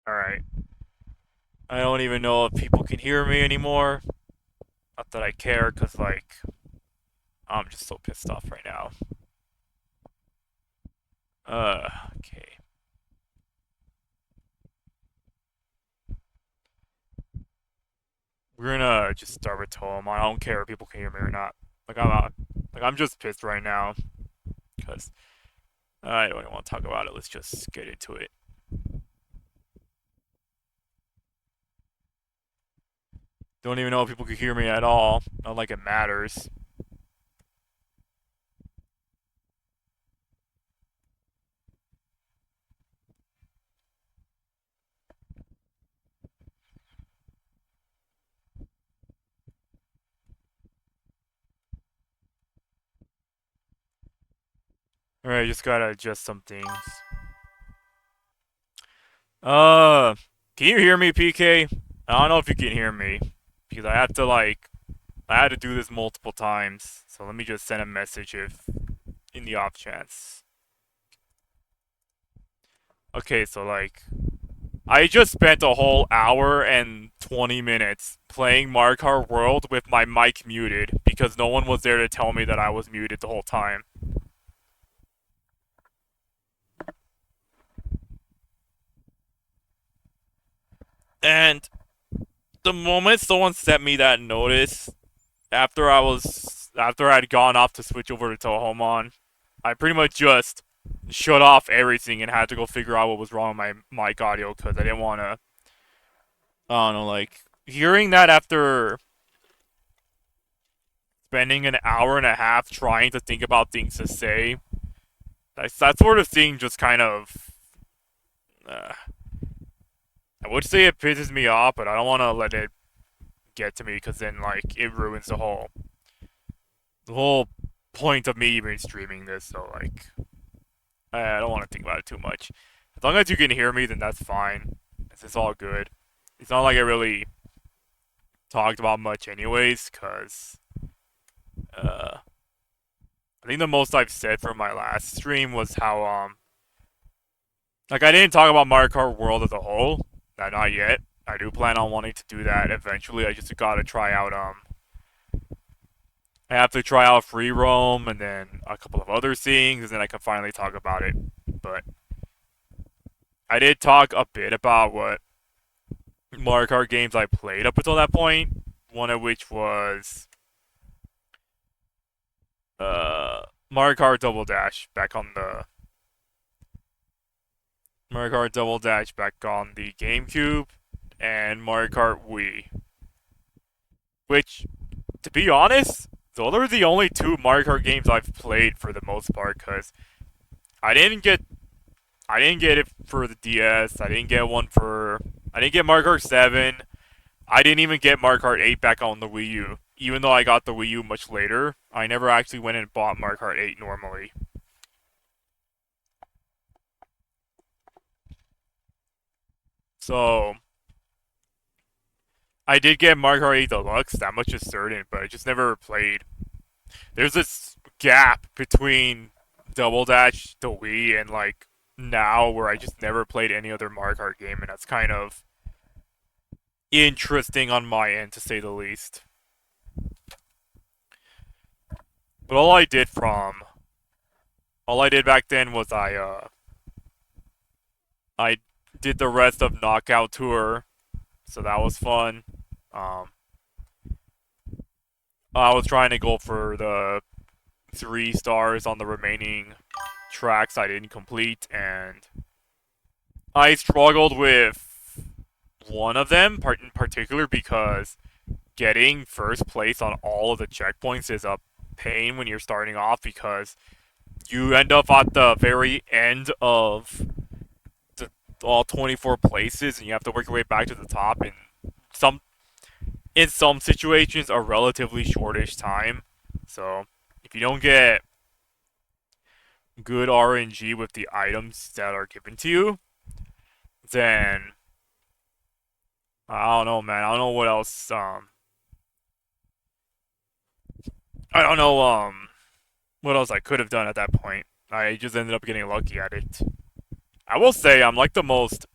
Alright. I don't even know if people can hear me anymore. Not that I care, because, like, I'm just so pissed off right now. Okay. We're gonna just start with Tom. I don't care if people can hear me or not. I'm just pissed right now, because I don't even want to talk about it. Let's just get into it. Don't even know if people can hear me at all. Not like it matters. Alright, just gotta adjust some things. Uh, can you hear me, PK? I don't know if you can hear me because I had to do this multiple times. So let me just send a message if in the off chance. Okay, so I just spent a whole hour and 20 minutes playing Mario Kart World with my mic muted because no one was there to tell me that I was muted the whole time. And the moment someone sent me that notice after I'd gone off to switch over to Telehomon, I pretty much just shut off everything and had to go figure out what was wrong with my mic audio because I didn't want to. I don't know, like hearing that after spending an hour and a half trying to think about things to say, that sort of thing just kind of. Uh, I would say it pisses me off, but I don't want to let it get to me because then it ruins the whole point of me even streaming this. So I don't want to think about it too much. As long as you can hear me, then that's fine. It's all good. It's not like I really talked about much, anyways, because uh, I think the most I've said from my last stream was how I didn't talk about Mario Kart World as a whole. Not yet. I do plan on wanting to do that eventually. I just gotta try out I have to try out free roam and then a couple of other things, and then I can finally talk about it. But I did talk a bit about what Mario Kart games I played up until that point. One of which was Mario Kart Double Dash back on the GameCube, and Mario Kart Wii. Which, to be honest, those are the only two Mario Kart games I've played for the most part. Cause I didn't get I didn't get it for the DS. I didn't get Mario Kart 7. I didn't even get Mario Kart 8 back on the Wii U. Even though I got the Wii U much later, I never actually went and bought Mario Kart 8 normally. So I did get Mario Kart 8 Deluxe, that much is certain, but I just never played. There's this gap between Double Dash, the Wii, and now where I just never played any other Mario Kart game, and that's kind of interesting on my end to say the least. But all I did back then was I did the rest of Knockout Tour, so that was fun. Um, I was trying to go for the 3 stars on the remaining tracks I didn't complete, and I struggled with one of them in particular because getting first place on all of the checkpoints is a pain when you're starting off because you end up at the very end of all 24 places and you have to work your way back to the top some in some situations a relatively shortish time. So if you don't get good RNG with the items that are given to you, then I don't know, man. I don't know what else. I don't know. What else I could have done at that point. I just ended up getting lucky at it. I will say I'm like the most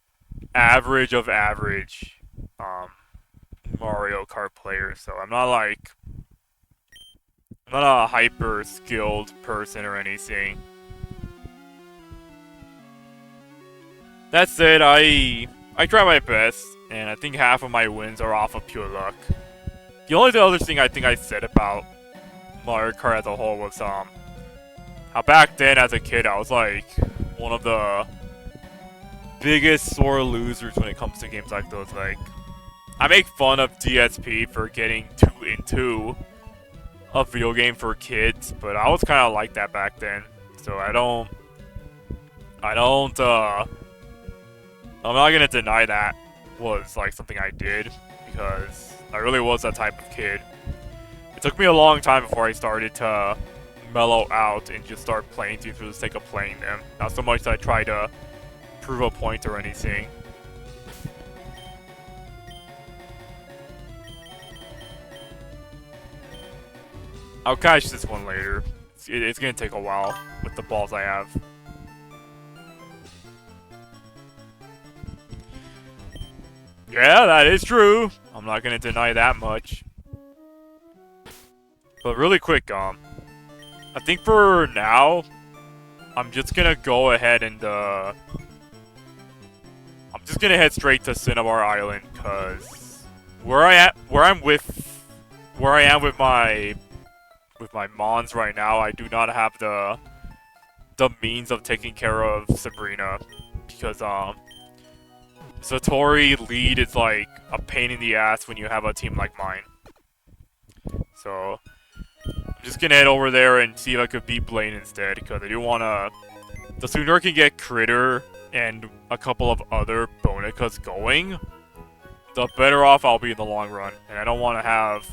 average of average um, Mario Kart player, so I'm not like I'm not a hyper skilled person or anything. That said, I try my best, and I think half of my wins are off of pure luck. The only other thing I think I said about Mario Kart as a whole was how back then as a kid I was like one of the biggest sore losers when it comes to games like those. Like I make fun of DSP for getting too into a video game for kids, but I was kind of like that back then. So I'm not gonna deny that was like something I did because I really was that type of kid. It took me a long time before I started to mellow out and just start playing things for the sake of playing them. Not so much that I try to prove a point or anything. I'll catch this one later. It's gonna take a while with the balls I have. Yeah, that is true. I'm not gonna deny that much. But really quick, I think for now, I'm just gonna go ahead and, I'm just gonna head straight to Cinnabar Island, cause where I am with my mons right now, I do not have the means of taking care of Sabrina, because Satori lead is like a pain in the ass when you have a team like mine. So I'm just gonna head over there and see if I could beat Blaine instead, because I do wanna. The sooner I can get Critter and a couple of other Bonicas going, the better off I'll be in the long run. And I don't want to have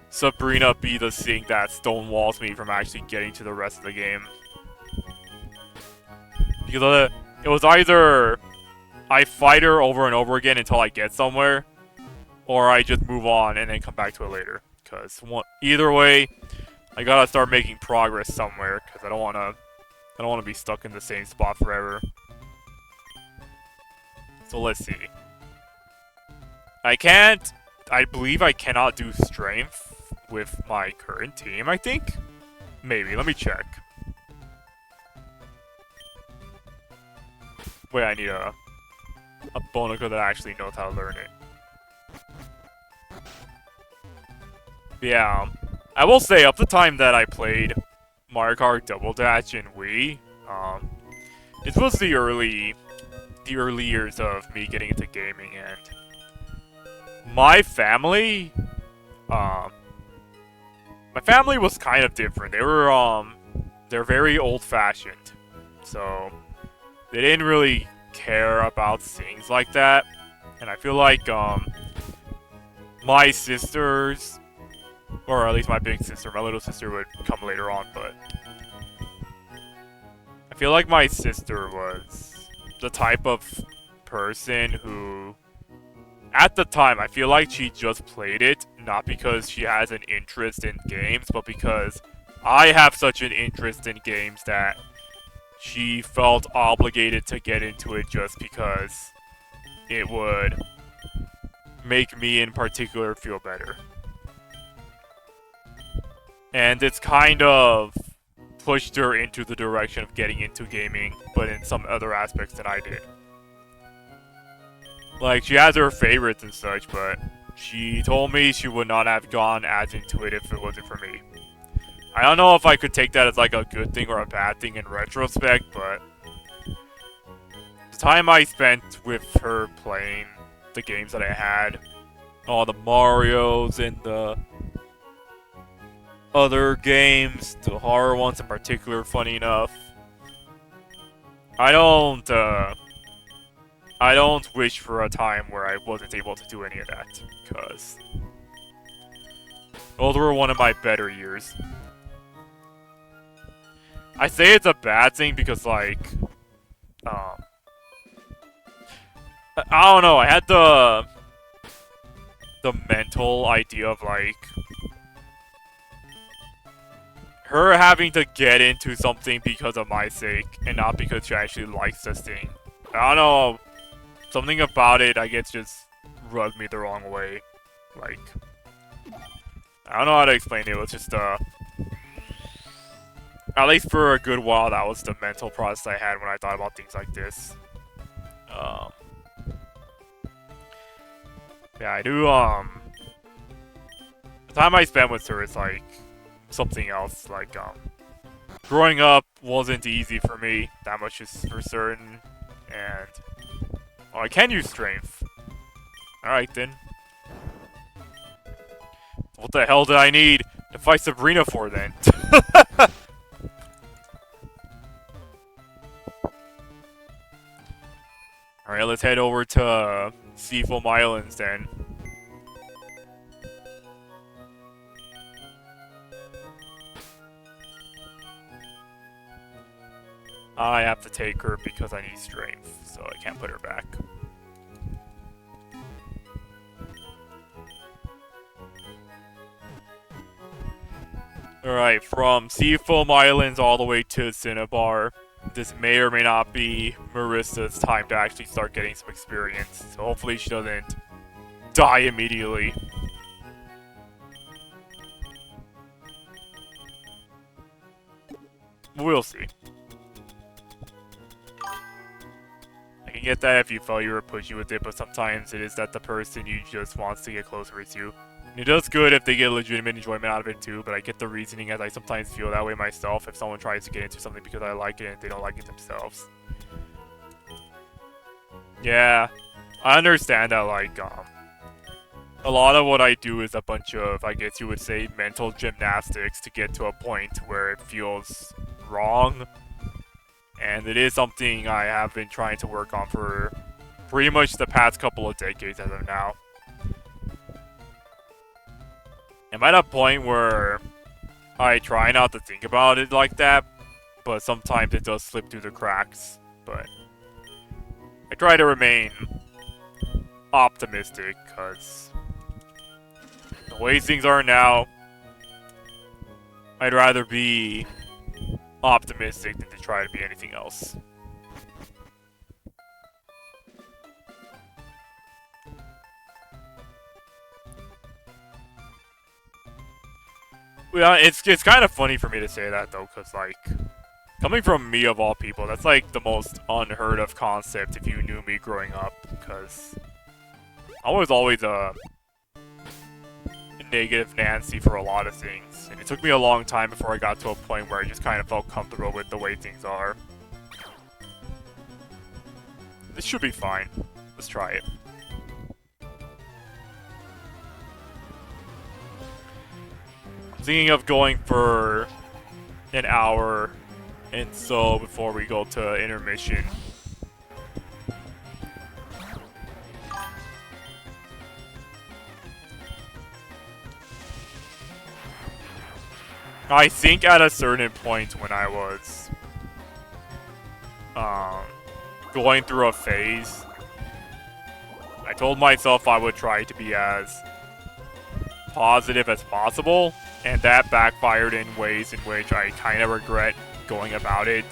Sabrina be the thing that stonewalls me from actually getting to the rest of the game. Because it was either I fight her over and over again until I get somewhere, or I just move on and then come back to it later. Because either way, I gotta start making progress somewhere. Because I don't wanna be stuck in the same spot forever. So let's see. I believe I cannot do strength with my current team, I think? Maybe, let me check. Wait, I need a Bonica that actually knows how to learn it. Yeah, I will say, up the time that I played Mario Kart Double Dash and Wii, this was the early years of me getting into gaming, and my family was kind of different. They're very old-fashioned, so they didn't really care about things like that. And I feel like my sisters, or at least my big sister, my little sister would come later on, but I feel like my sister was the type of person who, at the time, I feel like she just played it, not because she has an interest in games, but because I have such an interest in games that she felt obligated to get into it just because it would make me in particular feel better. And it's kind of pushed her into the direction of getting into gaming, but in some other aspects than I did. Like, she has her favorites and such, but she told me she would not have gone as into it if it wasn't for me. I don't know if I could take that as like a good thing or a bad thing in retrospect, but the time I spent with her playing the games that I had, all the Marios and the other games, the horror ones in particular, funny enough, I don't wish for a time where I wasn't able to do any of that, because those were one of my better years. I say it's a bad thing because, like, I don't know, I had the mental idea of, like, her having to get into something because of my sake, and not because she actually likes this thing. I don't know Something about it, I guess, just rubbed me the wrong way. Like, I don't know how to explain it. It was just, at least for a good while, that was the mental process I had when I thought about things like this. Um, yeah, I do, the time I spent with her is, like, something else. Like, growing up wasn't easy for me, that much is for certain, and, oh, I can use strength. Alright, then. What the hell did I need to fight Sabrina for, then? Alright, let's head over to Seafoam Islands, then. I have to take her because I need strength, so I can't put her back. Alright, from Seafoam Islands all the way to Cinnabar. This may or may not be Marissa's time to actually start getting some experience, so hopefully she doesn't die immediately. We'll see. I can get that if you felt you were pushy with it, but sometimes it is that the person you just wants to get closer with you. And it does good if they get legitimate enjoyment out of it too, but I get the reasoning as I sometimes feel that way myself if someone tries to get into something because I like it and they don't like it themselves. Yeah, I understand that, like, a lot of what I do is a bunch of, I guess you would say, mental gymnastics to get to a point where it feels wrong. And it is something I have been trying to work on for pretty much the past couple of decades as of now. I'm at a point where I try not to think about it like that, but sometimes it does slip through the cracks. But I try to remain optimistic, because the way things are now, I'd rather be optimistic than to try to be anything else. Yeah, it's kind of funny for me to say that though, because like, coming from me of all people, that's like the most unheard of concept if you knew me growing up, because I was always a negative Nancy for a lot of things, and it took me a long time before I got to a point where I just kind of felt comfortable with the way things are. This should be fine. Let's try it. I'm thinking of going for an hour and so before we go to intermission. I think at a certain point when I was going through a phase, I told myself I would try to be as positive as possible, and that backfired in ways in which I kind of regret going about it.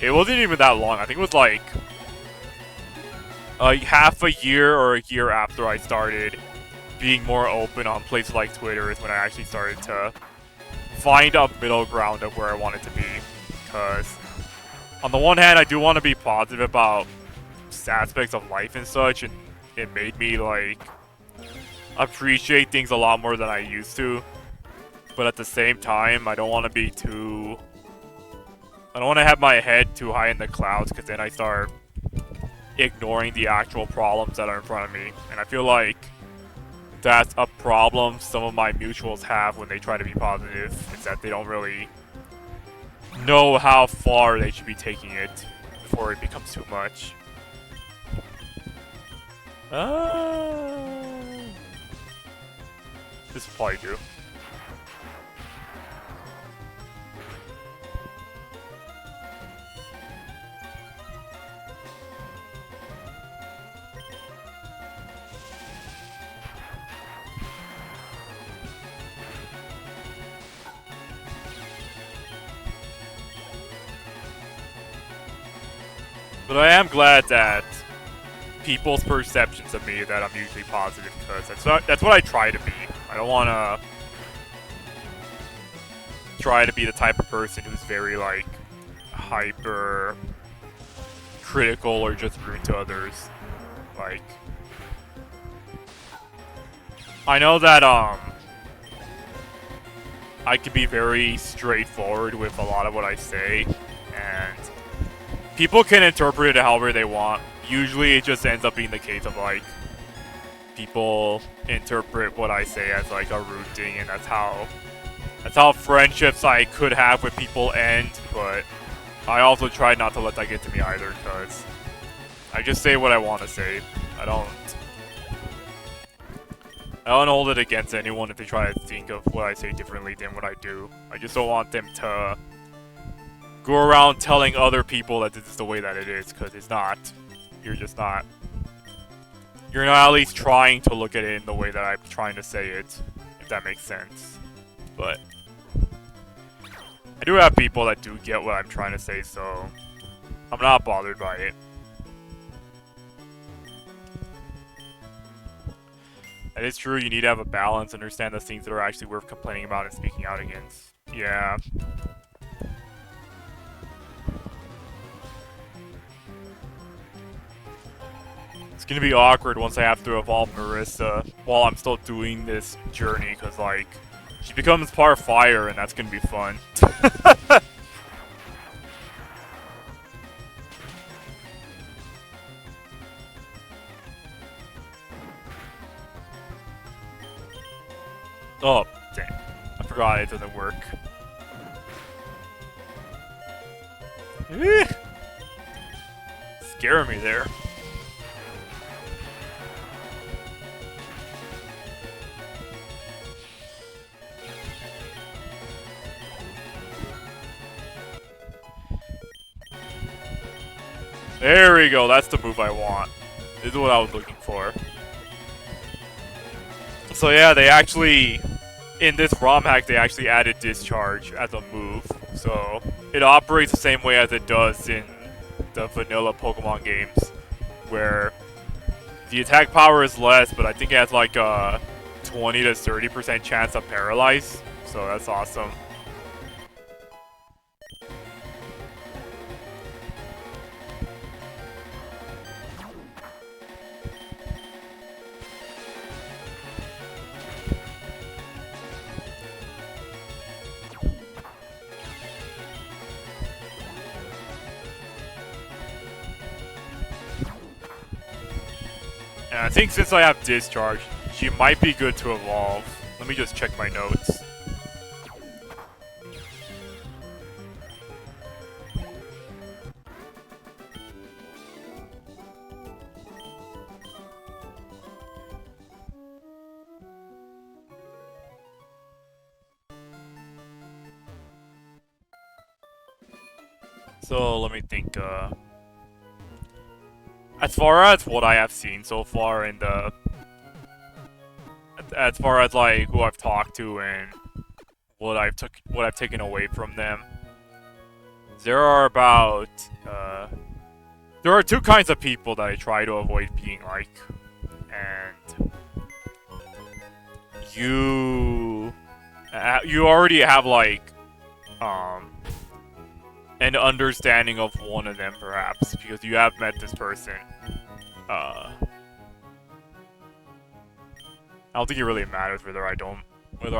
It wasn't even that long. I think it was like half a year or a year after I started being more open on places like Twitter is when I actually started to find a middle ground of where I wanted to be. Because on the one hand, I do want to be positive about aspects of life and such, and it made me like appreciate things a lot more than I used to. But at the same time, I don't want to be too... I don't want to have my head too high in the clouds, because then I start ignoring the actual problems that are in front of me. And I feel like that's a problem some of my mutuals have when they try to be positive, is that they don't really know how far they should be taking it before it becomes too much. This will probably do. But I am glad that people's perceptions of me that I'm usually positive, because that's what I try to be. I don't want to try to be the type of person who's very, like, hyper critical or just rude to others. Like, I know that, I can be very straightforward with a lot of what I say, and people can interpret it however they want. Usually it just ends up being the case of, like, people interpret what I say as, like, a rude thing, and that's how friendships I could have with people end, but I also try not to let that get to me either, because I just say what I want to say. I don't hold it against anyone if they try to think of what I say differently than what I do. I just don't want them to go around telling other people that this is the way that it is, because it's not. You're just not. You're not at least trying to look at it in the way that I'm trying to say it, if that makes sense. But I do have people that do get what I'm trying to say, so I'm not bothered by it. It is true, you need to have a balance, understand the things that are actually worth complaining about and speaking out against. Yeah. It's gonna be awkward once I have to evolve Marissa while I'm still doing this journey, because, like, she becomes part fire, and that's gonna be fun. Oh, dang. I forgot it doesn't work. Scare me there. There we go, that's the move I want. This is what I was looking for. So yeah, they actually, in this ROM hack, they actually added Discharge as a move. So it operates the same way as it does in the vanilla Pokemon games, where the attack power is less, but I think it has like a 20 to 30% chance of paralyze. So that's awesome. And I think since I have Discharge, she might be good to evolve. Let me just check my notes. So let me think, as far as what I have seen so far in the... As far as, like, who I've talked to and what I've taken away from them, there are about, there are two kinds of people that I try to avoid being like, and you already have, like, an understanding of one of them, perhaps, because you have met this person. I don't think it really matters whether I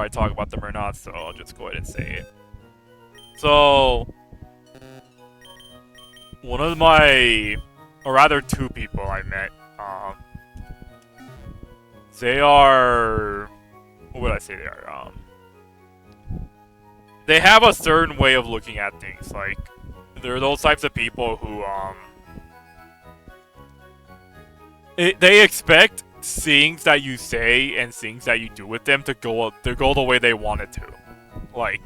talk about them or not, so I'll just go ahead and say it. So, one of my, or rather two people I met, they are, what would I say they are, they have a certain way of looking at things, like, they're those types of people who, they expect things that you say and things that you do with them to go the way they want it to. Like,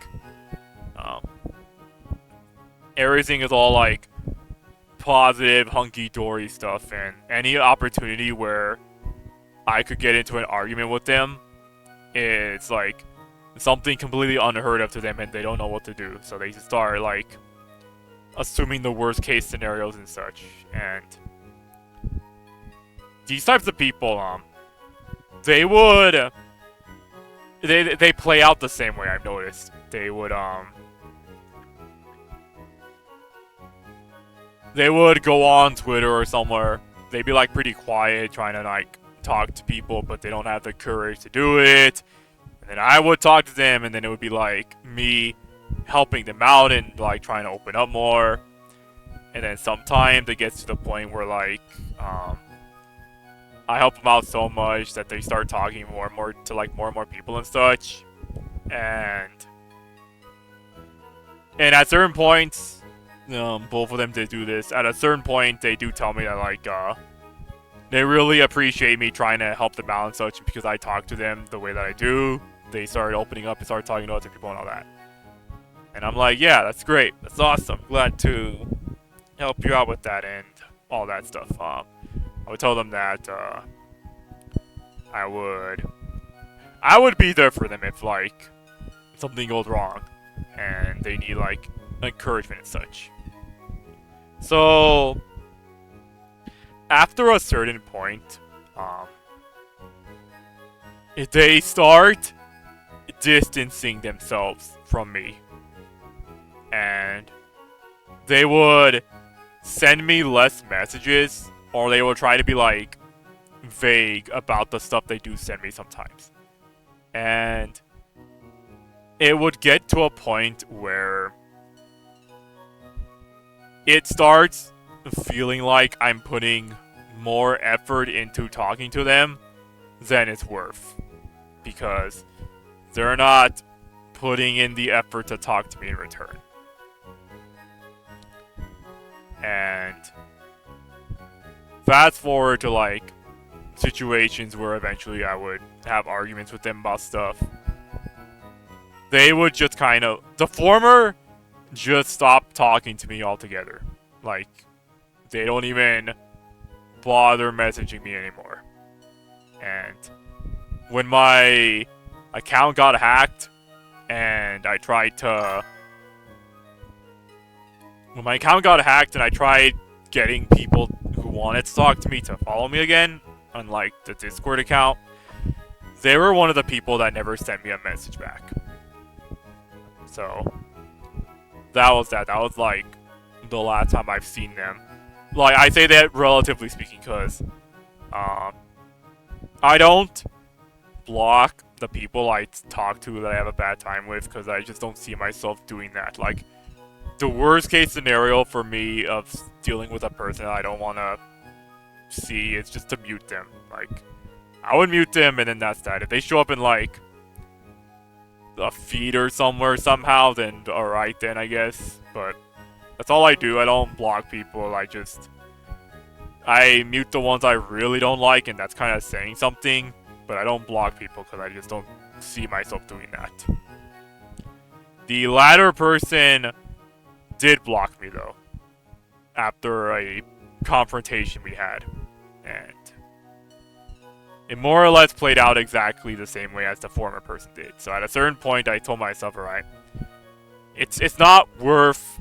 everything is all, like, positive, hunky-dory stuff, and any opportunity where I could get into an argument with them, it's, like, something completely unheard of to them, and they don't know what to do. So they just start, like, assuming the worst case scenarios and such. And these types of people, they would, they play out the same way. I've noticed they would go on Twitter or somewhere. They'd be like pretty quiet, trying to like talk to people, but they don't have the courage to do it. And then I would talk to them, and then it would be like me helping them out and like trying to open up more. And then sometimes it gets to the point where like I help them out so much that they start talking more and more to like more and more people and such. And at certain points, both of them did do this. At a certain point, they do tell me that like they really appreciate me trying to help them out and such, because I talk to them the way that I do. They started opening up and started talking to other people and all that. And I'm like, yeah, that's great. That's awesome. Glad to help you out with that and all that stuff. I would tell them that I would be there for them if like something goes wrong and they need like encouragement and such. So after a certain point, if they start distancing themselves from me, and they would send me less messages, or they would try to be like vague about the stuff they do send me sometimes. And it would get to a point where it starts feeling like I'm putting more effort into talking to them than it's worth, because they're not putting in the effort to talk to me in return. And fast forward to like situations where eventually I would have arguments with them about stuff. They would just kind of, the former just stop talking to me altogether. Like, they don't even bother messaging me anymore. And when my account got hacked and I tried getting people who wanted to talk to me to follow me again on like the Discord account, they were one of the people that never sent me a message back. So that was that. That was like the last time I've seen them. Like, I say that relatively speaking, because I don't block the people I talk to that I have a bad time with, because I just don't see myself doing that. Like, the worst case scenario for me of dealing with a person I don't want to see is just to mute them. Like, I would mute them, and then that's that. If they show up in like a feed or somewhere somehow, then alright then, I guess. But that's all I do. I don't block people. I mute the ones I really don't like, and that's kind of saying something. But I don't block people because I just don't see myself doing that. The latter person did block me though, after a confrontation we had, and it more or less played out exactly the same way as the former person did. So at a certain point, I told myself, alright, it's not worth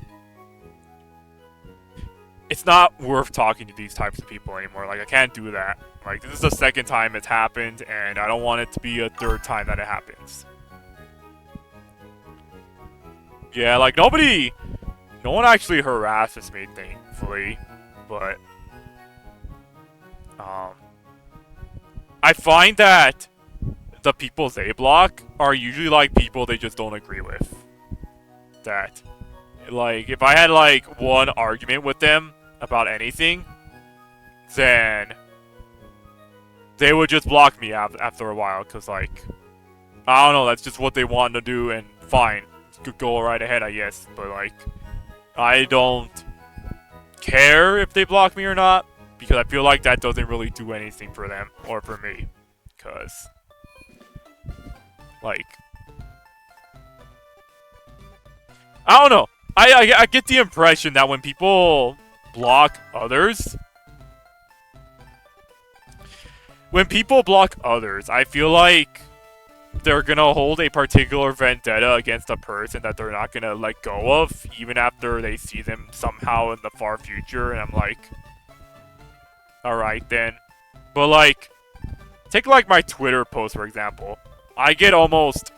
talking to these types of people anymore. Like, I can't do that. Like, this is the second time it's happened, and I don't want it to be a third time that it happens. Yeah, like, no one actually harasses me, thankfully, but I find that the people they block are usually like people they just don't agree with. That, like, if I had like one argument with them about anything, then they would just block me after a while, because like, I don't know, that's just what they want to do, and fine, could go right ahead, I guess. But like, I don't care if they block me or not, because I feel like that doesn't really do anything for them or for me. Because, like, I don't know. I get the impression that when people block others, I feel like they're gonna hold a particular vendetta against a person that they're not gonna let go of, even after they see them somehow in the far future, and I'm like, alright then. But like, take like my Twitter post for example. I get almost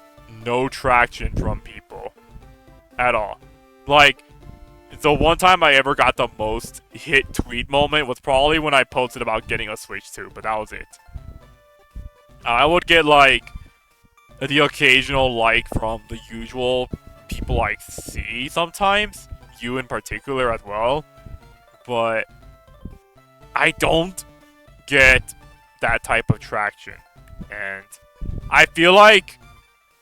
no traction from people at all. Like, the one time I ever got the most hit tweet moment was probably when I posted about getting a Switch 2, but that was it. I would get like the occasional like from the usual people I see sometimes, you in particular as well, but I don't get that type of traction. And I feel like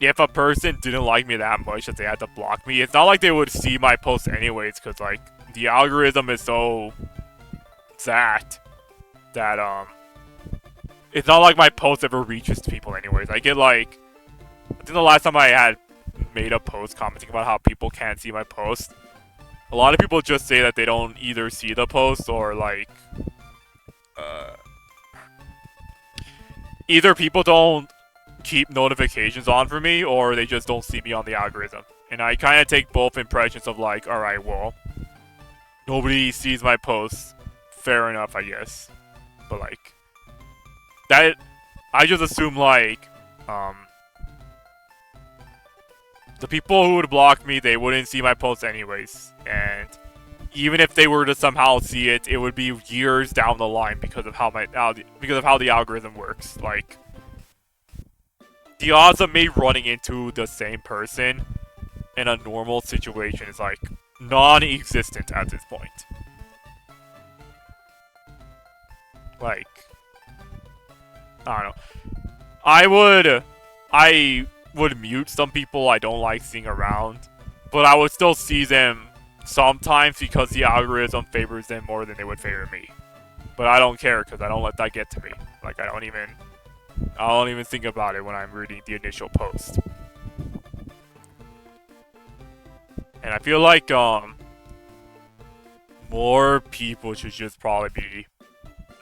if a person didn't like me that much that they had to block me, it's not like they would see my posts anyways, because like the algorithm is so that it's not like my post ever reaches people anyways. I get like, I think the last time I had made a post commenting about how people can't see my post, a lot of people just say that they don't either see the post or like either people don't keep notifications on for me or they just don't see me on the algorithm. And I kind of take both impressions of like, alright, well, nobody sees my posts. Fair enough, I guess. But like, that, I just assume like, the people who would block me, they wouldn't see my posts anyways. And even if they were to somehow see it, it would be years down the line because of how the algorithm works. Like, the odds of me running into the same person in a normal situation is like non-existent at this point. Like, I don't know. I would mute some people I don't like seeing around, but I would still see them sometimes because the algorithm favors them more than they would favor me. But I don't care because I don't let that get to me. Like, I don't even think about it when I'm reading the initial post. And I feel like more people should just probably be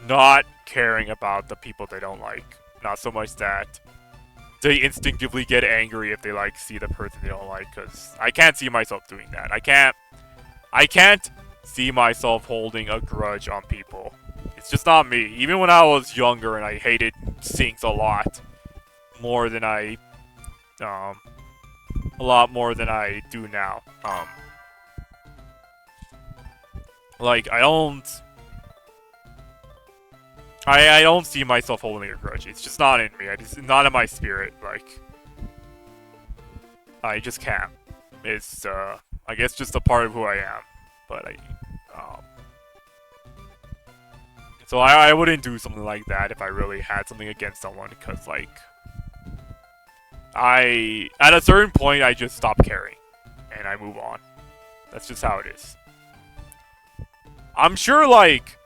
not caring about the people they don't like. Not so much that they instinctively get angry if they like see the person they don't like, because I can't see myself doing that. I can't see myself holding a grudge on people. It's just not me. Even when I was younger and I hated syncs a lot more than a lot more than I do now. Like, I don't see myself holding a grudge. It's just not in me. It's not in my spirit. Like, I just can't. It's I guess just a part of who I am. But so I wouldn't do something like that if I really had something against someone, because like, at a certain point I just stop caring and I move on. That's just how it is. I'm sure like,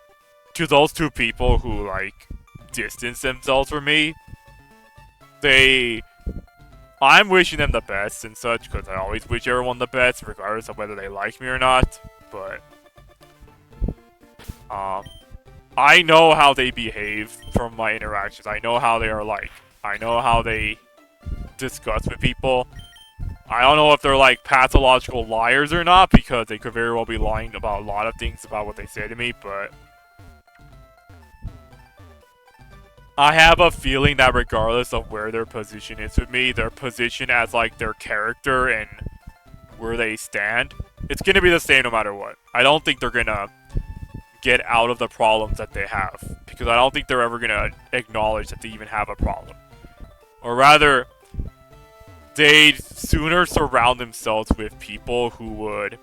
to those two people who like distance themselves from me, I'm wishing them the best and such, because I always wish everyone the best regardless of whether they like me or not. But I know how they behave from my interactions. I know how they are like. I know how they discuss with people. I don't know if they're like pathological liars or not, because they could very well be lying about a lot of things about what they say to me, but I have a feeling that regardless of where their position is with me, their position as like their character and where they stand, it's gonna be the same no matter what. I don't think they're gonna get out of the problems that they have, because I don't think they're ever gonna acknowledge that they even have a problem. Or rather, they'd sooner surround themselves with people who would...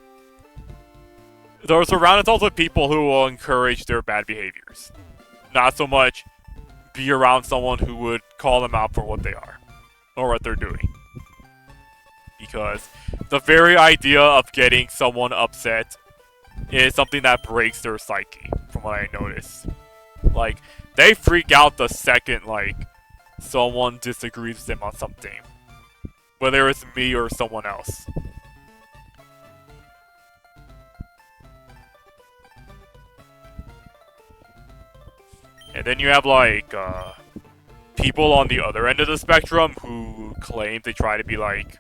They'll surround themselves with people who will encourage their bad behaviors. Not so much be around someone who would call them out for what they are. Or what they're doing. Because the very idea of getting someone upset is something that breaks their psyche, from what I notice. Like, they freak out the second, like, someone disagrees with them on something. Whether it's me or someone else. And then you have, like, people on the other end of the spectrum who claims they try to be like...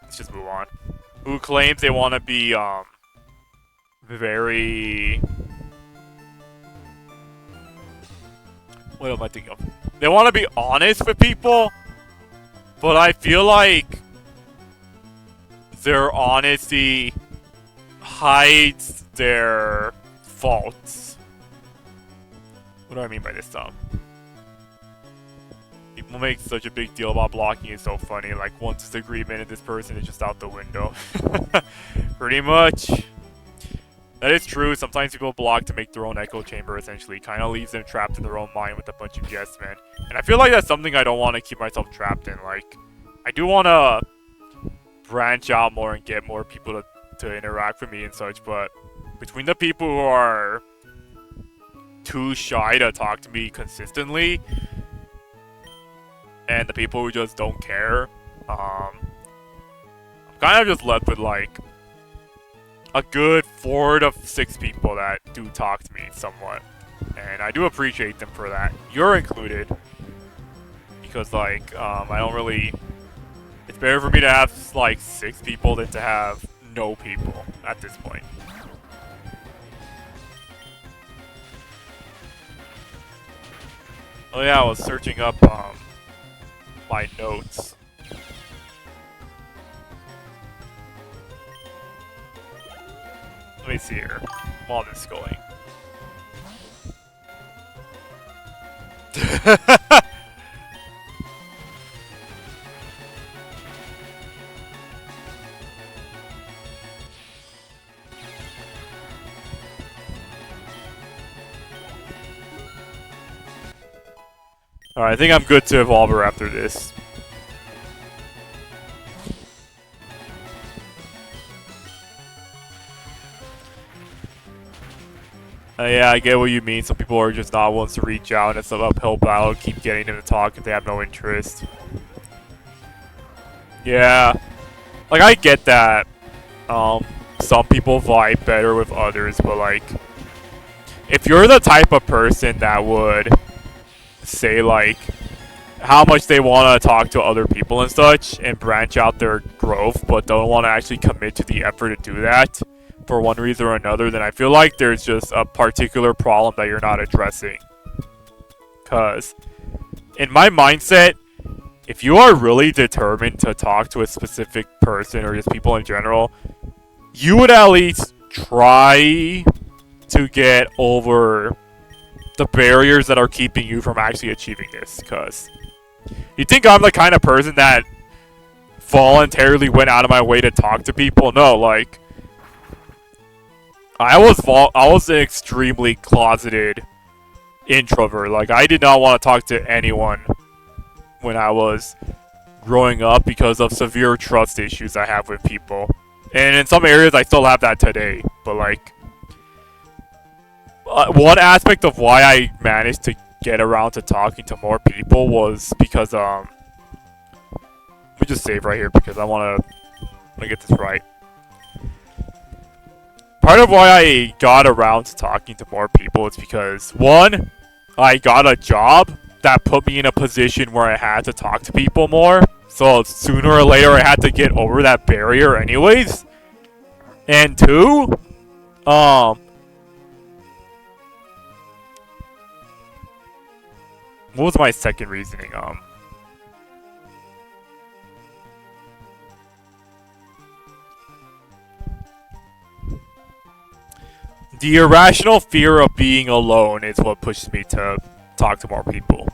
Let's just move on. Who claims they want to be, very... What am I thinking of? They want to be honest with people, but I feel like their honesty hides their faults. What do I mean by this, People make such a big deal about blocking. It's so funny. Like, once this agreement and this person is just out the window. Pretty much. That is true. Sometimes people block to make their own echo chamber, essentially. Kind of leaves them trapped in their own mind with a bunch of yes men. And I feel like that's something I don't want to keep myself trapped in. Like, I do want to branch out more and get more people to interact with me and such, but between the people who are too shy to talk to me consistently and the people who just don't care, I'm kind of just left with like a good 4 to 6 people that do talk to me somewhat, and I do appreciate them for that. You're included, because like I don't really. It's better for me to have like 6 people than to have no people at this point. Oh yeah, I was searching up my notes. Let me see here while this is going. Alright, I think I'm good to evolve her after this. Yeah, I get what you mean. Some people are just not willing to reach out, and it's an uphill battle to keep getting them to talk if they have no interest. Yeah. Like, I get that. Some people vibe better with others, but like, if you're the type of person that would say like how much they want to talk to other people and such and branch out their growth, but don't want to actually commit to the effort to do that for one reason or another, then I feel like there's just a particular problem that you're not addressing. Because in my mindset, if you are really determined to talk to a specific person or just people in general, you would at least try to get over the barriers that are keeping you from actually achieving this. Because you think I'm the kind of person that voluntarily went out of my way to talk to people? No, like, I was an extremely closeted introvert. Like, I did not want to talk to anyone when I was growing up because of severe trust issues I have with people. And in some areas, I still have that today. But, like, one aspect of why I managed to get around to talking to more people was because, let me just save right here because I want to get this right. Part of why I got around to talking to more people is because, one, I got a job that put me in a position where I had to talk to people more. So sooner or later I had to get over that barrier anyways. And two, what was my second reasoning? The irrational fear of being alone is what pushes me to talk to more people.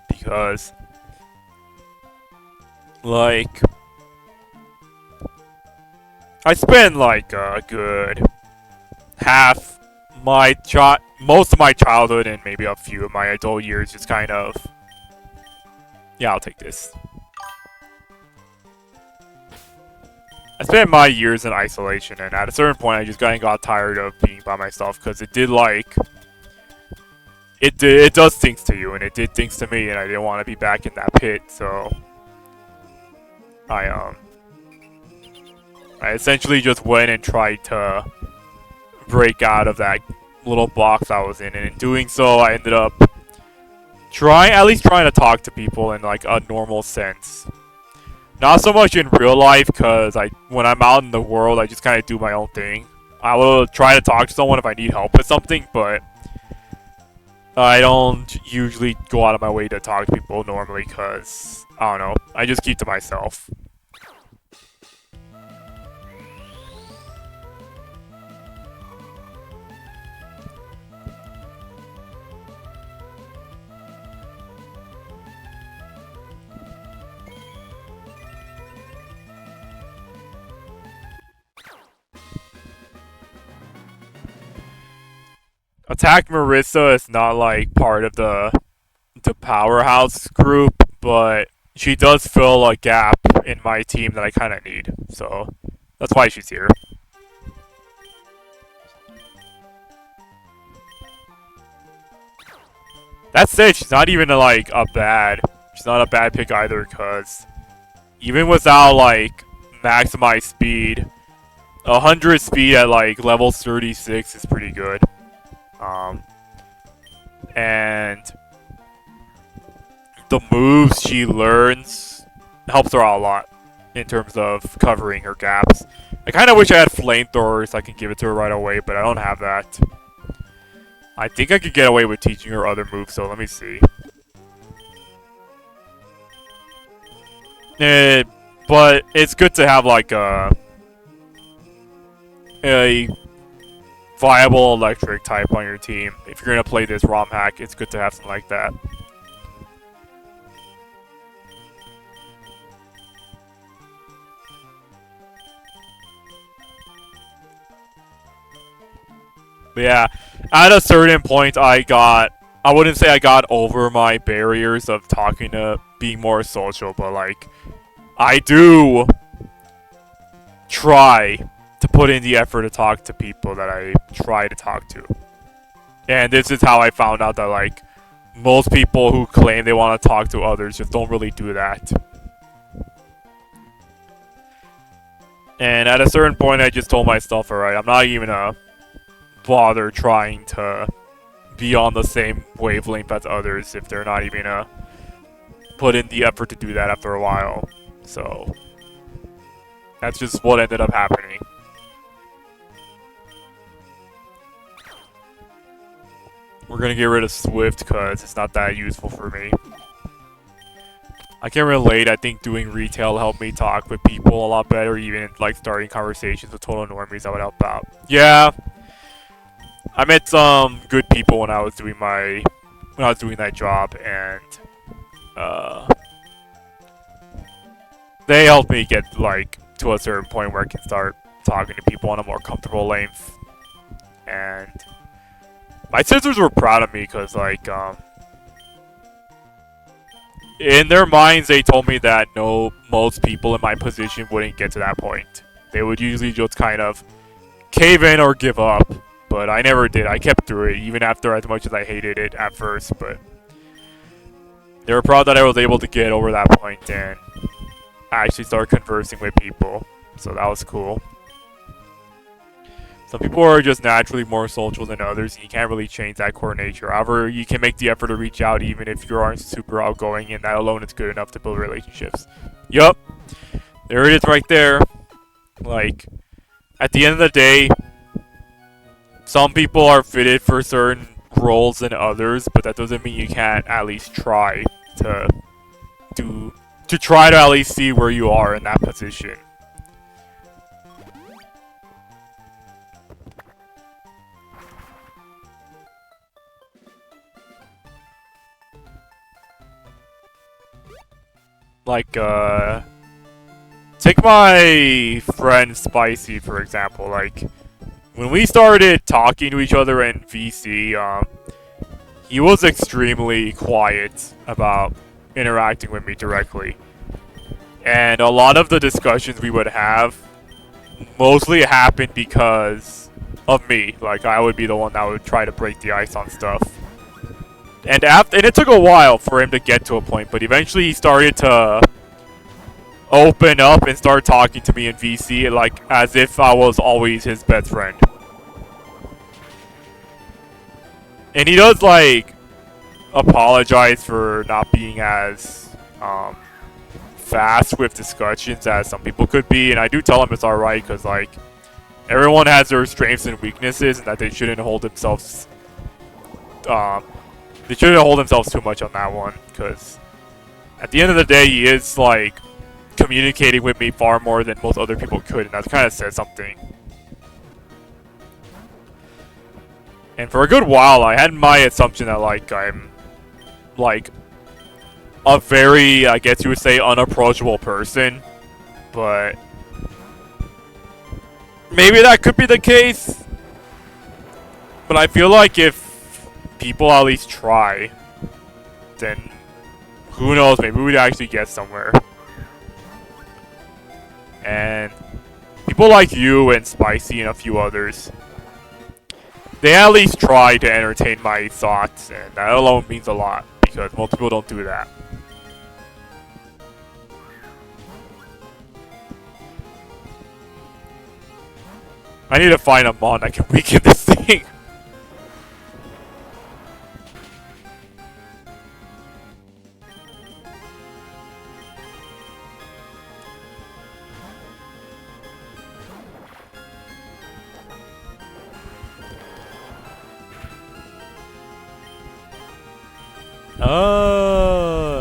Because, like, I spend like a good most of my childhood and maybe a few of my adult years just kind of, yeah, I'll take this. I spent my years in isolation, and at a certain point I just kind of got tired of being by myself, because it does things to you, and it did things to me, and I didn't want to be back in that pit, so I essentially just went and tried to break out of that little box I was in, and in doing so I ended up at least trying to talk to people in like a normal sense. Not so much in real life, cause when I'm out in the world, I just kind of do my own thing. I will try to talk to someone if I need help with something, but I don't usually go out of my way to talk to people normally, cause I don't know. I just keep to myself. Attack Marissa is not like part of the powerhouse group, but she does fill a gap in my team that I kind of need. So that's why she's here. That's it. She's not even like she's not a bad pick either, cause even without like maximized speed, 100 speed at like level 36 is pretty good. And the moves she learns helps her out a lot in terms of covering her gaps. I kind of wish I had flamethrowers so I can give it to her right away, but I don't have that. I think I could get away with teaching her other moves, so let me see. But it's good to have like a viable electric type on your team. If you're gonna play this ROM hack, it's good to have something like that. But yeah, at a certain point I wouldn't say I got over my barriers of being more social, but like, I do try to put in the effort to talk to people that I try to talk to. And this is how I found out that like, most people who claim they want to talk to others just don't really do that. And at a certain point I just told myself, alright, I'm not even gonna bother trying to be on the same wavelength as others if they're not even gonna put in the effort to do that after a while. So that's just what ended up happening. We're gonna get rid of Swift because it's not that useful for me. I can relate. I think doing retail helped me talk with people a lot better, even like starting conversations with total normies. That would help out. Yeah, I met some good people when I was doing that job, and they helped me get like to a certain point where I can start talking to people on a more comfortable length. And my sisters were proud of me because like in their minds they told me that most people in my position wouldn't get to that point. They would usually just kind of cave in or give up. But I never did. I kept through it, even after as much as I hated it at first. But they were proud that I was able to get over that point and actually start conversing with people. So that was cool. Some people are just naturally more social than others, and you can't really change that core nature. However, you can make the effort to reach out even if you aren't super outgoing, and that alone is good enough to build relationships. Yup. There it is right there. Like, at the end of the day, some people are fitted for certain roles than others, but that doesn't mean you can't at least try to try to at least see where you are in that position. Like, take my friend Spicy, for example. Like, when we started talking to each other in VC, he was extremely quiet about interacting with me directly. And a lot of the discussions we would have mostly happened because of me. Like, I would be the one that would try to break the ice on stuff. And it took a while for him to get to a point, but eventually he started to open up and start talking to me in VC, like, as if I was always his best friend. And he does, like, apologize for not being as fast with discussions as some people could be, and I do tell them it's alright because like everyone has their strengths and weaknesses, and that they shouldn't hold themselves too much on that one, because at the end of the day, he is like communicating with me far more than most other people could, and that kind of says something. And for a good while, I had my assumption that like I'm like a very, I guess you would say, unapproachable person, but maybe that could be the case. But I feel like if people at least try, then who knows, maybe we'd actually get somewhere. And people like you and Spicy and a few others, they at least try to entertain my thoughts, and that alone means a lot, because most people don't do that. I need to find a mod that can weaken this thing.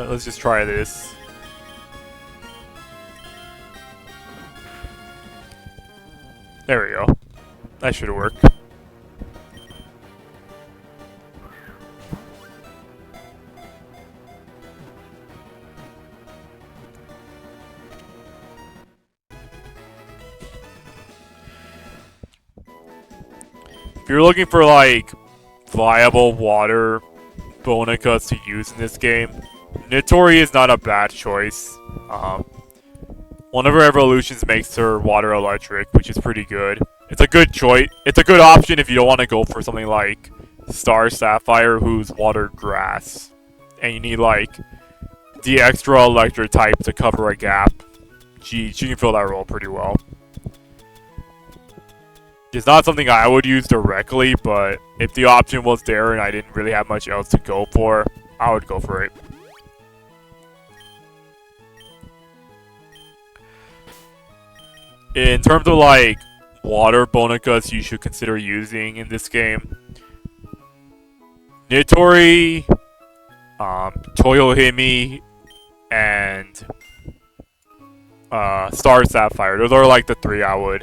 Let's just try this. There we go. That should work. If you're looking for like viable water Bonicas to use in this game, Nitori is not a bad choice. One of her evolutions makes her water electric, which is pretty good. It's a good choice. It's a good option if you don't want to go for something like Star Sapphire, who's water grass, and you need like the extra electric type to cover a gap. She can fill that role pretty well. It's not something I would use directly, but if the option was there and I didn't really have much else to go for, I would go for it. In terms of like water Bonicas you should consider using in this game, Nitori, Toyohime, and Star Sapphire. Those are like the three I would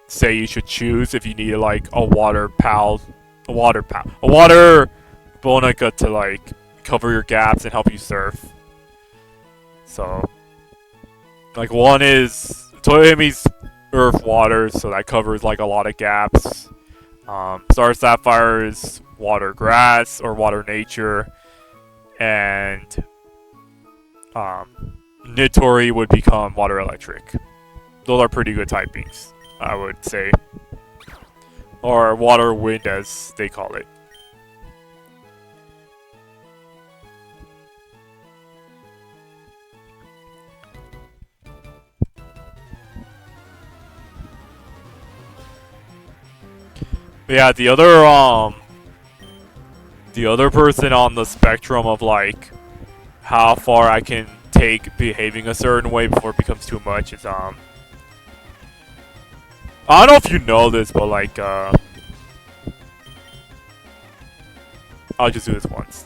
say you should choose if you need like a water Bonica to like cover your gaps and help you surf. So like one is Toyohime's earth water, so that covers like a lot of gaps. Star Sapphire's water grass or water nature, and Nitori would become water electric. Those are pretty good typings, I would say. Or water wind as they call it. Yeah, the other person on the spectrum of like how far I can take behaving a certain way before it becomes too much is I don't know if you know this, but like I'll just do this once.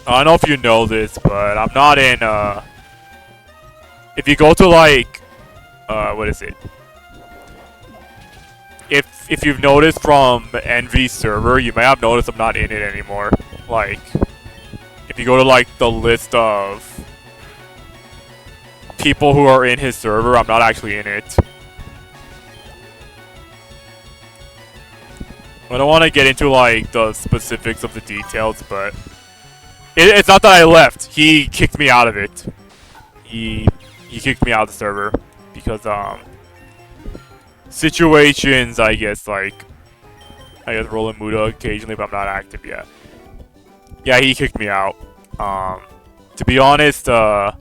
I don't know if you know this, but I'm not in if you go to like what is it? If you've noticed from Envy's server, you may have noticed I'm not in it anymore. Like, if you go to like the list of people who are in his server, I'm not actually in it. I don't want to get into like the specifics of the details, but it's not that I left. He kicked me out of it. He kicked me out of the server because situations, I guess rolling Muda occasionally, but I'm not active yet. Yeah, he kicked me out. To be honest, if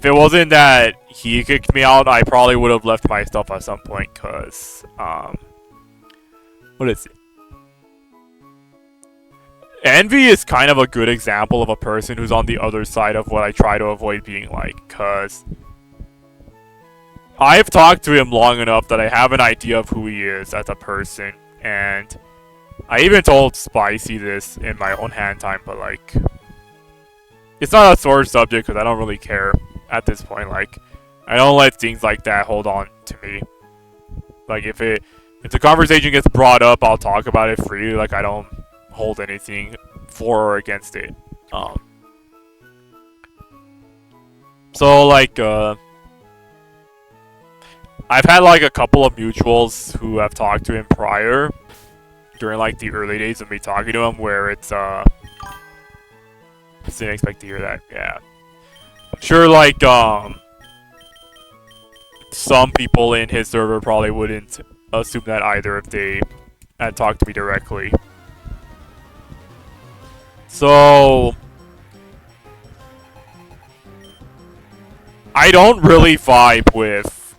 it wasn't that he kicked me out, I probably would have left my stuff at some point, cause what is it? Envy is kind of a good example of a person who's on the other side of what I try to avoid being like, because I've talked to him long enough that I have an idea of who he is as a person, and I even told Spicy this in my own hand time, but like, it's not a sore subject because I don't really care at this point. Like, I don't let things like that hold on to me. Like, if the conversation gets brought up, I'll talk about it freely. Like, I don't hold anything for or against it. So like, I've had like a couple of mutuals who have talked to him prior, during like the early days of me talking to him, where it's just didn't expect to hear that. Yeah, I'm sure like some people in his server probably wouldn't assume that either if they had talked to me directly. So I don't really vibe with.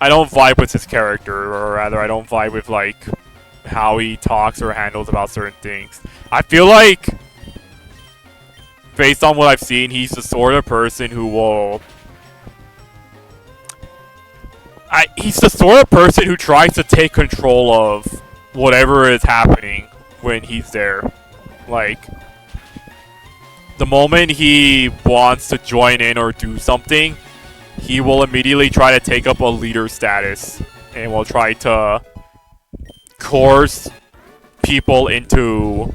I don't vibe with his character, or rather, I don't vibe with like how he talks or handles about certain things. I feel like, based on what I've seen, he's the sort of person who will. He's the sort of person who tries to take control of whatever is happening when he's there. Like, the moment he wants to join in or do something, he will immediately try to take up a leader status and will try to coerce people into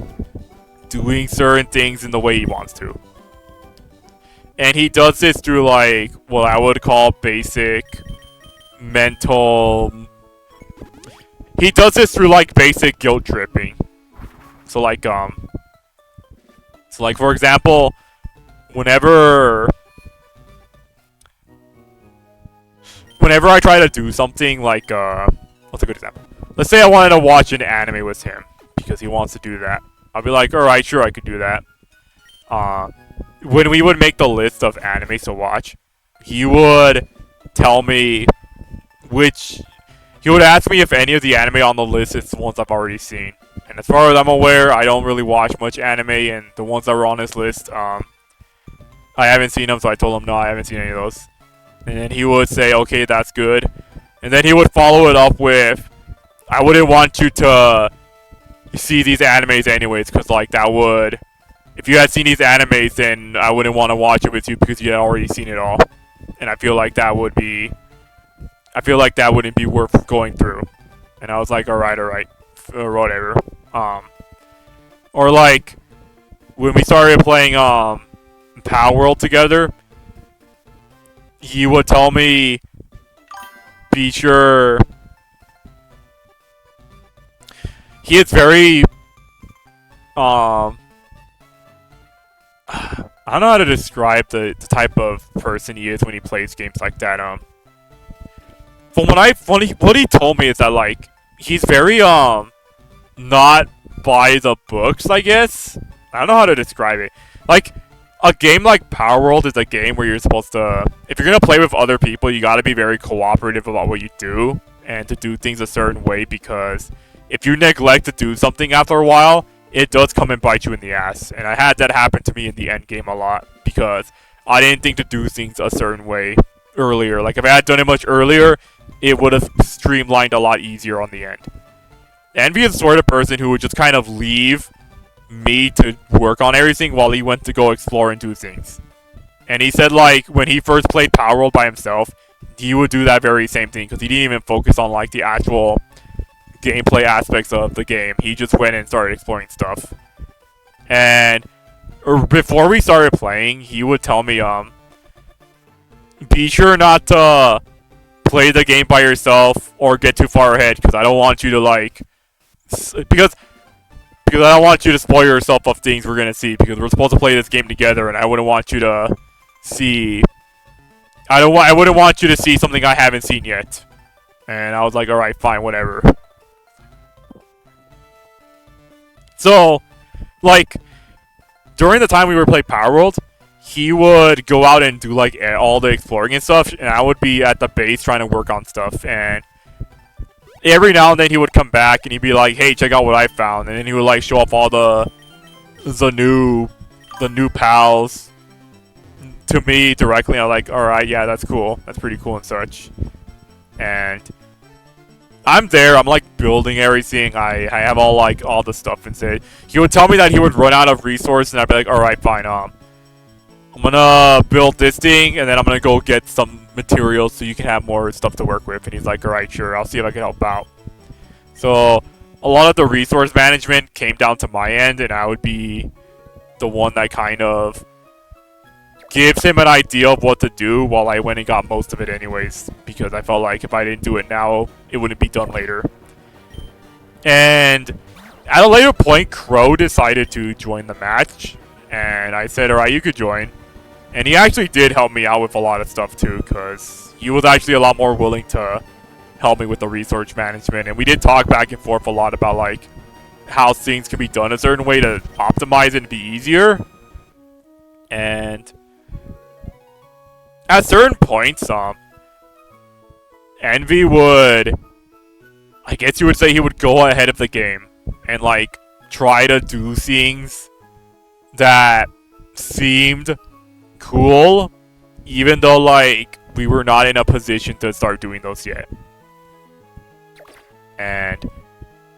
doing certain things in the way he wants to. And he does this through like what I would call basic mental. He does this through like basic guilt tripping. So like for example, whenever I try to do something like what's a good example? Let's say I wanted to watch an anime with him because he wants to do that. I'll be like, alright, sure, I could do that. When we would make the list of animes to watch, he would tell me he would ask me if any of the anime on the list is the ones I've already seen. And as far as I'm aware, I don't really watch much anime, and the ones that were on this list, I haven't seen them, so I told him no, I haven't seen any of those. And then he would say, okay, that's good. And then he would follow it up with, I wouldn't want you to see these animes anyways, because like that would, if you had seen these animes, then I wouldn't want to watch it with you because you had already seen it all. And I feel like that wouldn't be worth going through. And I was like, alright, or whatever. Or like, when we started playing Power World together, he would tell me, be sure. He is very, I don't know how to describe the type of person he is when he plays games like that. From what he told me is that like he's very not by the books, I guess. I don't know how to describe it. Like, a game like Power World is a game where you're supposed to, if you're gonna play with other people, you gotta be very cooperative about what you do and to do things a certain way, because if you neglect to do something after a while, it does come and bite you in the ass. And I had that happen to me in the end game a lot because I didn't think to do things a certain way earlier. Like, if I had done it much earlier, it would have streamlined a lot easier on the end. Envy is the sort of person who would just kind of leave me to work on everything while he went to go explore and do things. And he said, like, when he first played Power World by himself, he would do that very same thing because he didn't even focus on, like, the actual gameplay aspects of the game. He just went and started exploring stuff. And before we started playing, he would tell me, be sure not to play the game by yourself or get too far ahead, because I don't want you to, like, because I don't want you to spoil yourself of things we're gonna see, because we're supposed to play this game together, and I wouldn't want you to see. I wouldn't want you to see something I haven't seen yet. And I was like, all right, fine, whatever. So, like, during the time we were playing Power World, he would go out and do, like, all the exploring and stuff, and I would be at the base trying to work on stuff, and every now and then he would come back and he'd be like, "Hey, check out what I found," and then he would like show off all the new pals to me directly. I'm like, all right, yeah, that's cool, that's pretty cool and such. And I'm there. I'm like building everything. I have all the stuff and say. He would tell me that he would run out of resources, and I'd be like, all right, fine. I'm gonna build this thing, and then I'm gonna go get some materials so you can have more stuff to work with. And he's like, all right, sure. I'll see if I can help out. So a lot of the resource management came down to my end, and I would be the one that kind of gives him an idea of what to do while I went and got most of it anyways, because I felt like if I didn't do it now, it wouldn't be done later. And at a later point, Crow decided to join the match, and I said, alright, you could join. And he actually did help me out with a lot of stuff too, because he was actually a lot more willing to help me with the resource management, and we did talk back and forth a lot about like how things can be done a certain way to optimize it and be easier. And at certain points, Envy would, I guess you would say he would go ahead of the game and like try to do things that seemed cool, even though like we were not in a position to start doing those yet. And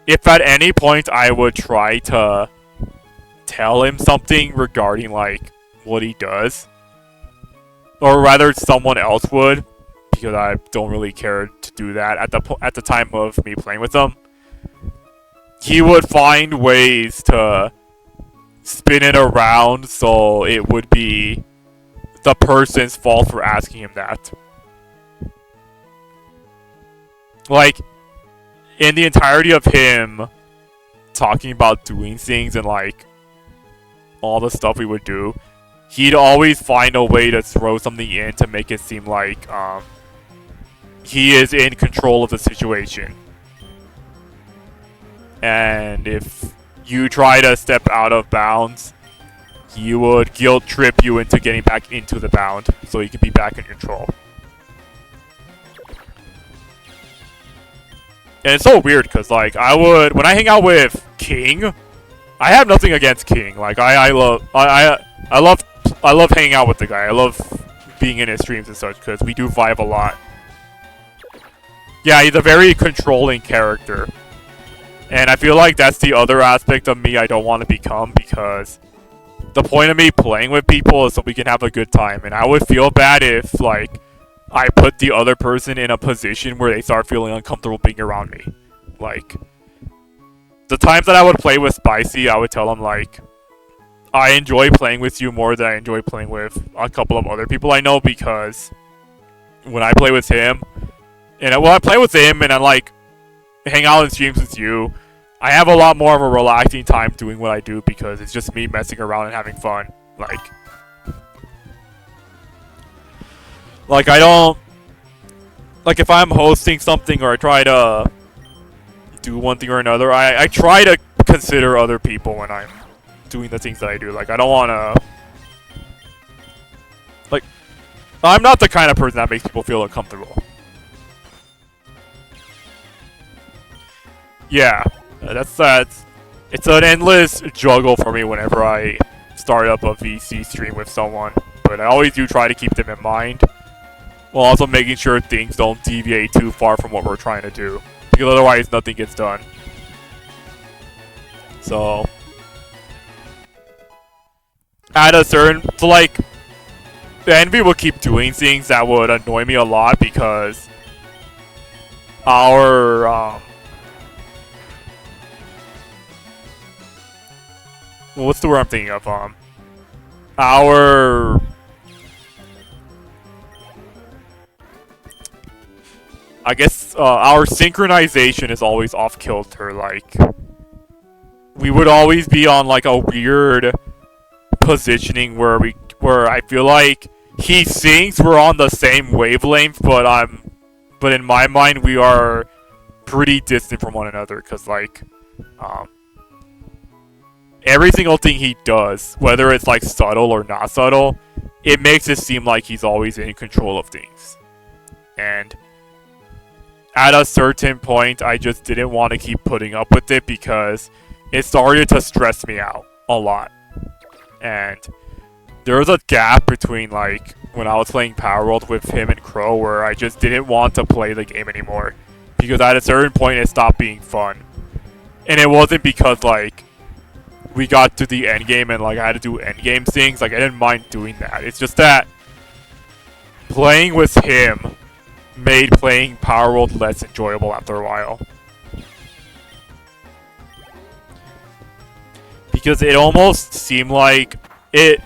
if at any point I would try to tell him something regarding like what he does, or rather someone else would, because I don't really care to do that at the time of me playing with him, he would find ways to spin it around so it would be the person's fault for asking him that. Like, in the entirety of him talking about doing things and like all the stuff we would do, he'd always find a way to throw something in to make it seem like he is in control of the situation. And if you try to step out of bounds, he would guilt trip you into getting back into the bound so he could be back in control. And it's so weird because like when I hang out with King, I have nothing against King. Like I love hanging out with the guy. I love being in his streams and such because we do vibe a lot. Yeah, he's a very controlling character. And I feel like that's the other aspect of me I don't want to become, because the point of me playing with people is so we can have a good time. And I would feel bad if like I put the other person in a position where they start feeling uncomfortable being around me. Like, the times that I would play with Spicy, I would tell him like, I enjoy playing with you more than I enjoy playing with a couple of other people I know, because when I play with him, and when I play with him and I like hang out in streams with you, I have a lot more of a relaxing time doing what I do because it's just me messing around and having fun. Like I don't, like if I'm hosting something or I try to do one thing or another, I try to consider other people when I'm doing the things that I do. Like I don't want to, like, I'm not the kind of person that makes people feel uncomfortable. Yeah, that's it's an endless juggle for me whenever I start up a VC stream with someone, but I always do try to keep them in mind, while also making sure things don't deviate too far from what we're trying to do, because otherwise nothing gets done. So, at a certain, so like, Envy will keep doing things that would annoy me a lot because our, what's the word I'm thinking of? Our, I guess, our synchronization is always off kilter. Like, we would always be on like a weird positioning where I feel like he thinks we're on the same wavelength, but in my mind we are pretty distant from one another, because like, every single thing he does, whether it's like subtle or not subtle, it makes it seem like he's always in control of things. And at a certain point, I just didn't want to keep putting up with it because it started to stress me out a lot. And there was a gap between, like, when I was playing Power World with him and Crow where I just didn't want to play the game anymore. Because at a certain point, it stopped being fun. And it wasn't because, like, we got to the end game and, like, I had to do end game things. Like, I didn't mind doing that. It's just that playing with him made playing Power World less enjoyable after a while. Because it almost seemed like it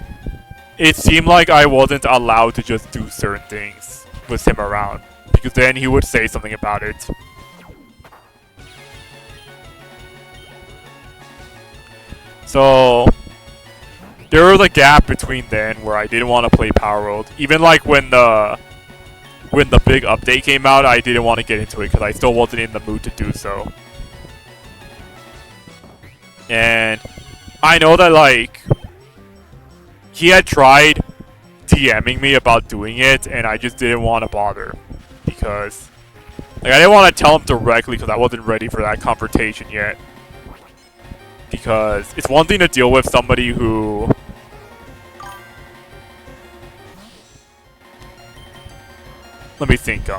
seemed like I wasn't allowed to just do certain things with him around. Because then he would say something about it. So there was a gap between then where I didn't want to play Power World. Even like when the big update came out, I didn't want to get into it because I still wasn't in the mood to do so. And I know that, like, he had tried DMing me about doing it, and I just didn't want to bother. Because, like, I didn't want to tell him directly because I wasn't ready for that confrontation yet. Because it's one thing to deal with somebody who... Let me think,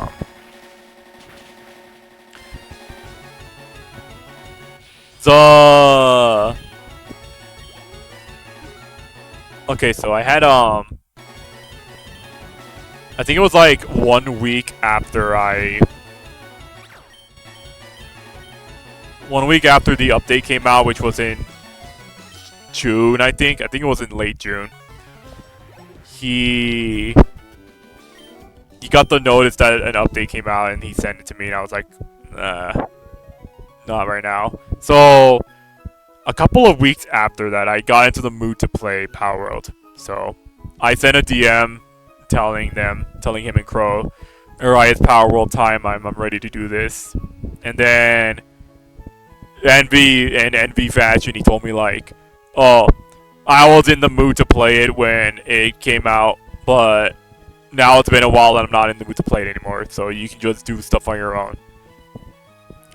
Okay, so I had, I think it was like 1 week after the update came out, which was in June, I think. I think it was in late June. He got the notice that an update came out, and he sent it to me, and I was like, not right now. So, a couple of weeks after that, I got into the mood to play Power World. So, I sent a DM telling him and Crow, alright, it's Power World time, I'm ready to do this. And then Envy Fashion, he told me, like, oh, I was in the mood to play it when it came out, but now it's been a while and I'm not in the mood to play it anymore, so you can just do stuff on your own.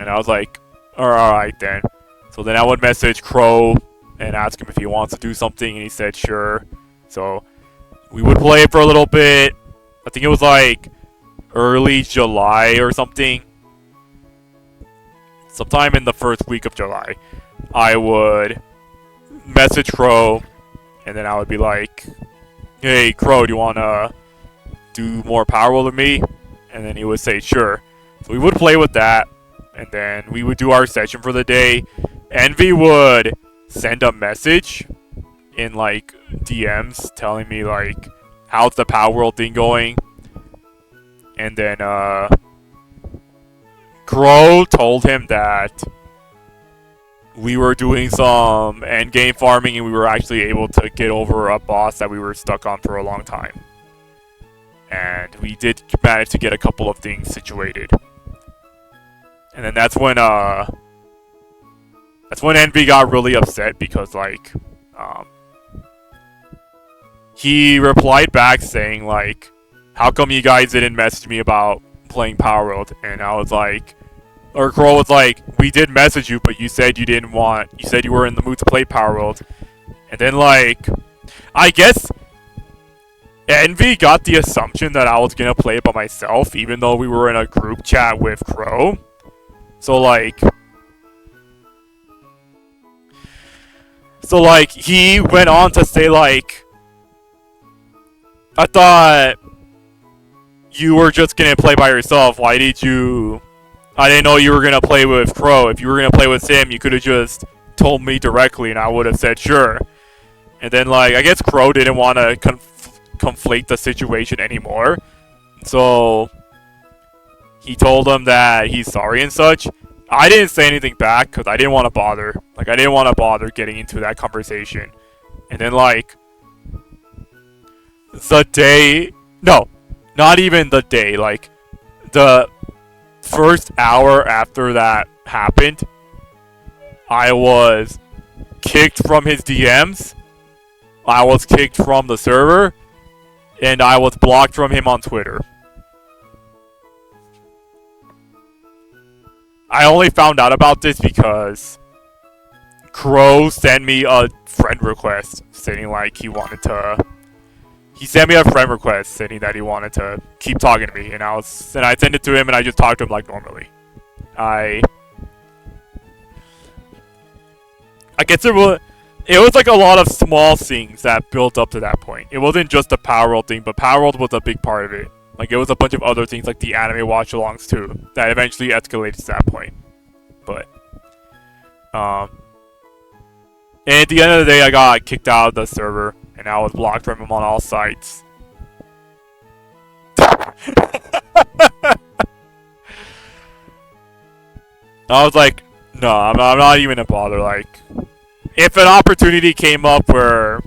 And I was like, alright then. So then I would message Crow and ask him if he wants to do something, and he said sure. So we would play it for a little bit. I think it was like early July or something. Sometime in the first week of July, I would message Crow, and then I would be like, hey, Crow, do you want to do more Power World with me? And then he would say, sure. So we would play with that, and then we would do our session for the day. Envy would send a message in, like, DMs telling me, like, how's the Power World thing going? And then, Crow told him that we were doing some endgame farming and we were actually able to get over a boss that we were stuck on for a long time. And we did manage to get a couple of things situated. And then that's when Envy got really upset because, like, he replied back saying, like, how come you guys didn't message me about playing Power World? And I was like, or Crow was like, we did message you, but you said you didn't want, you said you were in the mood to play Power World. And then, like, I guess Envy got the assumption that I was gonna play it by myself, even though we were in a group chat with Crow. So, like, he went on to say, like, I thought you were just gonna play by yourself. Why did you... I didn't know you were gonna play with Crow. If you were gonna play with him, you could have just told me directly and I would have said sure. And then, like, I guess Crow didn't want to conflate the situation anymore. So he told him that he's sorry and such. I didn't say anything back because I didn't want to bother. Like, I didn't want to bother getting into that conversation. And then, like, the day... No, not even the day. Like, the first hour after that happened, I was kicked from his DMs. I was kicked from the server. And I was blocked from him on Twitter. I only found out about this because Crow sent me a friend request saying like he wanted to. He sent me a friend request saying that he wanted to keep talking to me, and I sent it to him, and I just talked to him like normally. I guess it was like a lot of small things that built up to that point. It wasn't just the Power World thing, but Power World was a big part of it. Like, it was a bunch of other things, like the anime watch-alongs, too, that eventually escalated to that point. But, and at the end of the day, I got kicked out of the server, and I was blocked from him on all sites. I was like, no, I'm not even gonna bother. Like, if an opportunity came up where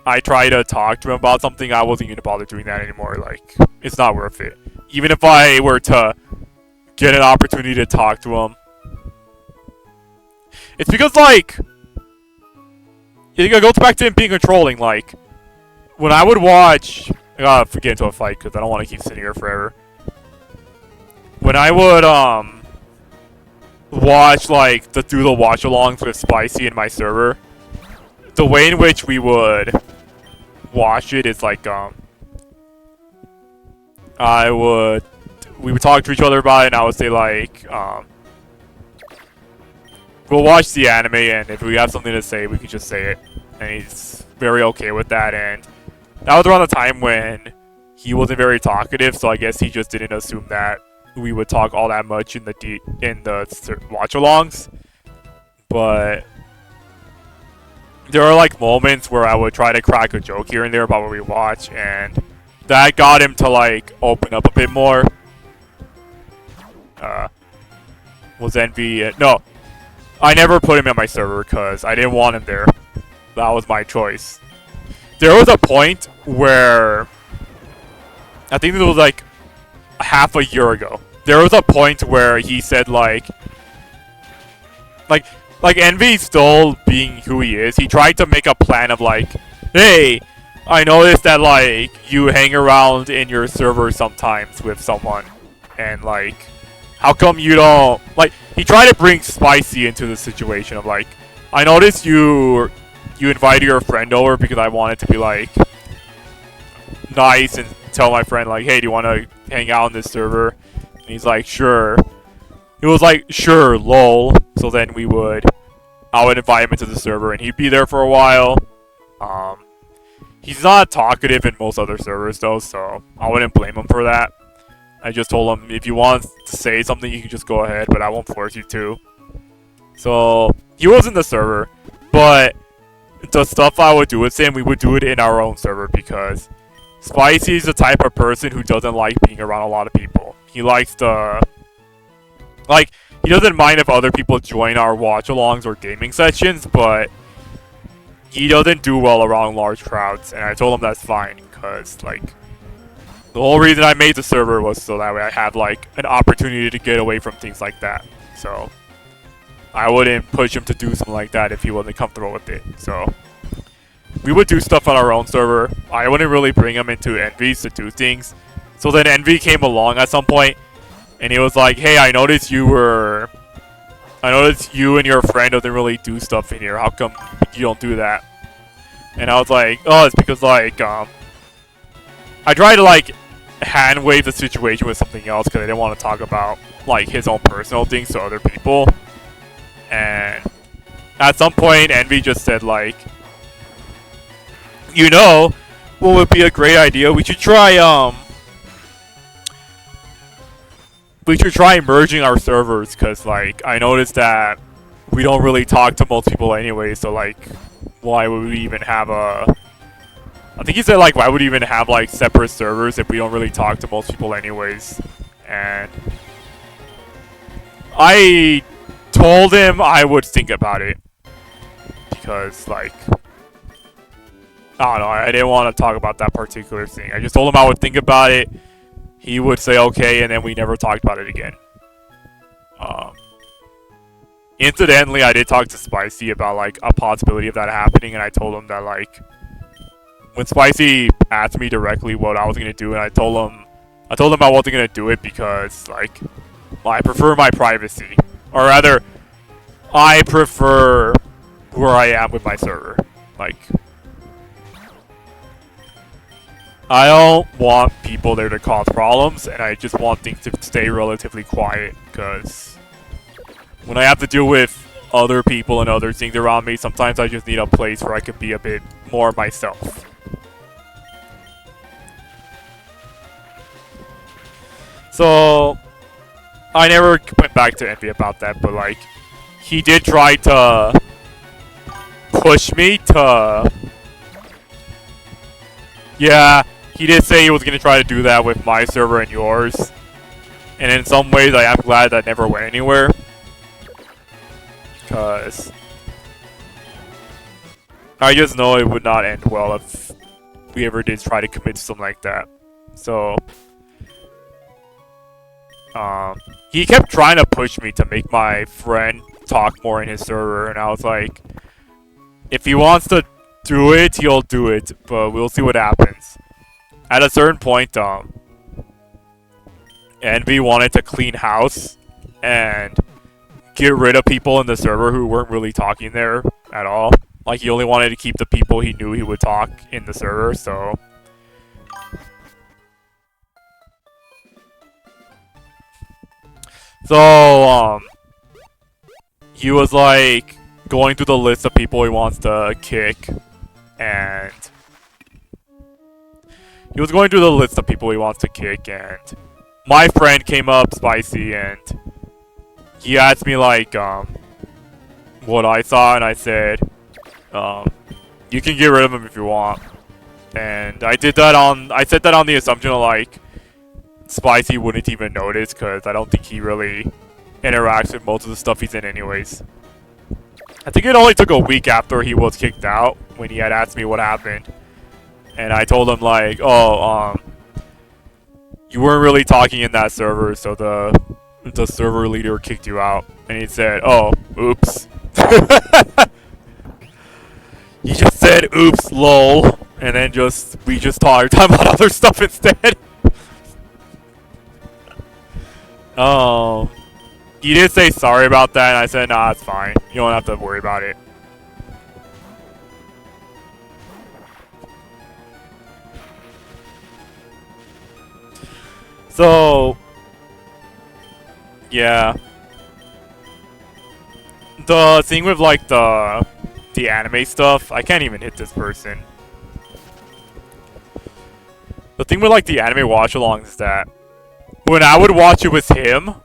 I try to talk to him about something, I wasn't gonna bother doing that anymore. Like, it's not worth it. Even if I were to get an opportunity to talk to him, it's because, like, it goes back to him being controlling. Like, when I would watch, I gotta get into a fight because I don't want to keep sitting here forever. When I would watch do the watch-alongs with Spicy in my server, the way in which we would watch it is like we would talk to each other about it, and I would say like we'll watch the anime, and if we have something to say, we could just say it, and he's very okay with that. And that was around the time when he wasn't very talkative, so I guess he just didn't assume that we would talk all that much in the watch-alongs. But there are like moments where I would try to crack a joke here and there about what we watch, and that got him to like open up a bit more. Was Envy? No, I never put him in my server because I didn't want him there. That was my choice. There was a point where I think it was like half a year ago. There was a point where he said like Envy still being who he is, he tried to make a plan of like, hey, I noticed that like you hang around in your server sometimes with someone, and like, how come you don't, like, he tried to bring Spicy into the situation of like, I noticed you invited your friend over because I wanted to be like nice and tell my friend like, hey, do you want to hang out on this server? And he's like, sure. He was like, sure, lol. So then I would invite him into the server, and he'd be there for a while. He's not talkative in most other servers though, so I wouldn't blame him for that. I just told him, if you want to say something, you can just go ahead, but I won't force you to. So he was in the server, but the stuff I would do with him, we would do it in our own server, because Spicy's the type of person who doesn't like being around a lot of people. He likes to, like, he doesn't mind if other people join our watch-alongs or gaming sessions, but he doesn't do well around large crowds, and I told him that's fine, because, like, the whole reason I made the server was so that way I had, like, an opportunity to get away from things like that. So I wouldn't push him to do something like that if he wasn't comfortable with it. So we would do stuff on our own server. I wouldn't really bring him into Envy's to do things. So then Envy came along at some point, and he was like, hey, I noticed you and your friend doesn't really do stuff in here. How come you don't do that? And I was like, oh, it's because, like, I tried to, like, hand wave the situation with something else because I didn't want to talk about, like, his own personal things to other people. And at some point, Envy just said, like, you know, what would be a great idea? We should try merging our servers, because, like, I noticed that we don't really talk to most people anyway, so, like, why would we even have I think he said, like, why would we even have, like, separate servers if we don't really talk to most people anyways? And I told him I would think about it, because, like, I don't know, I didn't want to talk about that particular thing. I just told him I would think about it. He would say okay, and then we never talked about it again. Incidentally, I did talk to Spicy about, like, a possibility of that happening, and I told him that, like, when Spicy asked me directly what I was gonna do, and I told him I wasn't gonna do it because, like, I prefer my privacy. Or rather, I prefer where I am with my server. Like, I don't want people there to cause problems, and I just want things to stay relatively quiet, because when I have to deal with other people and other things around me, sometimes I just need a place where I can be a bit more myself. So, I never went back to Envy about that, but like, he did try to push me to... Yeah, he did say he was going to try to do that with my server and yours. And in some ways, I am glad that never went anywhere. Because I just know it would not end well if we ever did try to commit to something like that. So, he kept trying to push me to make my friend talk more in his server, and I was like, if he wants to do it, he'll do it, but we'll see what happens. At a certain point, Envy wanted to clean house and get rid of people in the server who weren't really talking there at all. Like, he only wanted to keep the people he knew he would talk in the server, so... So, he was, like, going through the list of people he wants to kick, and... He was going through the list of people he wants to kick, and... My friend came up, Spicy, and... He asked me, like, what I saw, and I said, you can get rid of him if you want. And I said that on the assumption of, like, Spicy wouldn't even notice, because I don't think he really interacts with most of the stuff he's in anyways. I think it only took a week after he was kicked out, when he had asked me what happened. And I told him, like, oh, you weren't really talking in that server, so the server leader kicked you out. And he said, oh, oops. He just said, oops, lol. And then we just talked about other stuff instead. He did say sorry about that, and I said, nah, it's fine. You don't have to worry about it. So, yeah. The thing with, like, the anime stuff, I can't even hit this person. The thing with, like, the anime watch-alongs is that when I would watch it with him,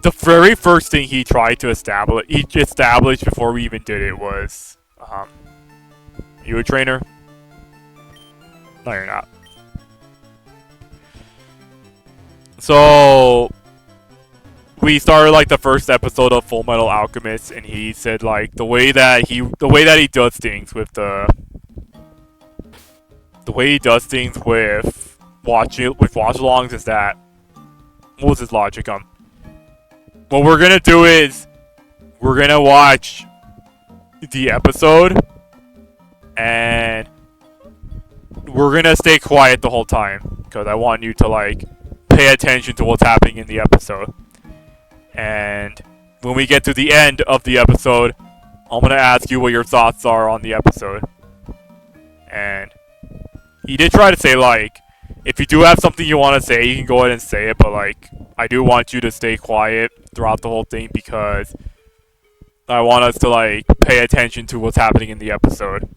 the very first thing he tried to establish before we even did it was, you a trainer? No, you're not. So, we started, like, the first episode of Full Metal Alchemist, and he said, like, the way that he does things with watch-alongs is that, what was his logic? What we're gonna do is, we're gonna watch the episode, and we're gonna stay quiet the whole time, because I want you to, like, pay attention to what's happening in the episode. And when we get to the end of the episode, I'm gonna ask you what your thoughts are on the episode. And he did try to say, like, if you do have something you want to say, you can go ahead and say it, but, like, I do want you to stay quiet throughout the whole thing, because I want us to, like, pay attention to what's happening in the episode.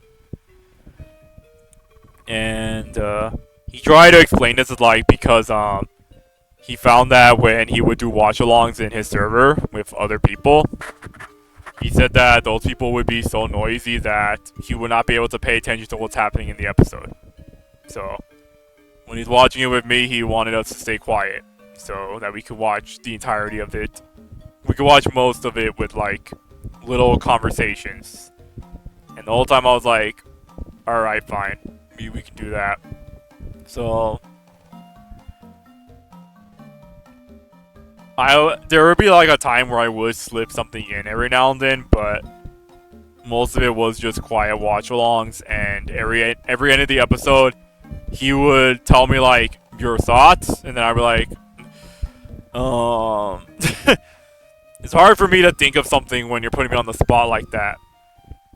And, he tried to explain this as, like, because, he found that when he would do watch-alongs in his server with other people, he said that those people would be so noisy that he would not be able to pay attention to what's happening in the episode. So, when he's watching it with me, he wanted us to stay quiet so that we could watch the entirety of it. We could watch most of it with, like, little conversations. And the whole time I was like, alright, fine. We can do that. So, there would be, like, a time where I would slip something in every now and then, but most of it was just quiet watch-alongs, and every end of the episode, he would tell me, like, your thoughts, and then I'd be like, it's hard for me to think of something when you're putting me on the spot like that.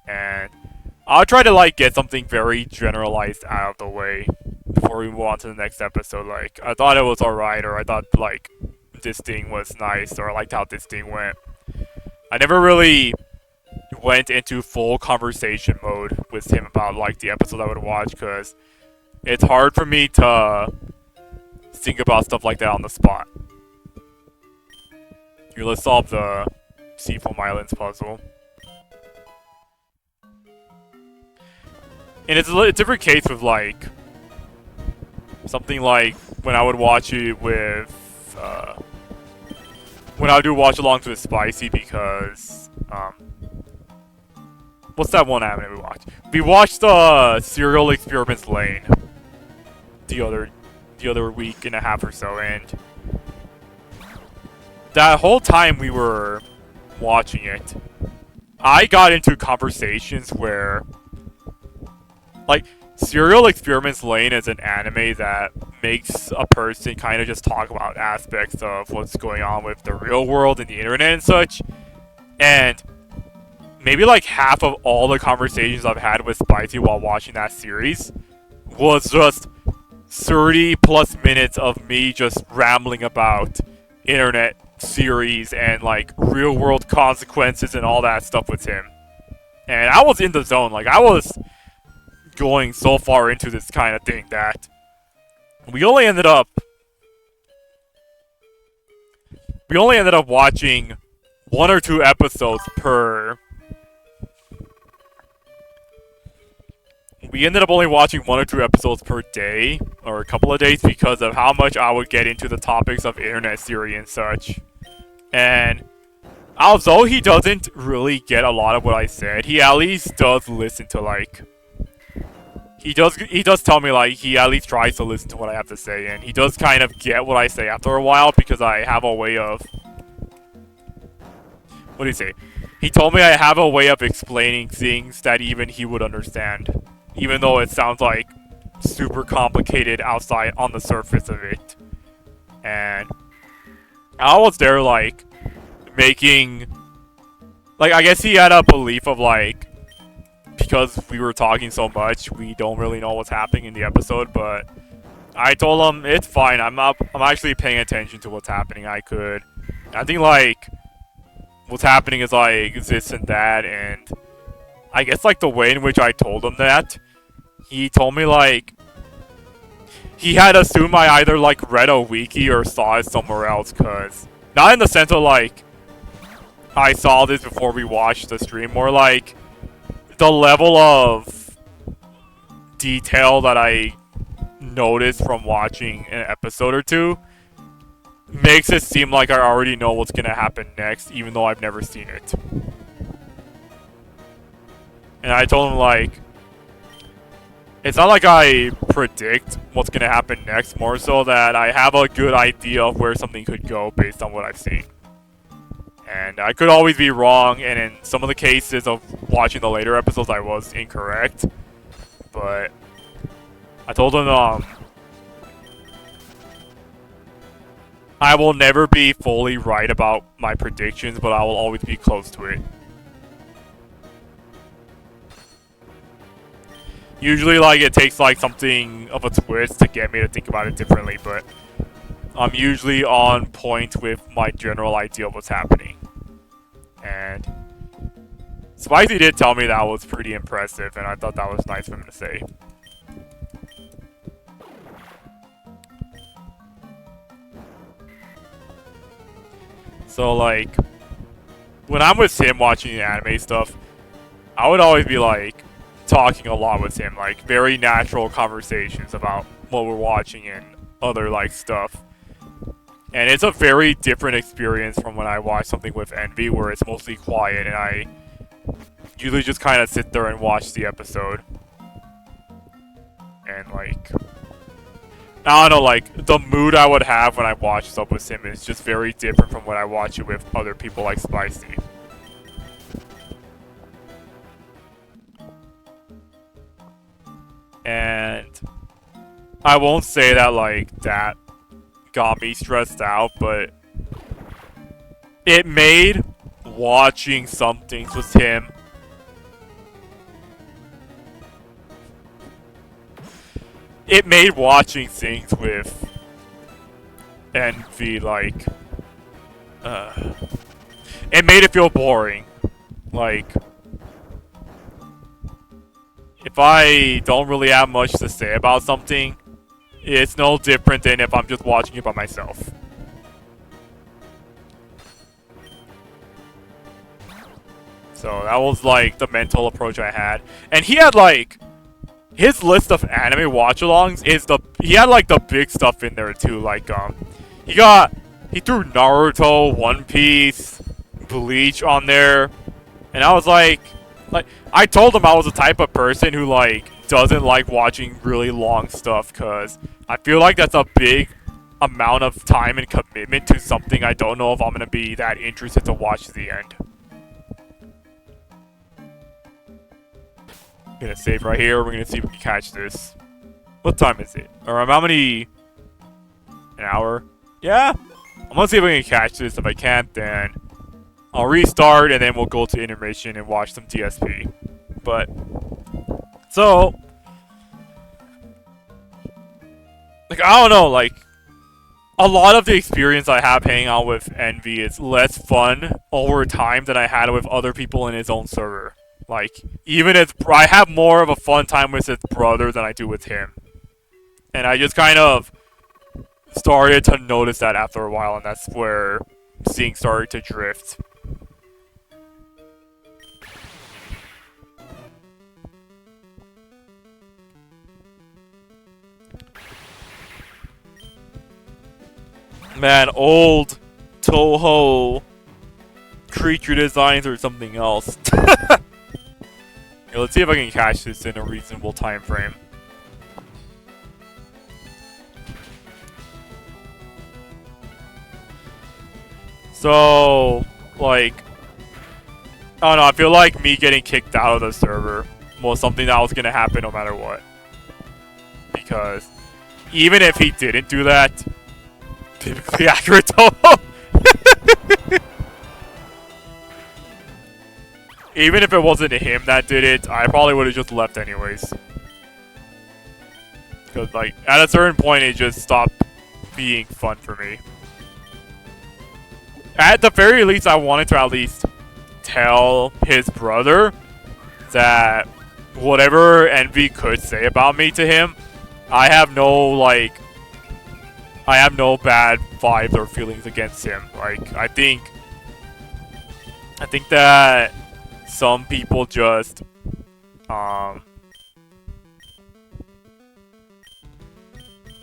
And I'll try to like get something very generalized out of the way before we move on to the next episode. Like, I thought it was alright, or I thought like this thing was nice, or I liked how this thing went. I never really went into full conversation mode with him about like the episode I would watch, because it's hard for me to think about stuff like that on the spot. Here, let's solve the Seafoam Islands puzzle. And it's a different case with like something like when I would watch it with when I do watch alongs with Spicy, because what's that one anime we watched? We watched Serial Experiments Lane the other week and a half or so, and that whole time we were watching it, I got into conversations where, like, Serial Experiments Lane is an anime that makes a person kind of just talk about aspects of what's going on with the real world and the internet and such. And maybe like half of all the conversations I've had with Spicy while watching that series was just 30 plus minutes of me just rambling about internet series and like real world consequences and all that stuff with him. And I was in the zone. Like, I was going so far into this kind of thing that we only ended up watching 1 or 2 episodes per. We ended up only watching 1 or 2 episodes per day, or a couple of days, because of how much I would get into the topics of internet theory and such. And although he doesn't really get a lot of what I said, he at least does listen to, like, he does tell me, like, he at least tries to listen to what I have to say, and he does kind of get what I say after a while, because I have a way of, what do you say? He told me I have a way of explaining things that even he would understand, even though it sounds like super complicated outside on the surface of it. And I was there, like, making, like, I guess he had a belief of, like, because we were talking so much, we don't really know what's happening in the episode, but I told him it's fine. I'm actually paying attention to what's happening. I think, like, what's happening is like this and that, and I guess like the way in which I told him that, he told me like he had assumed I either like read a wiki or saw it somewhere else, cause not in the sense of like I saw this before we watched the stream, more like the level of detail that I noticed from watching an episode or two makes it seem like I already know what's gonna happen next, even though I've never seen it. And I told him, like, it's not like I predict what's gonna happen next, more so that I have a good idea of where something could go based on what I've seen. And I could always be wrong, and in some of the cases of watching the later episodes, I was incorrect. But I told him, I will never be fully right about my predictions, but I will always be close to it. Usually, like, it takes, like, something of a twist to get me to think about it differently, but I'm usually on point with my general idea of what's happening. And Spicy did tell me that was pretty impressive, and I thought that was nice for him to say. So, like, when I'm with him watching the anime stuff, I would always be, like, talking a lot with him, like, very natural conversations about what we're watching and other, like, stuff. And it's a very different experience from when I watch something with Envy, where it's mostly quiet, and I usually just kind of sit there and watch the episode. And, like, I don't know, like, the mood I would have when I watch stuff with him is just very different from when I watch it with other people like Spicy. And I won't say that, like, that got me stressed out, but it made watching some things with him. It made watching things with Envy, like, it made it feel boring. Like, if I don't really have much to say about something, it's no different than if I'm just watching it by myself. So that was like the mental approach I had. And he had like his list of anime watch-alongs is he had like the big stuff in there too. Like he threw Naruto, One Piece, Bleach on there. And I was like I told him I was the type of person who like doesn't like watching really long stuff cuz I feel like that's a big amount of time and commitment to something I don't know if I'm going to be that interested to watch to the end. Gonna save right here. We're gonna see if we can catch this. What time is it? Or how many? An hour? Yeah. I'm gonna see if we can catch this. If I can't, then I'll restart and then we'll go to intermission and watch some TSP. But so, like I don't know, like a lot of the experience I have hanging out with Envy is less fun over time than I had with other people in his own server. Like, even I have more of a fun time with his brother than I do with him. And I just kind of started to notice that after a while, and that's where things started to drift. Man, old Toho creature designs or something else. Let's see if I can catch this in a reasonable time frame. So, like, I don't know, I feel like me getting kicked out of the server was something that was going to happen no matter what. Because even if he didn't do that, typically accurate Toho. Even if it wasn't him that did it, I probably would have just left anyways. Because, like, at a certain point, it just stopped being fun for me. At the very least, I wanted to at least tell his brother that whatever Envy could say about me to him, I have no bad vibes or feelings against him. Like, I think that some people just, what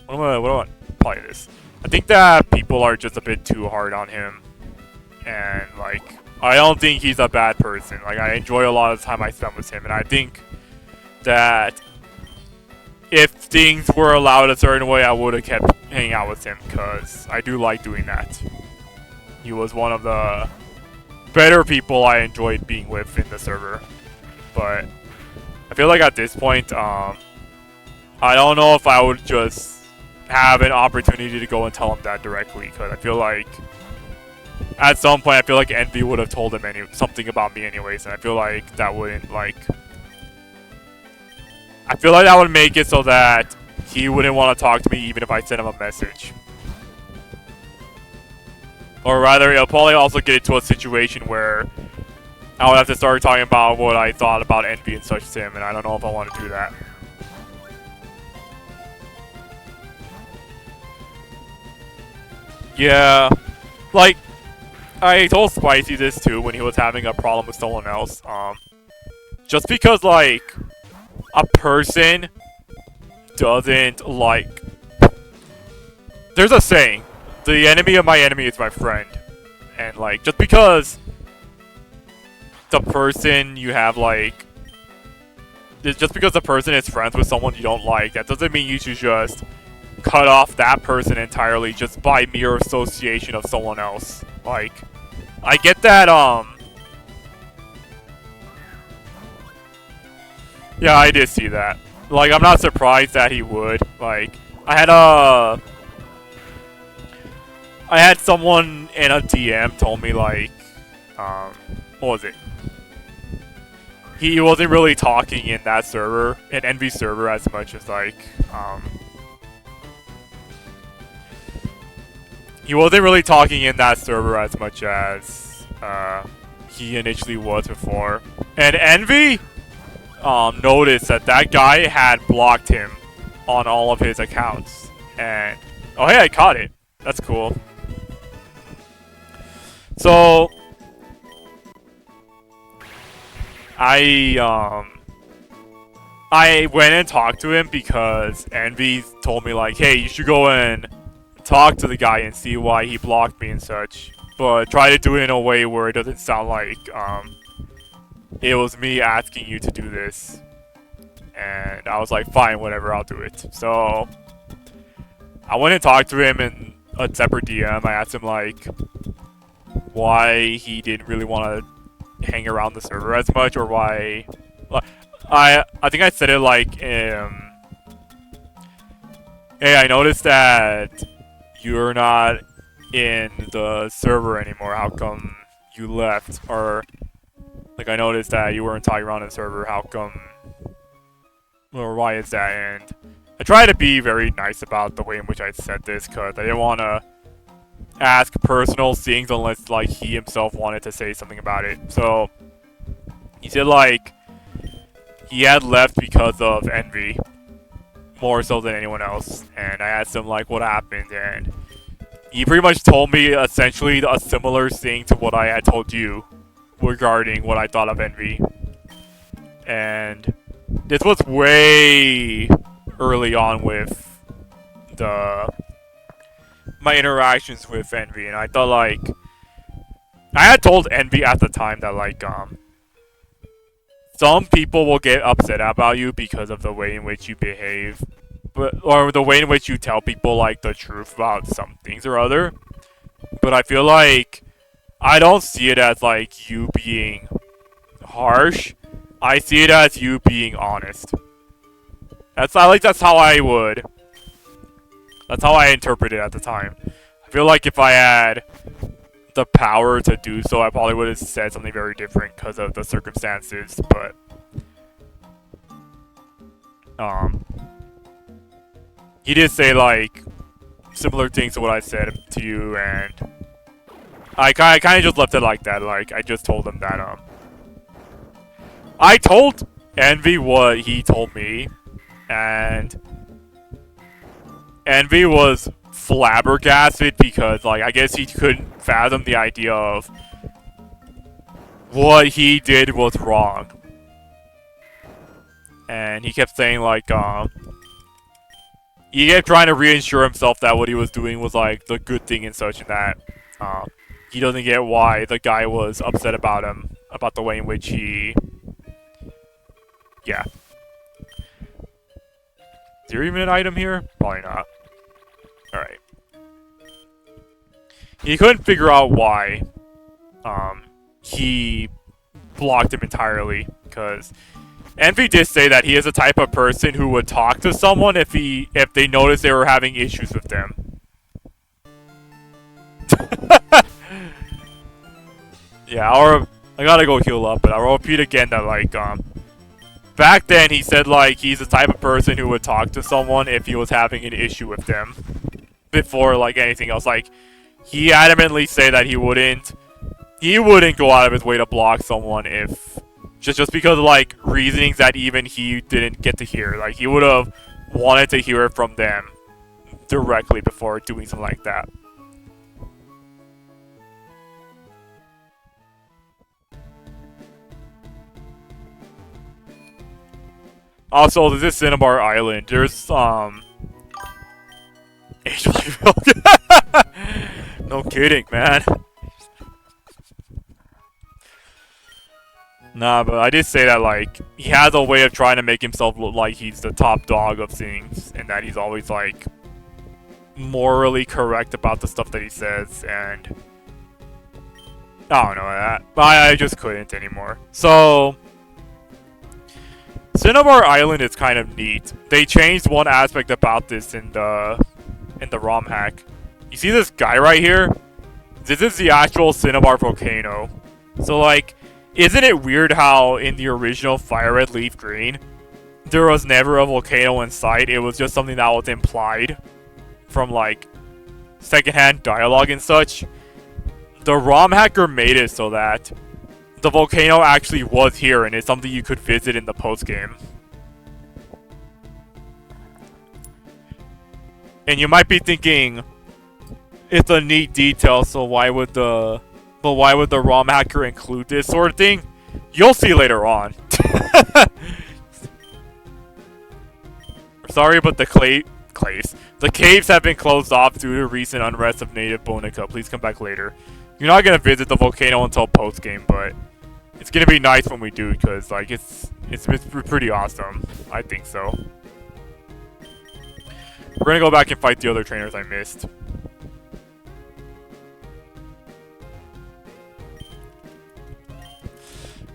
do I play this? I think that people are just a bit too hard on him. And, like, I don't think he's a bad person. Like, I enjoy a lot of the time I spend with him. And I think that if things were allowed a certain way, I would have kept hanging out with him. Because I do like doing that. He was one of the better people I enjoyed being with in the server. But I feel like at this point, I don't know if I would just have an opportunity to go and tell him that directly. Because I feel like at some point, I feel like Envy would have told him something about me anyways. And I feel like that wouldn't, like, I feel like that would make it so that he wouldn't want to talk to me even if I sent him a message. Or rather, it'll probably also get into a situation where I would have to start talking about what I thought about Envy and such to him, and I don't know if I want to do that. Yeah, like, I told Spicy this too when he was having a problem with someone else. Just because, like, a person doesn't, like, there's a saying, the enemy of my enemy is my friend. And, like, just because the person you have, like, just because the person is friends with someone you don't like, that doesn't mean you should just cut off that person entirely just by mere association of someone else. Like, I get that, yeah, I did see that. Like, I'm not surprised that he would. Like, I had a I had someone in a DM told me like, what was it? He wasn't really talking in that server, in Envy server, as much as like, he wasn't really talking in that server as much as he initially was before. And Envy noticed that that guy had blocked him on all of his accounts. And oh hey, I caught it. That's cool. So I went and talked to him because Envy told me like, hey, you should go and talk to the guy and see why he blocked me and such. But try to do it in a way where it doesn't sound like it was me asking you to do this. And I was like, fine, whatever, I'll do it. So I went and talked to him in a separate DM. I asked him like why he didn't really want to hang around the server as much, or why. I think I said it like, hey, I noticed that you're not in the server anymore. How come you left? Or like, I noticed that you weren't talking around the server. How come? Or why is that? And I try to be very nice about the way in which I said this, because I didn't want to ask personal things unless like he himself wanted to say something about it. So he said like he had left because of Envy, more so than anyone else. And I asked him like what happened, and he pretty much told me essentially a similar thing to what I had told you regarding what I thought of Envy. And this was way early on with my interactions with Envy, and I thought like I had told Envy at the time that like some people will get upset about you because of the way in which you behave, or the way in which you tell people like the truth about some things or other. But I feel like I don't see it as like you being harsh. I see it as you being honest. That's how I interpreted it at the time. I feel like if I had the power to do so, I probably would have said something very different because of the circumstances, but he did say like similar things to what I said to you, and I kind of just left it like that. Like I just told him that I told Envy what he told me, and Envy was flabbergasted because, like, I guess he couldn't fathom the idea of what he did was wrong. And he kept saying, like, he kept trying to reassure himself that what he was doing was, like, the good thing and such, and that, he doesn't get why the guy was upset about him, about the way in which he... Yeah. Is there even an item here? Probably not. Alright. He couldn't figure out why he blocked him entirely, because Envy did say that he is the type of person who would talk to someone if they noticed they were having issues with them. Yeah, I gotta go heal up, but I'll repeat again that like back then he said like he's the type of person who would talk to someone if he was having an issue with them. Before like anything else, like he adamantly said that he wouldn't go out of his way to block someone if just because of like reasonings that even he didn't get to hear. Like he would have wanted to hear it from them directly before doing something like that. Also, this is Cinnabar Island. There's no kidding, man. Nah, but I did say that, like, he has a way of trying to make himself look like he's the top dog of things, and that he's always, like, morally correct about the stuff that he says, and I don't know that. But I just couldn't anymore. So, Cinnabar Island is kind of neat. They changed one aspect about this in the ROM hack. You see this guy right here? This is the actual Cinnabar volcano. So like, isn't it weird how in the original Fire Red Leaf Green, there was never a volcano in sight? It was just something that was implied from like secondhand dialogue and such. The ROM hacker made it so that the volcano actually was here and it's something you could visit in the post-game. And you might be thinking, it's a neat detail, so why would the ROM hacker include this sort of thing? You'll see later on. Sorry, but the caves have been closed off due to recent unrest of native Bonica. Please come back later. You're not gonna visit the volcano until post game, but it's gonna be nice when we do, because like it's pretty awesome. I think so. We're gonna go back and fight the other trainers I missed.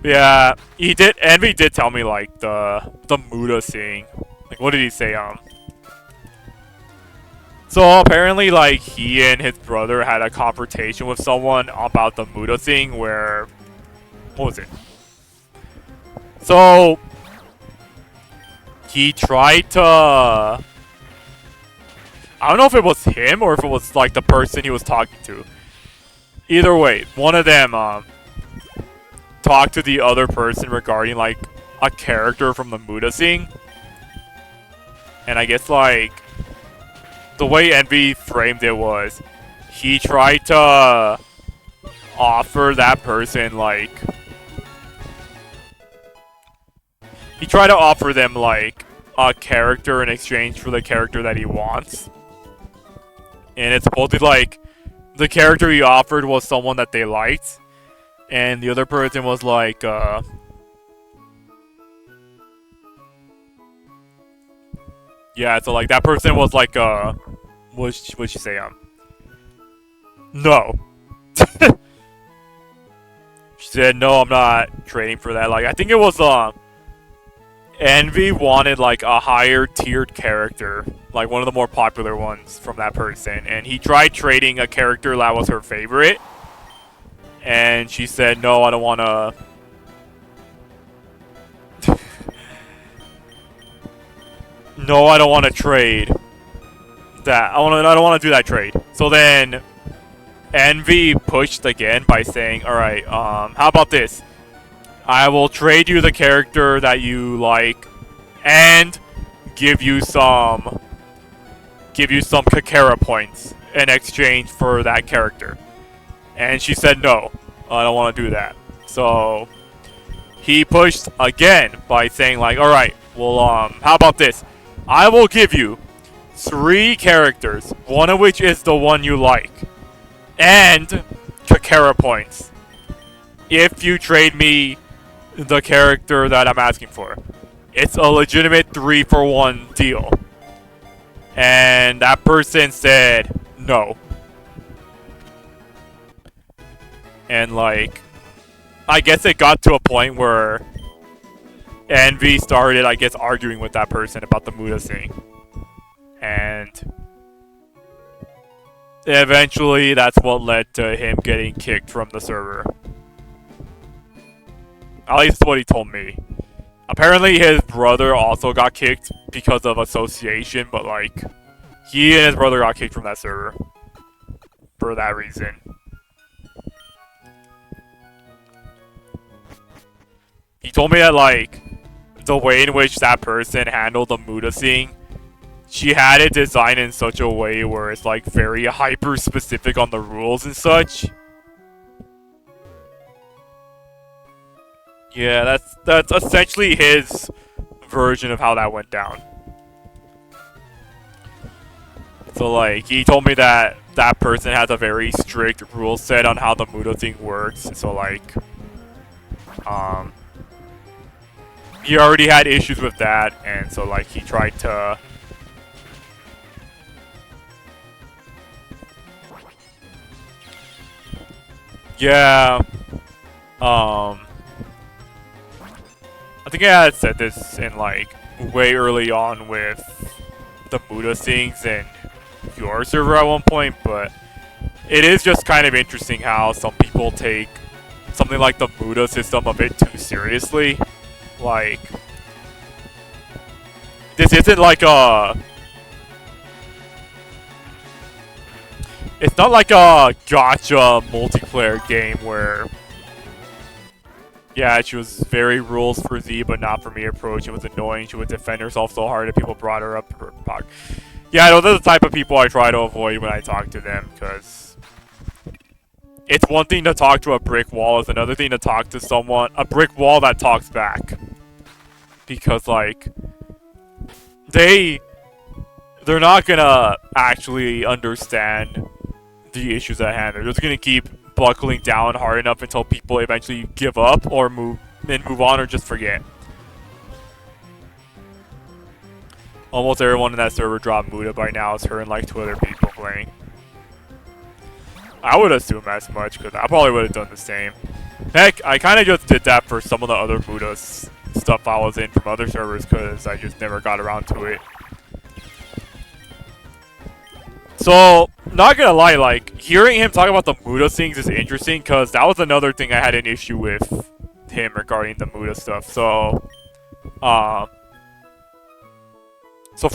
Yeah, Envy did tell me like the Muda thing. Like, what did he say? So apparently, like, he and his brother had a confrontation with someone about the Muda thing where, what was it? So he tried to, I don't know if it was him or if it was like the person he was talking to. Either way, one of them talked to the other person regarding like a character from the Muda thing. And I guess like the way Envy framed it was he tried to offer that person like he tried to offer them like a character in exchange for the character that he wants. And it's supposed to like the character he offered was someone that they liked, and the other person was like yeah, so like that person was like what'd she say? No. She said no, I'm not trading for that. Like I think it was Envy wanted like a higher tiered character, like one of the more popular ones from that person, and he tried trading a character that was her favorite, and she said no, I don't want to. No, I don't want to trade that. I don't want to do that trade. So then Envy pushed again by saying, all right, how about this? I will trade you the character that you like and give you some Kakera points in exchange for that character. And she said no, I don't want to do that. So he pushed again by saying like, all right, well, how about this? I will give you 3 characters, one of which is the one you like, and Kakera points if you trade me the character that I'm asking for. It's a legitimate 3-for-1 deal. And that person said no. And like, I guess it got to a point where Envy started, I guess, arguing with that person about the Muda thing. And eventually that's what led to him getting kicked from the server. At least that's what he told me. Apparently his brother also got kicked because of association, but like, he and his brother got kicked from that server for that reason. He told me that like, the way in which that person handled the Muda thing, she had it designed in such a way where it's like very hyper specific on the rules and such. Yeah, that's essentially his version of how that went down. So like, he told me that that person has a very strict rule set on how the Muda thing works. So like, he already had issues with that, and so like he tried to I think I had said this in like way early on with the Muda things and your server at one point, but it is just kind of interesting how some people take something like the Muda system a bit too seriously. Like, this isn't like a... It's not like a gacha multiplayer game where... Yeah, she was very rules for Z, but not for me approach. It was annoying. She would defend herself so hard that people brought her up her pocket. Yeah, those are the type of people I try to avoid when I talk to them, because it's one thing to talk to a brick wall, it's another thing to talk to someone, a brick wall that talks back. Because, like, they're not gonna actually understand the issues at hand. They're just gonna keep buckling down hard enough until people eventually give up or move on or just forget. Almost everyone in that server dropped Muda by now. It's her and like 2 other people playing. I would assume as much, because I probably would have done the same. Heck, I kind of just did that for some of the other Muda stuff I was in from other servers, because I just never got around to it. So, not gonna lie, like, hearing him talk about the Muda things is interesting, because that was another thing I had an issue with him regarding the Muda stuff. So, for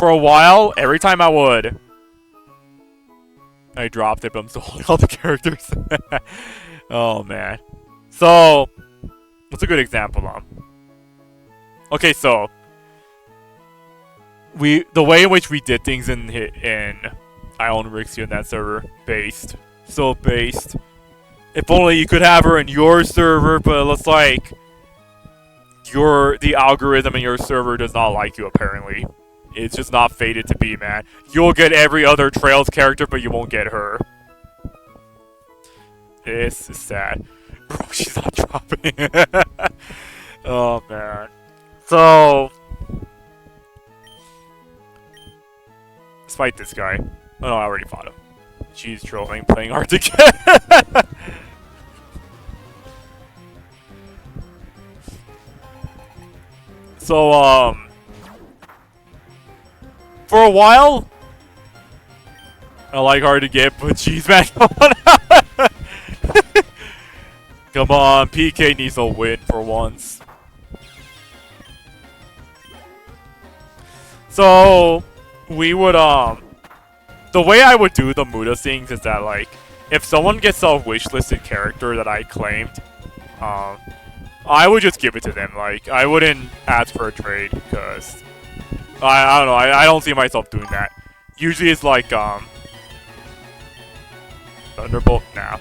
a while, every time I dropped it, but I'm still holding all the characters. Oh, man. So, what's a good example of? Okay, so, the way in which we did things in I own Rixie in that server, based. So based. If only you could have her in your server, but it looks like the algorithm in your server does not like you, apparently. It's just not fated to be, man. You'll get every other Trails character, but you won't get her. This is sad. Bro, she's not dropping. Oh, man. So, let's fight this guy. Oh no, I already fought him. She's trolling, playing hard to get. So, for a while, I like hard to get, but jeez, man, come on, PK needs a win for once. So, we would, the way I would do the Muda things is that, like, if someone gets a wishlisted character that I claimed, I would just give it to them. Like, I wouldn't ask for a trade, because I don't know, I don't see myself doing that. Usually it's like, Thunderbolt? Nah.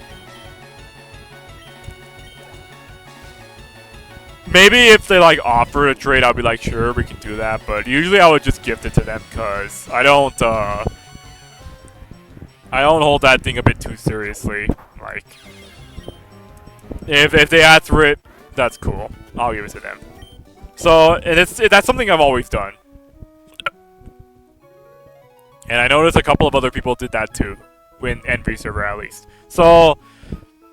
Maybe if they, like, offer a trade, I'll be like, sure, we can do that, but usually I would just gift it to them, because I don't hold that thing a bit too seriously. Like, if they ask for it, that's cool. I'll give it to them. So, that's something I've always done. And I noticed a couple of other people did that too. In Envy server, at least. So,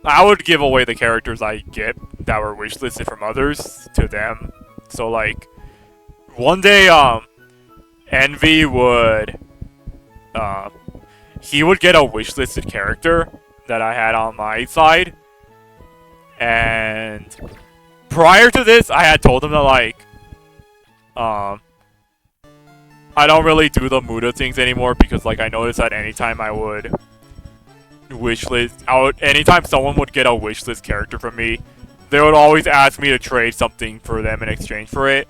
I would give away the characters I get that were wishlisted from others to them. So, like, one day, Envy would, he would get a wishlisted character that I had on my side. And prior to this, I had told him that, like, I don't really do the Muda things anymore because, like, I noticed that anytime I would anytime someone would get a wishlist character from me, they would always ask me to trade something for them in exchange for it.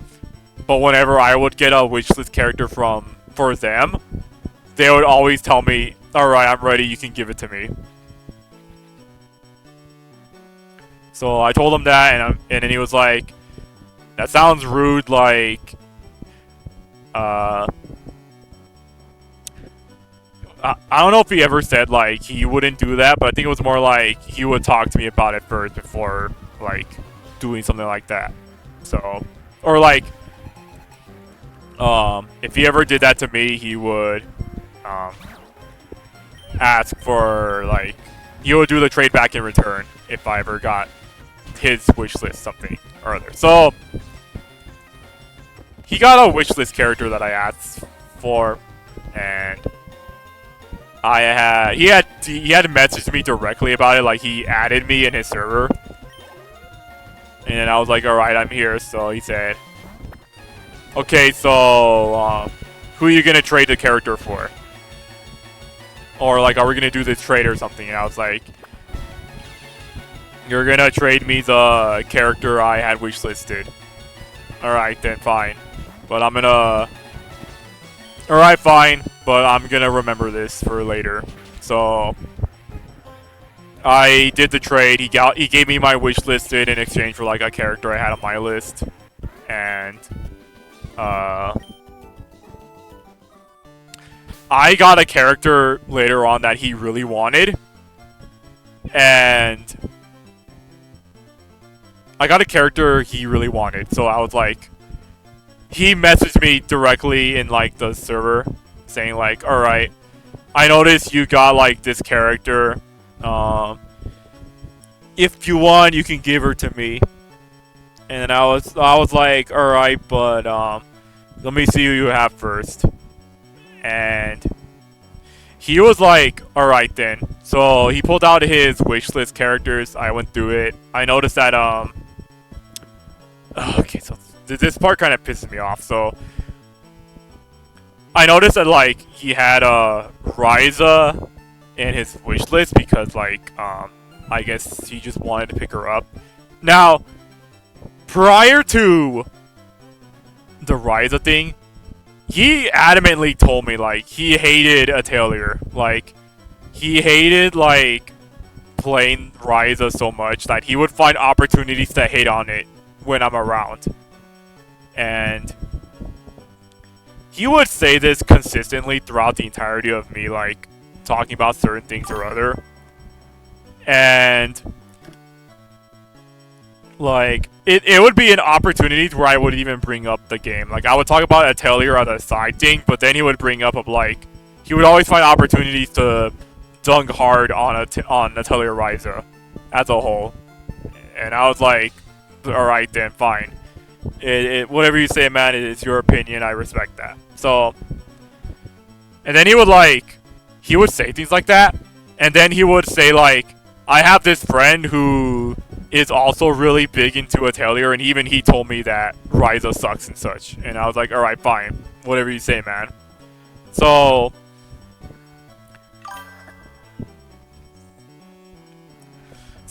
But whenever I would get a wishlist character for them, they would always tell me, alright, I'm ready, you can give it to me. So I told him that, and then he was like, that sounds rude, like, I don't know if he ever said, like, he wouldn't do that, but I think it was more like he would talk to me about it first before, like, doing something like that. So, or, like, if he ever did that to me, he would, ask for, like, he would do the trade back in return if I ever got his wish list something or other. So, he got a wishlist character that I asked for, and he had messaged me directly about it, like he added me in his server, and I was like, all right, I'm here. So he said, okay, so who are you gonna trade the character for? Or like, are we gonna do this trade or something? And I was like, you're gonna trade me the character I had wishlisted. Alright then, fine. But I'm gonna... Alright, fine. But I'm gonna remember this for later. So... I did the trade. He gave me my wishlisted in exchange for like a character I had on my list. And... I got a character later on that he really wanted. And... I got a character he really wanted, so I was like... He messaged me directly in, like, the server, saying, like, alright, I noticed you got, like, this character. If you want, you can give her to me. And I was like, alright, but, let me see who you have first. And... he was like, alright then. So, he pulled out his wishlist characters. I went through it. I noticed that, okay, so this part kind of pisses me off. So I noticed that like he had Ryza in his wish list because like I guess he just wanted to pick her up. Now, prior to the Ryza thing, he adamantly told me like he hated Atelier. Like he hated like playing Ryza so much that he would find opportunities to hate on it when I'm around. And he would say this consistently throughout the entirety of me, like, talking about certain things or other. And, like, it would be an opportunity where I would even bring up the game. Like, I would talk about Atelier as a side thing, but then he would bring up, like, he would always find opportunities to dunk hard on Atelier Ryza as a whole. And I was like, alright then, fine. Whatever you say, man, it's your opinion. I respect that. So, and then he would say things like that, and then he would say like, I have this friend who is also really big into Atelier, and even he told me that Ryza sucks and such. And I was like, alright, fine. Whatever you say, man. So,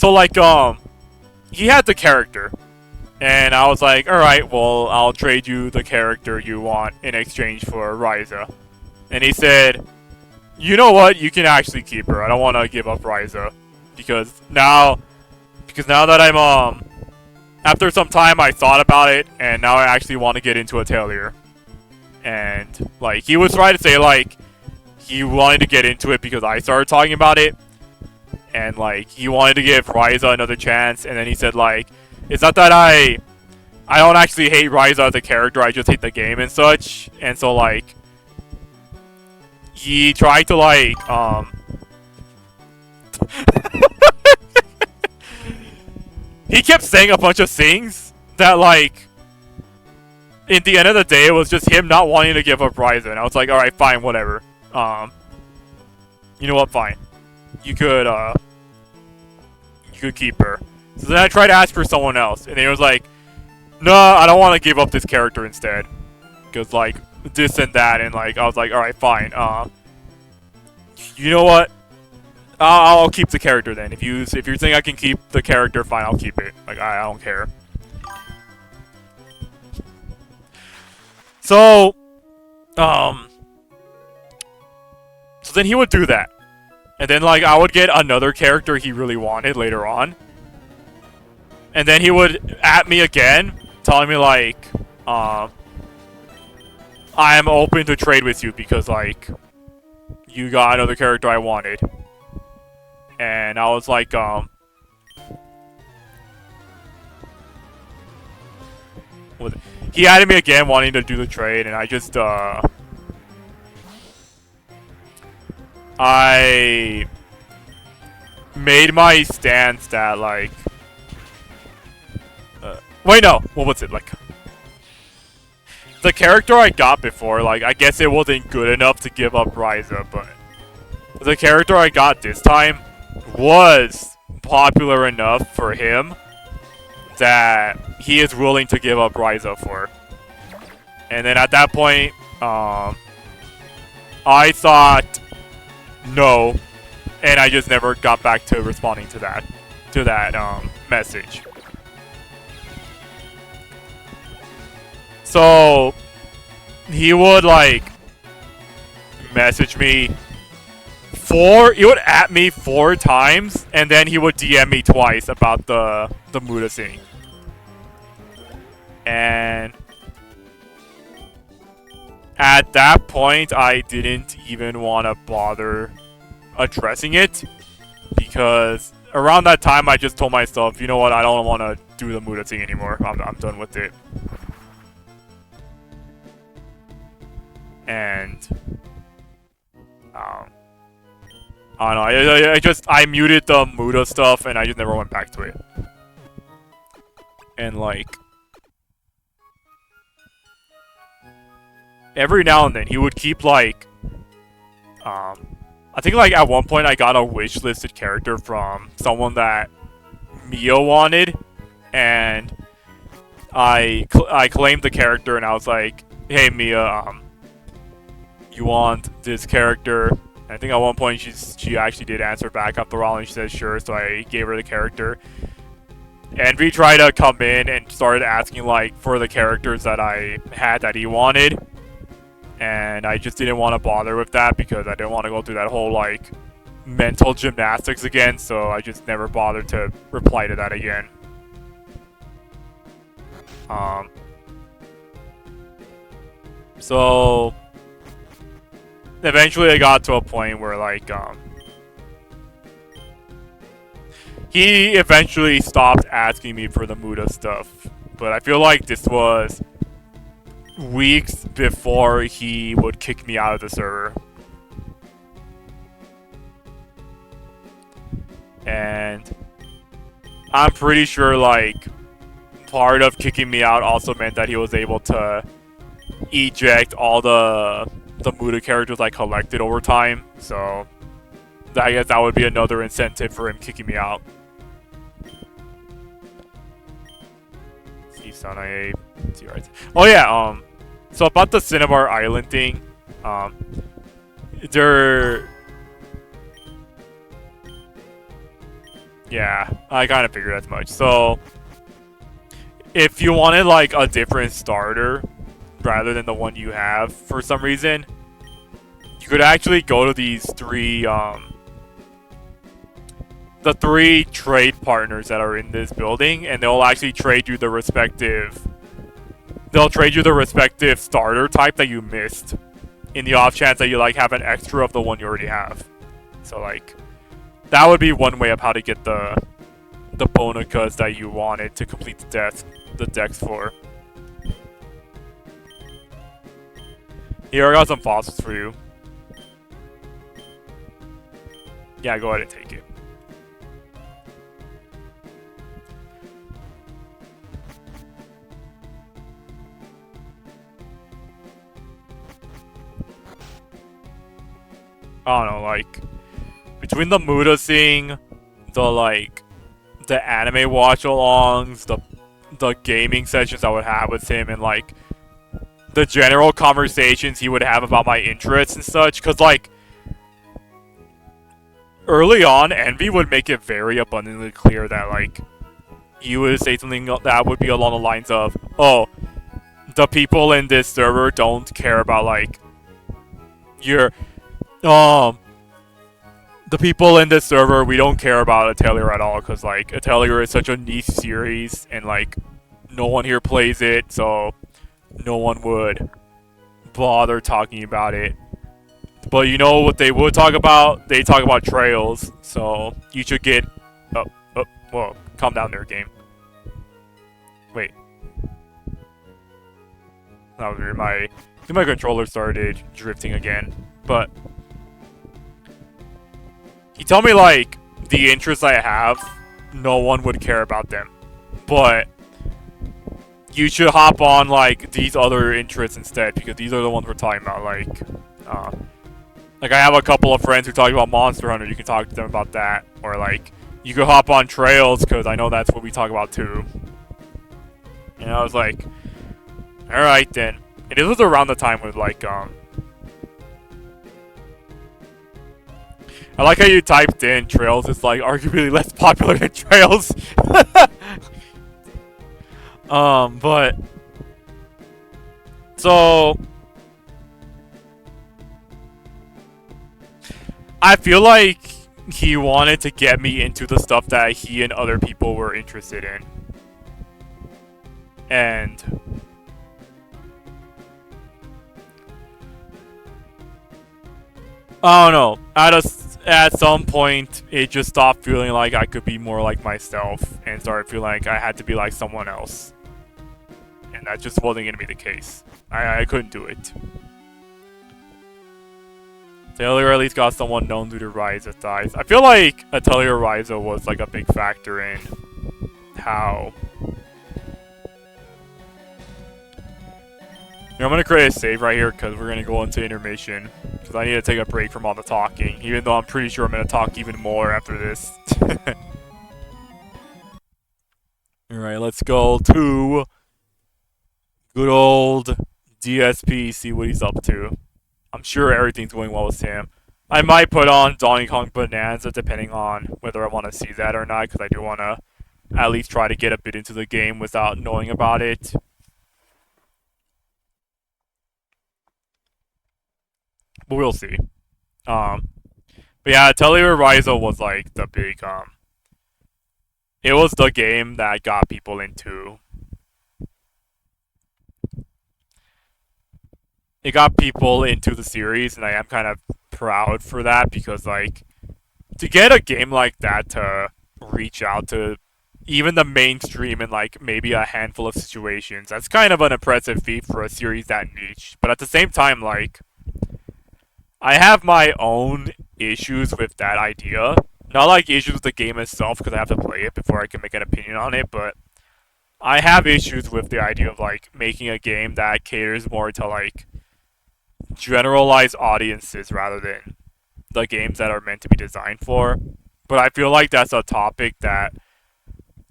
like, he had the character. And I was like, alright, well, I'll trade you the character you want in exchange for Ryza. And he said, you know what, you can actually keep her. I don't want to give up Ryza. Because now that I'm, after some time I thought about it, and now I actually want to get into Atelier. And, like, he was trying to say, like, he wanted to get into it because I started talking about it. And, like, he wanted to give Ryza another chance, and then he said, like, it's not that I don't actually hate Ryza as a character, I just hate the game and such. And so, like, he tried to, like, he kept saying a bunch of things that, like, at the end of the day, it was just him not wanting to give up Ryza. And I was like, alright, fine, whatever. You know what, fine. You could keep her. So then I tried to ask for someone else, and he was like, no, I don't want to give up this character instead. Because, like, this and that, and, like, I was like, alright, fine. You know what? I'll keep the character then. If you think I can keep the character, fine, I'll keep it. Like, I don't care. So, so then he would do that. And then, like, I would get another character he really wanted later on. And then he would at me again, telling me, like, I am open to trade with you because, like, you got another character I wanted. And I was like, he added me again wanting to do the trade, and I just, I made my stance that, like, wait, no. What was it? Like, the character I got before, like, I guess it wasn't good enough to give up Ryza, but the character I got this time was popular enough for him that he is willing to give up Ryza for. And then at that point, I thought no, and I just never got back to responding to that message. So he would like message me he would at me 4 times, and then he would DM me twice about the Muda thing. And at that point, I didn't even want to bother addressing it, because around that time, I just told myself, you know what, I don't want to do the Muda thing anymore. I'm done with it. And I don't know. I muted the Muda stuff, and I just never went back to it. And like, every now and then he would keep like, I think like at one point I got a wish listed character from someone that Mia wanted, and I claimed the character, and I was like, hey Mia, you want this character? I think at one point she actually did answer back after all, and she said sure, so I gave her the character. Envy tried to come in and started asking like for the characters that I had that he wanted, and I just didn't want to bother with that because I didn't want to go through that whole like mental gymnastics again, so I just never bothered to reply to that again. So eventually I got to a point where like he eventually stopped asking me for the Muda stuff, but I feel like this was weeks before he would kick me out of the server. And I'm pretty sure like part of kicking me out also meant that he was able to eject all the Muda characters I collected over time, so I guess that would be another incentive for him kicking me out. Oh yeah, so about the Cinnabar Island thing, yeah, I kind of figured as much. So if you wanted like a different starter rather than the one you have for some reason, you could actually go to these the 3 trade partners that are in this building, and they'll actually trade you the respective starter type that you missed, in the off chance that you like have an extra of the one you already have. So like that would be one way of how to get the Bonacas that you wanted to complete the decks for. Here, I got some fossils for you. Yeah, go ahead and take it. I don't know, like, between the Muda thing, the anime watch-alongs, the gaming sessions I would have with him, and, like, the general conversations he would have about my interests and such, because, like, early on, Envy would make it very abundantly clear that, like, he would say something that would be along the lines of, oh, the people in this server don't care about, like, the people in this server, we don't care about Atelier at all, because, like, Atelier is such a niche series, and, like, no one here plays it, so no one would bother talking about it. But you know what they would talk about? They talk about trails, so you should get... whoa, calm down there, game. Wait. That was weird. I think my controller started drifting again, but... He told me, like, the interests I have, no one would care about them. But you should hop on like these other interests instead because these are the ones we're talking about. Uh, like I have a couple of friends who talk about Monster Hunter. You can talk to them about that, or like you could hop on Trails because I know that's what we talk about too. And I was like, all right then. And this was around the time with like I like how you typed in Trails. It's like arguably less popular than Trails. But so I feel like he wanted to get me into the stuff that he and other people were interested in. And I don't know. At some point, it just stopped feeling like I could be more like myself and started feeling like I had to be like someone else. And that just wasn't going to be the case. I couldn't do it. Atelier at least got someone known due to Ryza ties. I feel like Atelier Ryza was like a big factor in how... I'm going to create a save right here because we're going to go into intermission. Because I need to take a break from all the talking. Even though I'm pretty sure I'm going to talk even more after this. Alright, let's go to good old DSP, see what he's up to. I'm sure everything's going well with Sam. I might put on Donkey Kong Bonanza depending on whether I want to see that or not. Because I do want to at least try to get a bit into the game without knowing about it. But we'll see. But yeah, Atelier Ryza was like the big it was the game that got people into. It got people into the series, and I am kind of proud for that because like to get a game like that to reach out to even the mainstream in like maybe a handful of situations, that's kind of an impressive feat for a series that niche. But at the same time, like I have my own issues with that idea. Not like issues with the game itself because I have to play it before I can make an opinion on it, but I have issues with the idea of like making a game that caters more to like generalized audiences rather than the games that are meant to be designed for. But I feel like that's a topic that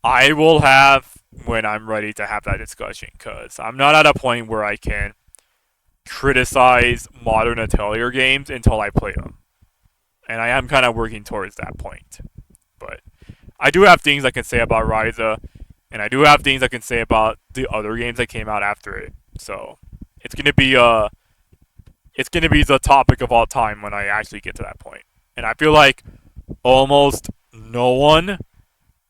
I will have when I'm ready to have that discussion because I'm not at a point where I can criticize modern Atelier games until I play them. And I am kind of working towards that point. But I do have things I can say about Ryza, and I do have things I can say about the other games that came out after it. So it's gonna be the topic of all time when I actually get to that point. And I feel like almost no one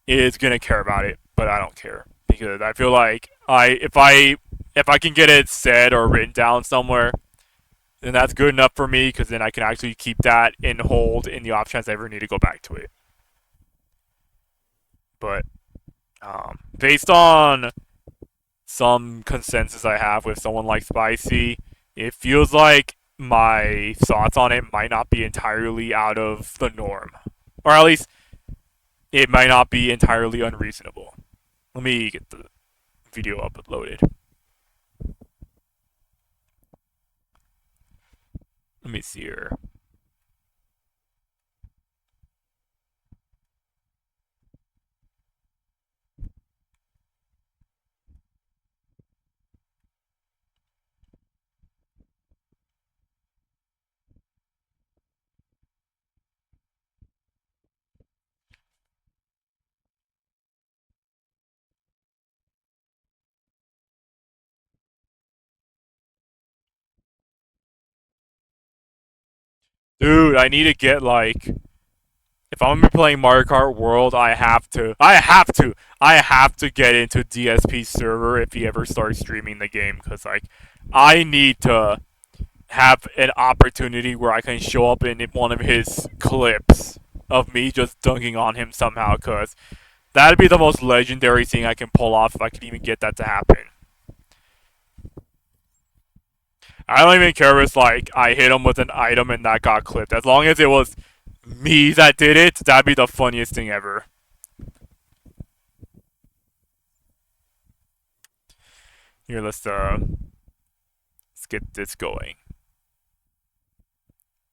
is gonna care about it, but I don't care because I feel like if I can get it said or written down somewhere, then that's good enough for me because then I can actually keep that in hold in the off chance I ever need to go back to it. But based on some consensus I have with someone like Spicy, it feels like my thoughts on it might not be entirely out of the norm. Or at least, it might not be entirely unreasonable. Let me get the video uploaded. Let me see here. Dude, I need to get like if I'm gonna be playing Mario Kart World, I have to get into DSP's server if he ever starts streaming the game, because like, I need to have an opportunity where I can show up in one of his clips of me just dunking on him somehow, because that'd be the most legendary thing I can pull off if I could even get that to happen. I don't even care if it's like I hit him with an item and that got clipped. As long as it was me that did it, that'd be the funniest thing ever. Here, let's get this going.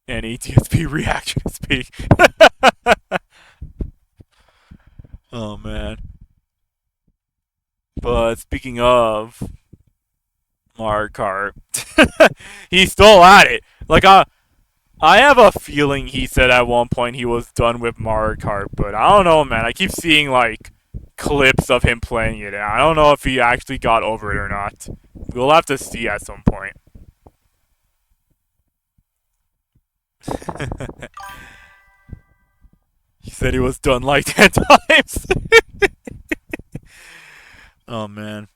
And ATSP reaction speak. Oh man. But speaking of Mario Kart, he's still at it. Like I have a feeling he said at one point he was done with Mario Kart, but I don't know, man. I keep seeing like clips of him playing it, and I don't know if he actually got over it or not. We'll have to see at some point. He said he was done like 10 times. Oh man.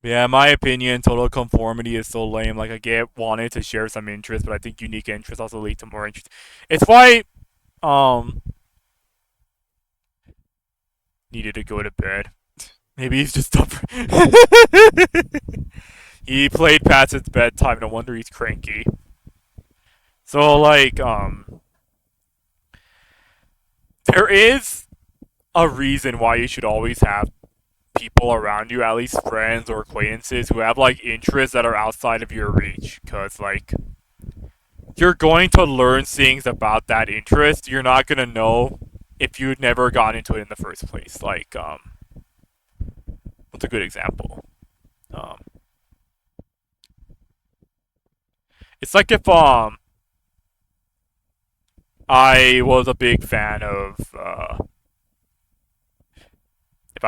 Yeah, in my opinion, total conformity is so lame. Like I get wanted to share some interest, but I think unique interests also lead to more interest. It's why um needed to go to bed. Maybe he's just up. He played past his bedtime. No wonder he's cranky. So like there is a reason why you should always have people around you, at least friends or acquaintances, who have like interests that are outside of your reach. Cause like you're going to learn things about that interest you're not gonna know if you'd never gotten into it in the first place. Like what's a good example? Um, it's like if I was a big fan of if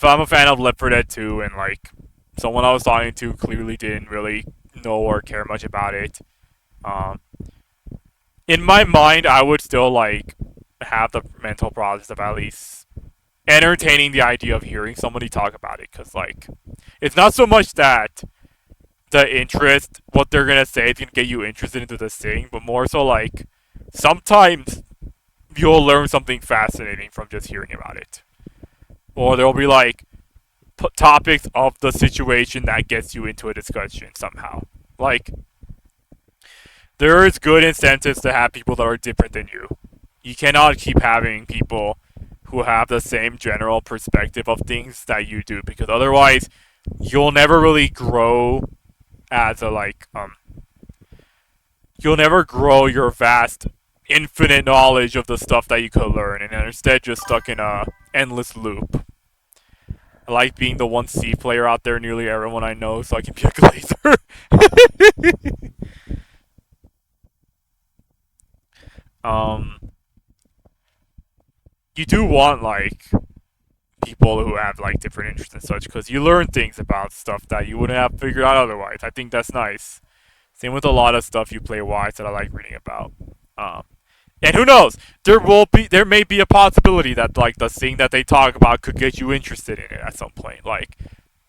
I'm a fan of Left 4 Dead 2 and like someone I was talking to clearly didn't really know or care much about it, um, in my mind I would still like have the mental process of at least entertaining the idea of hearing somebody talk about it, because like it's not so much that the interest, what they're gonna say is gonna get you interested into this thing, but more so like sometimes you'll learn something fascinating from just hearing about it. Or there'll be like topics of the situation that gets you into a discussion somehow. Like there is good incentives to have people that are different than you. You cannot keep having people who have the same general perspective of things that you do, because otherwise you'll never really grow as a you'll never grow your vast infinite knowledge of the stuff that you could learn, and instead just stuck in a endless loop. I like being the one C player out there nearly everyone I know so I can be a glazer. um you do want like people who have like different interests and such, because you learn things about stuff that you wouldn't have figured out otherwise. I think that's nice. Same with a lot of stuff you play wise that I like reading about. Um, and who knows? There may be a possibility that like the thing that they talk about could get you interested in it at some point. Like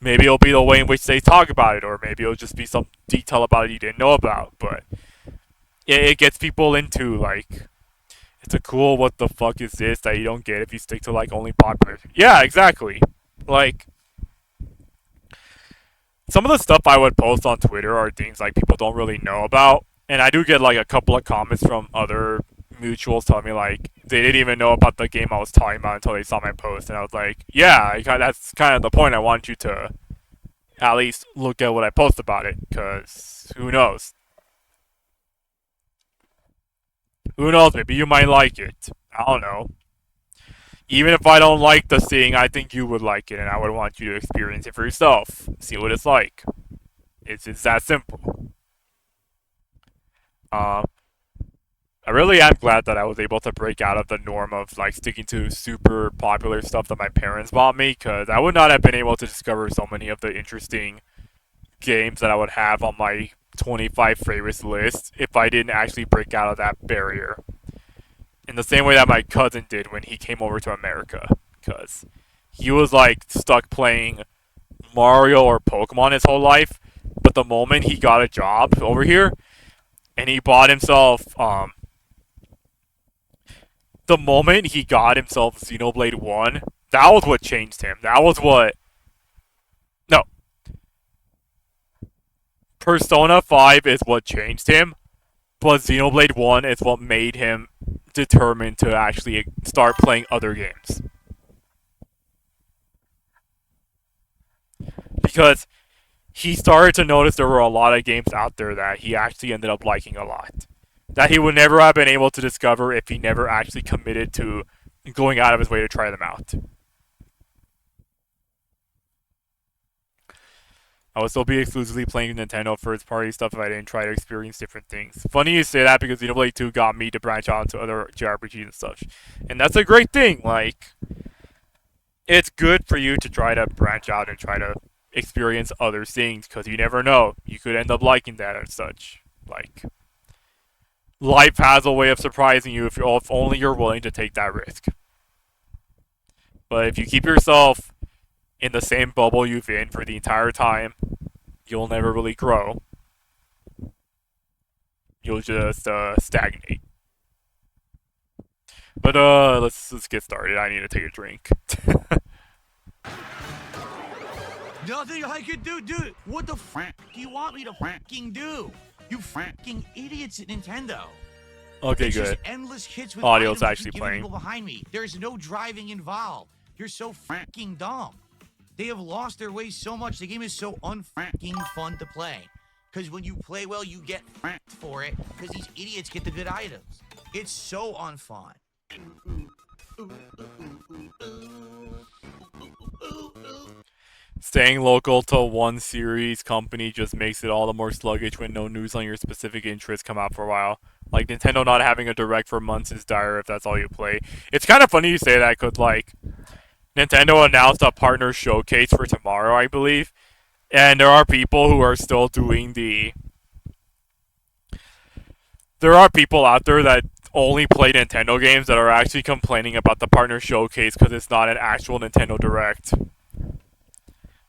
maybe it'll be the way in which they talk about it, or maybe it'll just be some detail about it you didn't know about. But it gets people into like it's a cool what the fuck is this that you don't get if you stick to like only popular. Yeah, exactly. Like some of the stuff I would post on Twitter are things like people don't really know about, and I do get like a couple of comments from other mutuals telling me like they didn't even know about the game I was talking about until they saw my post, and I was like, yeah, that's kind of the point. I want you to at least look at what I post about it, because who knows? Who knows? Maybe you might like it. I don't know. Even if I don't like the thing, I think you would like it, and I would want you to experience it for yourself. See what it's like. It's that simple. Um, I really am glad that I was able to break out of the norm of like sticking to super popular stuff that my parents bought me, because I would not have been able to discover so many of the interesting games that I would have on my 25 favorites list if I didn't actually break out of that barrier. In the same way that my cousin did when he came over to America, because he was like stuck playing Mario or Pokemon his whole life, but the moment he got a job over here and he bought himself the moment he got himself Xenoblade 1, that was what changed him. That was what no, Persona 5 is what changed him, but Xenoblade 1 is what made him determined to actually start playing other games. because he started to notice there were a lot of games out there that he actually ended up liking a lot. That he would never have been able to discover if he never actually committed to going out of his way to try them out. I would still be exclusively playing Nintendo first party stuff if I didn't try to experience different things. Funny you say that because Xenoblade 2 got me to branch out into other JRPGs and stuff. And that's a great thing. Like, it's good for you to try to branch out and try to experience other things because you never know. You could end up liking that and such. Like, life has a way of surprising you if only you're willing to take that risk. But if you keep yourself in the same bubble you've been for the entire time, you'll never really grow. You'll just stagnate. But let's get started. I need to take a drink. Nothing I can do, dude. What the f*** do you want me to f***ing do? You f***ing idiots at Nintendo. Okay, it's good. Just endless hits with Audio's items actually playing. people behind me. There's no driving involved. You're so f***ing dumb. They have lost their way so much. The game is so un-f***ing fun to play. Because when you play well, you get f***ed for it. Because these idiots get the good items. It's so unfun. Staying local to one series company just makes it all the more sluggish when no news on your specific interests come out for a while. Like, Nintendo not having a direct for months is dire if that's all you play. It's kind of funny you say that because, like, Nintendo announced a partner showcase for tomorrow, I believe. And there are people who are still doing the... There are people out there that only play Nintendo games that are actually complaining about the partner showcase because it's not an actual Nintendo Direct.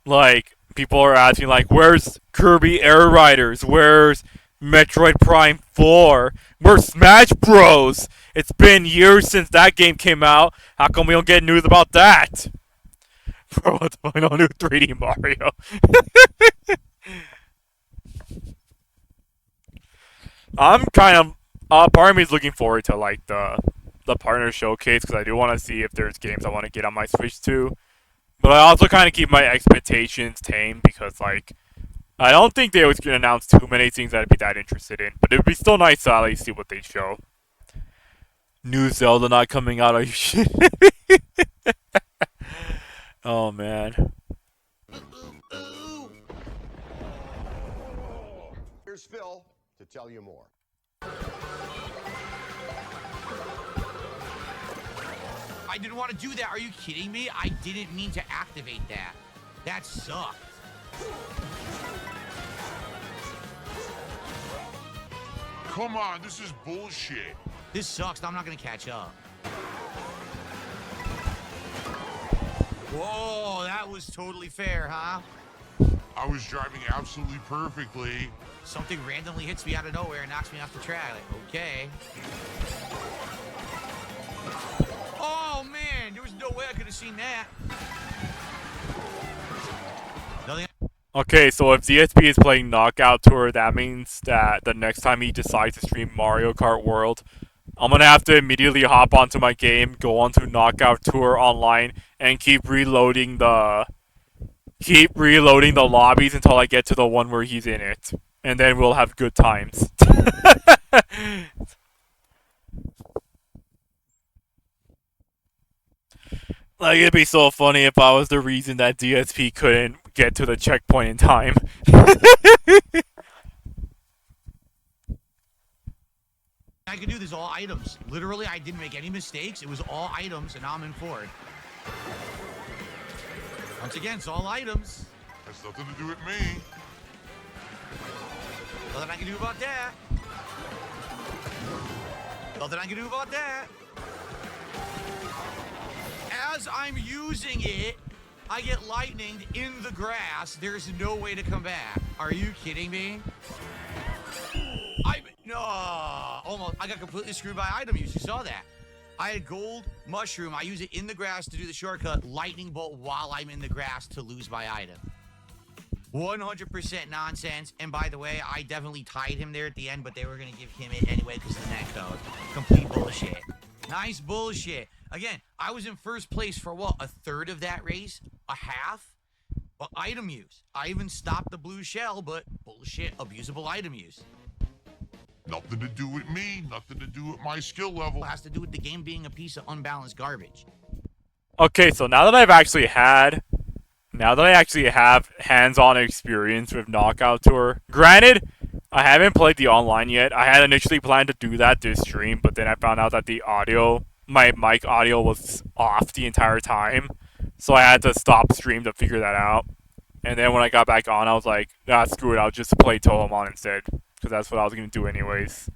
Like, people are asking, like, where's Kirby Air Riders? Where's Metroid Prime 4? Where's Smash Bros? It's been years since that game came out. How come we don't get news about that? Bro, what's going on with 3D Mario? I'm kind of... part of me is looking forward to, like, the partner showcase because I do want to see if there's games I want to get on my Switch too. But I also kind of keep my expectations tame because, like, I don't think they was going to announce too many things that I'd be that interested in. But it would be still nice to at least see what they show. New Zelda not coming out, are you shitting me? Oh, man. Here's Phil to tell you more. I didn't want to do that. Are you kidding me? I didn't mean to activate that. That sucked. Come on, this is bullshit. This sucks. I'm not going to catch up. Whoa, that was totally fair, huh? I was driving absolutely perfectly. Something randomly hits me out of nowhere and knocks me off the track. Like, okay. Oh, man, there was no way I could have seen that. Nothing. Okay, so if ZSP is playing Knockout Tour, that means that the next time he decides to stream Mario Kart World, I'm going to have to immediately hop onto my game, go onto Knockout Tour online, and keep reloading the lobbies until I get to the one where he's in it. And then we'll have good times. Like, it'd be so funny if I was the reason that DSP couldn't get to the checkpoint in time. I could do this all items. Literally, I didn't make any mistakes. It was all items, and now I'm in forward. Once again, it's all items. Has nothing to do with me. Nothing I can do about that. Nothing I can do about that. As I'm using it, I get lightninged in the grass. There's no way to come back. Are you kidding me? No, almost. I got completely screwed by item use. You saw that. I had gold mushroom. I use it in the grass to do the shortcut. Lightning bolt while I'm in the grass to lose my item. 100% nonsense. And by the way, I definitely tied him there at the end, but they were going to give him it anyway because of the net code. Complete bullshit. Nice bullshit. Again, I was in first place for what? A third of that race? A half? Item use. I even stopped the blue shell, but bullshit, abusable item use. Nothing to do with me, nothing to do with my skill level. It has to do with the game being a piece of unbalanced garbage. Okay, so now that I actually have hands-on experience with Knockout Tour, granted, I haven't played the online yet. I had initially planned to do that this stream, but then I found out that my mic audio was off the entire time, so I had to stop stream to figure that out. And then when I got back on, I was like, nah, screw it, I'll just play Tohomon instead, because that's what I was going to do anyways.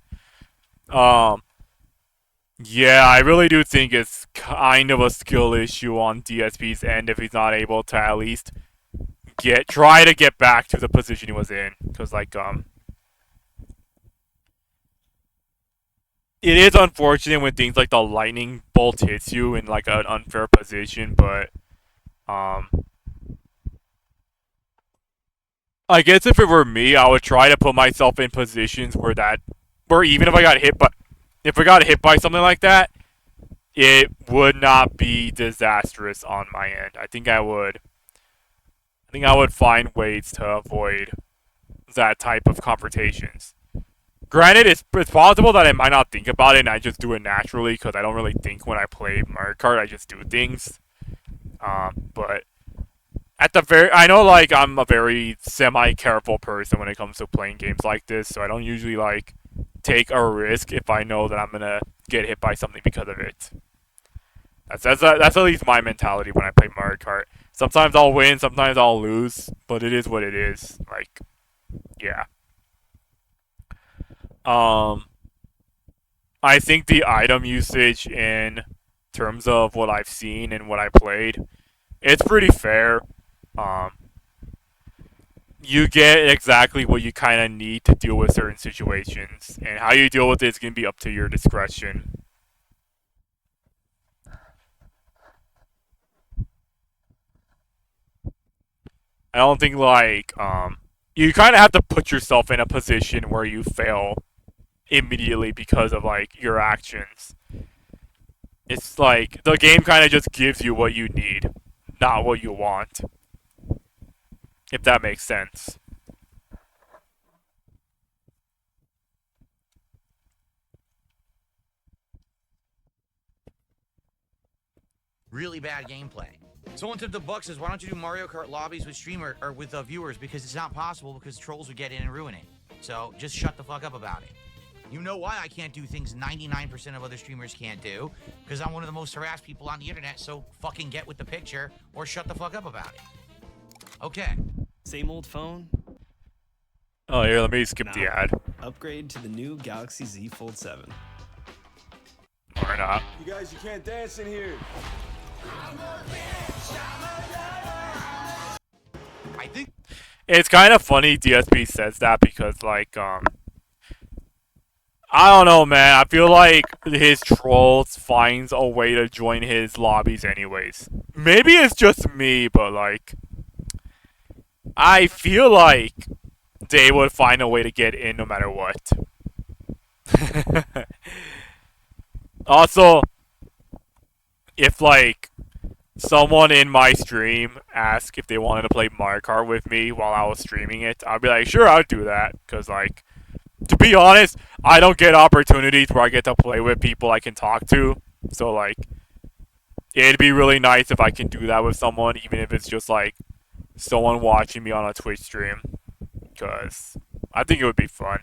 Yeah, I really do think it's kind of a skill issue on DSP's end if he's not able to at least try to get back to the position he was in. Because, like, it is unfortunate when things like the lightning bolt hits you in, like, an unfair position, but, I guess if it were me, I would try to put myself in positions where even if I got hit by something like that, it would not be disastrous on my end. I think I would find ways to avoid that type of confrontations. Granted, it's possible that I might not think about it and I just do it naturally because I don't really think when I play Mario Kart. I just do things. But I know, like, I'm a very semi-careful person when it comes to playing games like this, so I don't usually, like, take a risk if I know that I'm gonna get hit by something because of it. That's at least my mentality when I play Mario Kart. Sometimes I'll win, sometimes I'll lose, but it is what it is. Like, yeah. I think the item usage in terms of what I've seen and what I played, it's pretty fair. You get exactly what you kind of need to deal with certain situations, and how you deal with it is going to be up to your discretion. I don't think, like, you kind of have to put yourself in a position where you fail immediately because of, like, your actions. It's like, the game kind of just gives you what you need, not what you want. If that makes sense. Really bad gameplay. Someone tipped the buck says, why don't you do Mario Kart lobbies with streamer or with viewers? Because it's not possible because trolls would get in and ruin it. So just shut the fuck up about it. You know why I can't do things 99% of other streamers can't do? Because I'm one of the most harassed people on the internet, so fucking get with the picture or shut the fuck up about it. Okay. Same old phone? Oh, here, let me skip the ad. Upgrade to the new Galaxy Z Fold 7. Or not. You guys, you can't dance in here. I think It's kind of funny DSP says that because, like, I don't know, man. I feel like his trolls finds a way to join his lobbies anyways. Maybe it's just me, but, like, I feel like they would find a way to get in no matter what. Also, if, like, someone in my stream asked if they wanted to play Mario Kart with me while I was streaming it, I'd be like, sure, I'll do that. Because, like, to be honest, I don't get opportunities where I get to play with people I can talk to. So, like, it'd be really nice if I can do that with someone, even if it's just, like, someone watching me on a Twitch stream. Because I think it would be fun.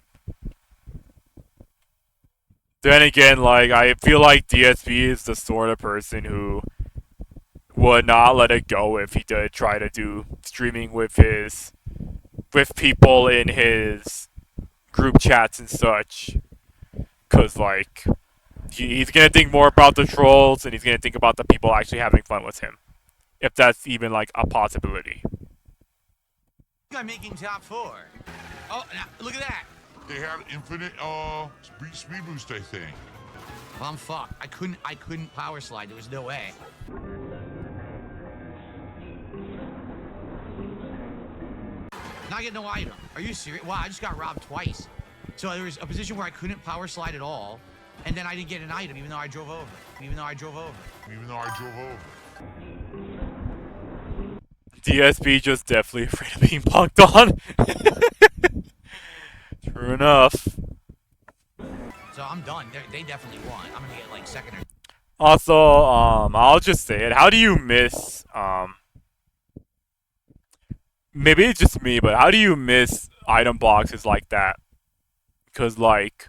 Then again, like, I feel like DSP is the sort of person who would not let it go if he did try to do streaming with people in his group chats and such. Cause, like, he's gonna think more about the trolls and he's gonna think about the people actually having fun with him. If that's even, like, a possibility. I'm making top 4. Oh, now, look at that. They had infinite speed boost, I think. Well, I'm fucked. I couldn't power slide. There was no way. Now I get no item. Are you serious? Wow, I just got robbed twice. So there was a position where I couldn't power slide at all, and then I didn't get an item even though I drove over. DSP just definitely afraid of being punked on. True enough. So I'm done. They definitely won. I'm gonna get like second or. Also, I'll just say it. How do you miss, maybe it's just me, but how do you miss item boxes like that? Because, like,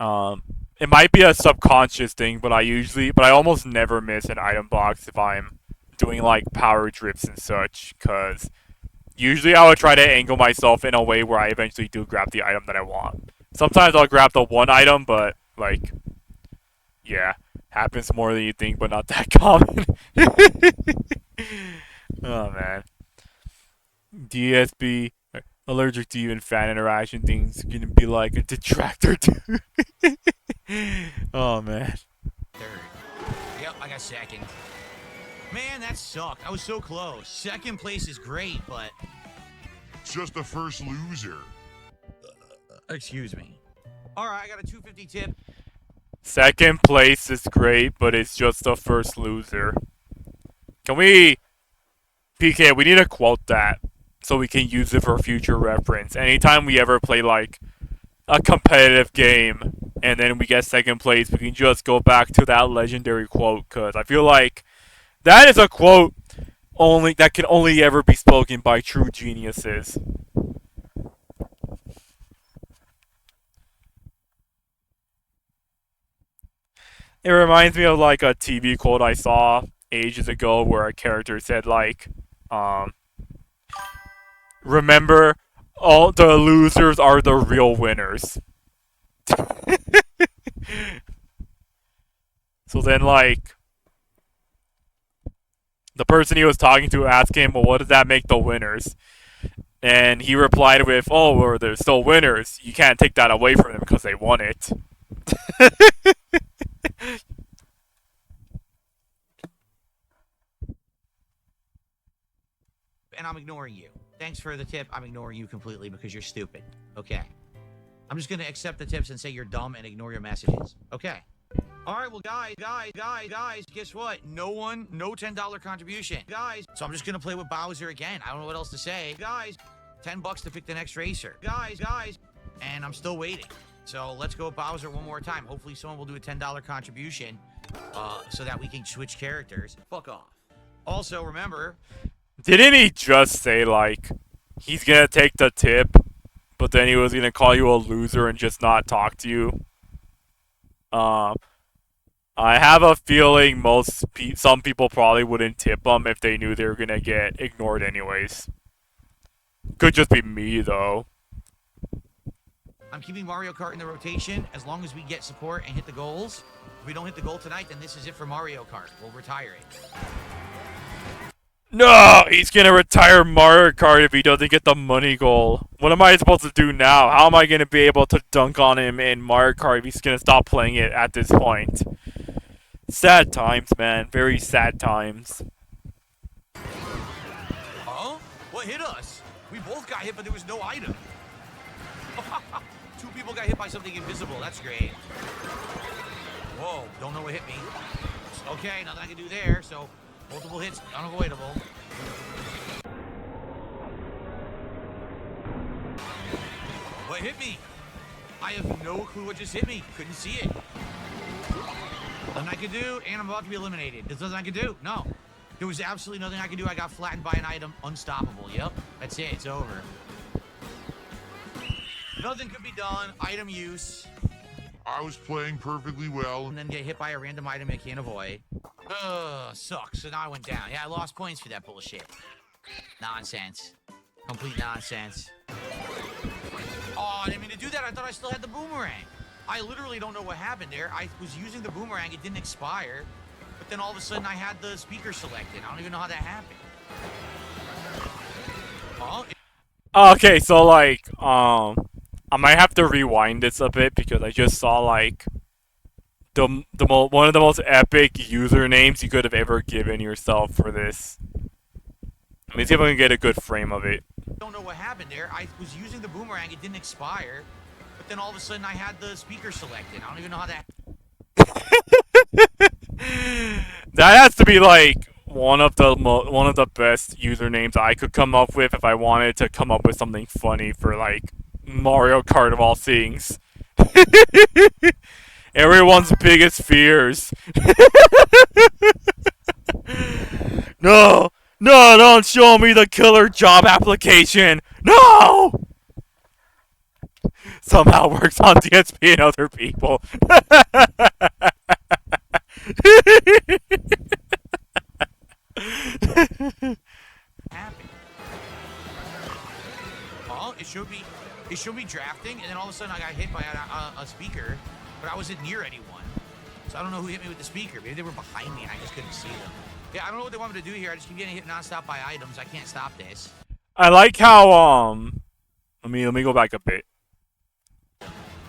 it might be a subconscious thing, but I almost never miss an item box if I'm doing, like, power drips and such, because usually I would try to angle myself in a way where I eventually do grab the item that I want. Sometimes I'll grab the one item, but, like, yeah, happens more than you think, but not that common. Oh, man. DSB, allergic to even fan interaction things, gonna be like a detractor too. Oh, man. Third. Yep, I got second. Man, that sucked. I was so close. Second place is great, but. It's just the first loser. Excuse me. All right, I got a 250 tip. Second place is great, but it's just the first loser. Can we... PK, we need to quote that so we can use it for future reference. Anytime we ever play, like, a competitive game and then we get second place, we can just go back to that legendary quote, because I feel like that is a quote that can only ever be spoken by true geniuses. It reminds me of, like, a TV quote I saw ages ago where a character said, like, remember, all the losers are the real winners. So then, like, the person he was talking to asked him, well, what does that make the winners? And he replied with, oh, well, they're still winners. You can't take that away from them because they won it. And I'm ignoring you. Thanks for the tip. I'm ignoring you completely because you're stupid. Okay. I'm just gonna accept the tips and say you're dumb and ignore your messages. Okay. All right, well, guys, guess what? No $10 contribution. Guys, so I'm just gonna play with Bowser again. I don't know what else to say. Guys, $10 to pick the next racer. Guys, and I'm still waiting. So let's go with Bowser one more time. Hopefully someone will do a $10 contribution so that we can switch characters. Fuck off. Also, remember... Didn't he just say, like, he's gonna take the tip, but then he was gonna call you a loser and just not talk to you? I have a feeling some people probably wouldn't tip him if they knew they were gonna get ignored anyways. Could just be me, though. I'm keeping Mario Kart in the rotation as long as we get support and hit the goals. If we don't hit the goal tonight, then this is it for Mario Kart. We'll retire it. No! He's gonna retire Mario Kart if he doesn't get the money goal. What am I supposed to do now? How am I gonna be able to dunk on him in Mario Kart if he's gonna stop playing it at this point? Sad times, man. Very sad times. Huh? What hit us? We both got hit, but there was no item. Two people got hit by something invisible. That's great. Whoa, don't know what hit me. Okay, nothing I can do there, so multiple hits, unavoidable. What hit me? I have no clue what just hit me. Couldn't see it. Nothing I could do, and I'm about to be eliminated. There's nothing I could do. No. There was absolutely nothing I could do. I got flattened by an item. Unstoppable. Yep. That's it. It's over. Nothing could be done. Item use. I was playing perfectly well. And then get hit by a random item I can't avoid. Ugh, sucks. So now I went down. Yeah, I lost points for that bullshit. Nonsense. Complete nonsense. Oh, I didn't mean to do that. I thought I still had the boomerang. I literally don't know what happened there. I was using the boomerang. It didn't expire. But then all of a sudden I had the speaker selected. I don't even know how that happened. Oh. Okay, so, like, I might have to rewind this a bit because I just saw, like, one of the most epic usernames you could have ever given yourself for this. Let me see if I can get a good frame of it. Don't know what happened there. I was using the boomerang. It didn't expire. But then all of a sudden I had the speaker selected. I don't even know how that... That has to be, like, one of the best usernames I could come up with if I wanted to come up with something funny for like Mario Kart of all things. Everyone's biggest fears. No, no, don't show me the killer job application. No. Somehow works on DSP and other people. Happened. Well, it showed me drafting, and then all of a sudden I got hit by a speaker, but I wasn't near anyone. So I don't know who hit me with the speaker. Maybe they were behind me and I just couldn't see them. Yeah, I don't know what they want me to do here. I just keep getting hit nonstop by items. I can't stop this. I like how let me go back a bit.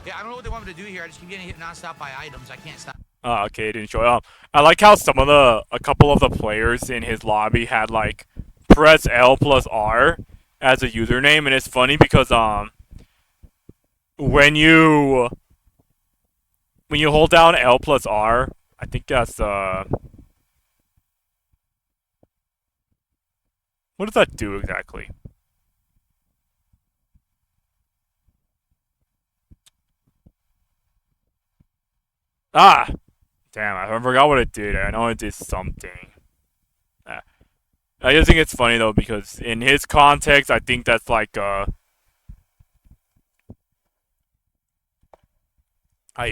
Yeah, I don't know what they want me to do here. I just keep getting hit nonstop by items. I can't stop. Oh, okay, it didn't show up. I like how a couple of the players in his lobby had like press L plus R as a username, and it's funny because when you hold down L plus R, I think that's what does that do exactly? Ah, damn! I forgot what it did. I know it did something. I just think it's funny though because in his context, I think that's like you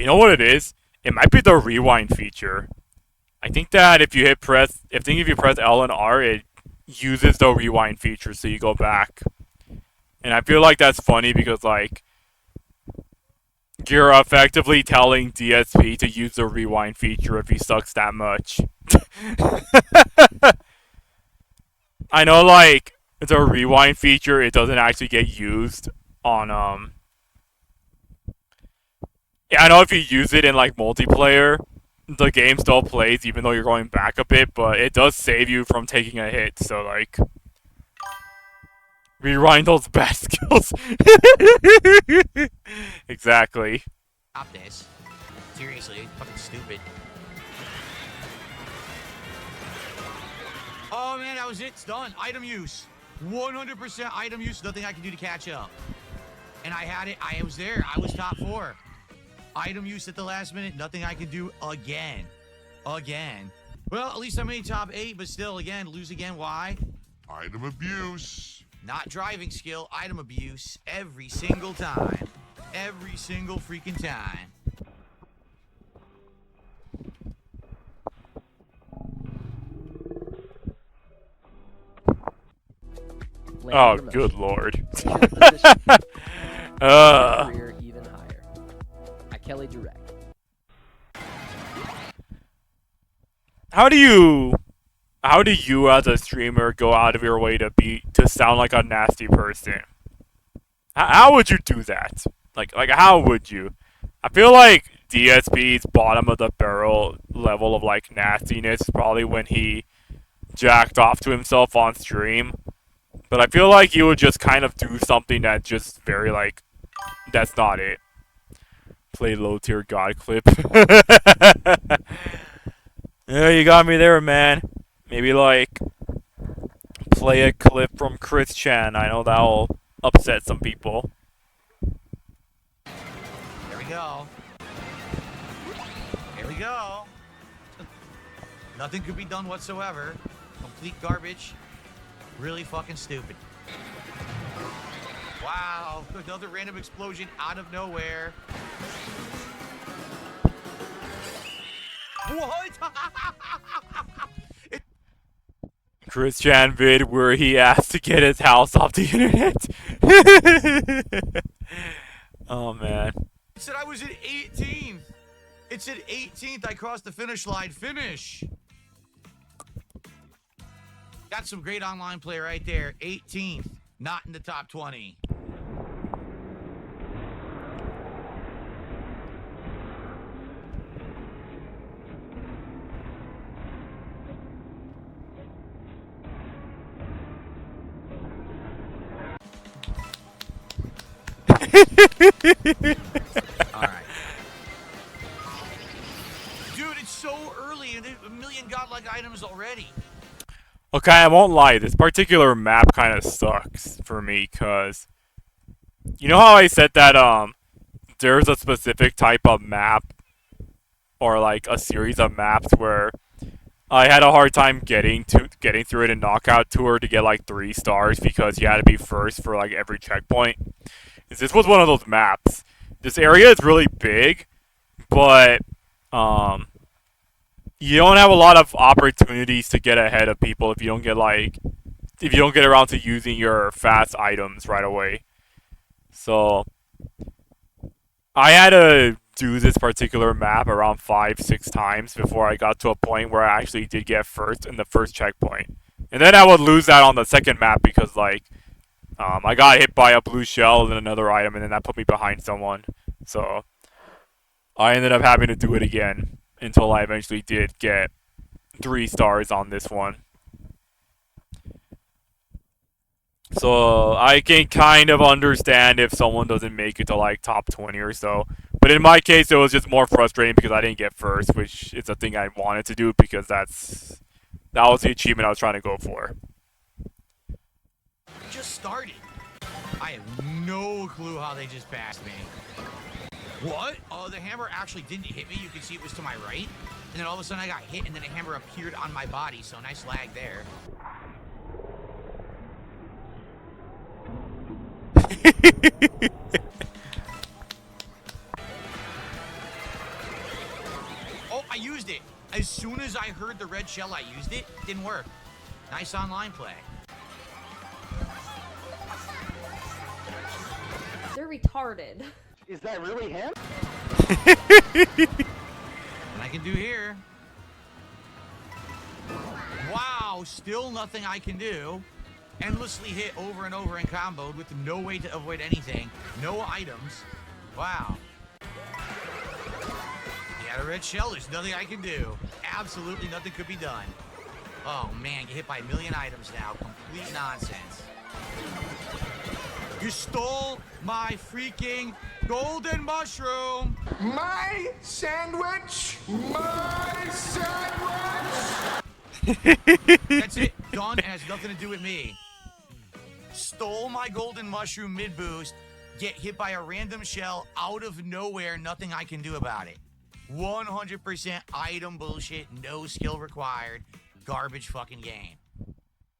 know what it is? It might be the rewind feature. I think that if you press L and R, it uses the rewind feature, so you go back. And I feel like that's funny because like you're effectively telling DSP to use the rewind feature if he sucks that much. I know like the rewind feature, it doesn't actually get used on yeah, I know if you use it in like multiplayer, the game still plays even though you're going back a bit, but it does save you from taking a hit, so like rewind those bad skills. Exactly. Stop this. Seriously, it's fucking stupid. Oh man, that was it. It's done. Item use. 100% item use. Nothing I can do to catch up. And I had it. I was there. I was top 4. Item use at the last minute. Nothing I can do again. Again. Well, at least I made top 8, but still, again, lose again. Why? Item abuse. Not driving skill. Item abuse. Every single time. Every single freaking time. Oh, good lord. Career even higher. At Kelly Direct. How do you as a streamer go out of your way to sound like a nasty person? How would you do that? Like how would you? I feel like DSP's bottom of the barrel level of like nastiness is probably when he jacked off to himself on stream. But I feel like you would just kind of do something that just very like, that's not it. Play low tier god clip. Yeah, you got me there, man. Maybe like play a clip from Chris Chan. I know that'll upset some people. There we go. There we go. Nothing could be done whatsoever. Complete garbage. Really fucking stupid. Wow, another random explosion out of nowhere. What? Chris Chan vid where he asked to get his house off the internet. Oh man. It said I was at 18th. It said 18th. I crossed the finish line. Finish. Got some great online play right there. 18th. Not in the top 20. All right. Dude, it's so early and there's a million godlike items already. Okay, I won't lie. This particular map kind of sucks for me, cause you know how I said that there's a specific type of map or like a series of maps where I had a hard time getting through it in Knockout Tour to get like 3 stars because you had to be first for like every checkpoint. This was one of those maps. This area is really big, but um, you don't have a lot of opportunities to get ahead of people if you don't get around to using your fast items right away. So I had to do this particular map around 5, 6 times before I got to a point where I actually did get first in the first checkpoint. And then I would lose that on the second map because I got hit by a blue shell and another item, and then that put me behind someone. So I ended up having to do it again until I eventually did get 3 stars on this one. So I can kind of understand if someone doesn't make it to like top 20 or so. But in my case, it was just more frustrating because I didn't get first, which is a thing I wanted to do because that was the achievement I was trying to go for. Just started. I have no clue how they just passed me. What? Oh, the hammer actually didn't hit me. You can see it was to my right. And then all of a sudden I got hit and then a hammer appeared on my body. So nice lag there. Oh, I used it. As soon as I heard the red shell, I used it. Didn't work. Nice online play. They're retarded. Is that really him? And I can do here. Wow, still nothing I can do. Endlessly hit over and over and comboed with no way to avoid anything. No items. Wow. You got a red shell, there's nothing I can do. Absolutely nothing could be done. Oh man, get hit by a million items now. Complete nonsense. You stole my freaking golden mushroom! My sandwich! My sandwich! That's it. Done. It has nothing to do with me. Stole my golden mushroom mid-boost. Get hit by a random shell out of nowhere. Nothing I can do about it. 100% item bullshit. No skill required. Garbage fucking game.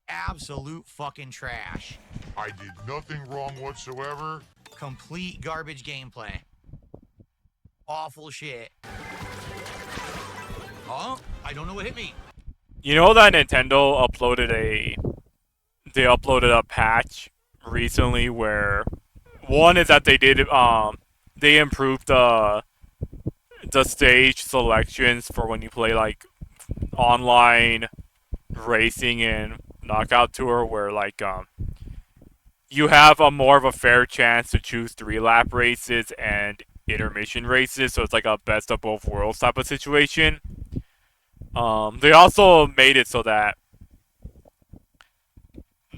Absolute fucking trash. I did nothing wrong whatsoever. Complete garbage gameplay. Awful shit. Oh, I don't know what hit me. You know that Nintendo uploaded a patch recently where one is that they improved the stage selections for when you play like online racing and Knockout Tour, where you have a more of a fair chance to choose 3-lap races and intermission races, so it's like a best of both worlds type of situation. They also made it so that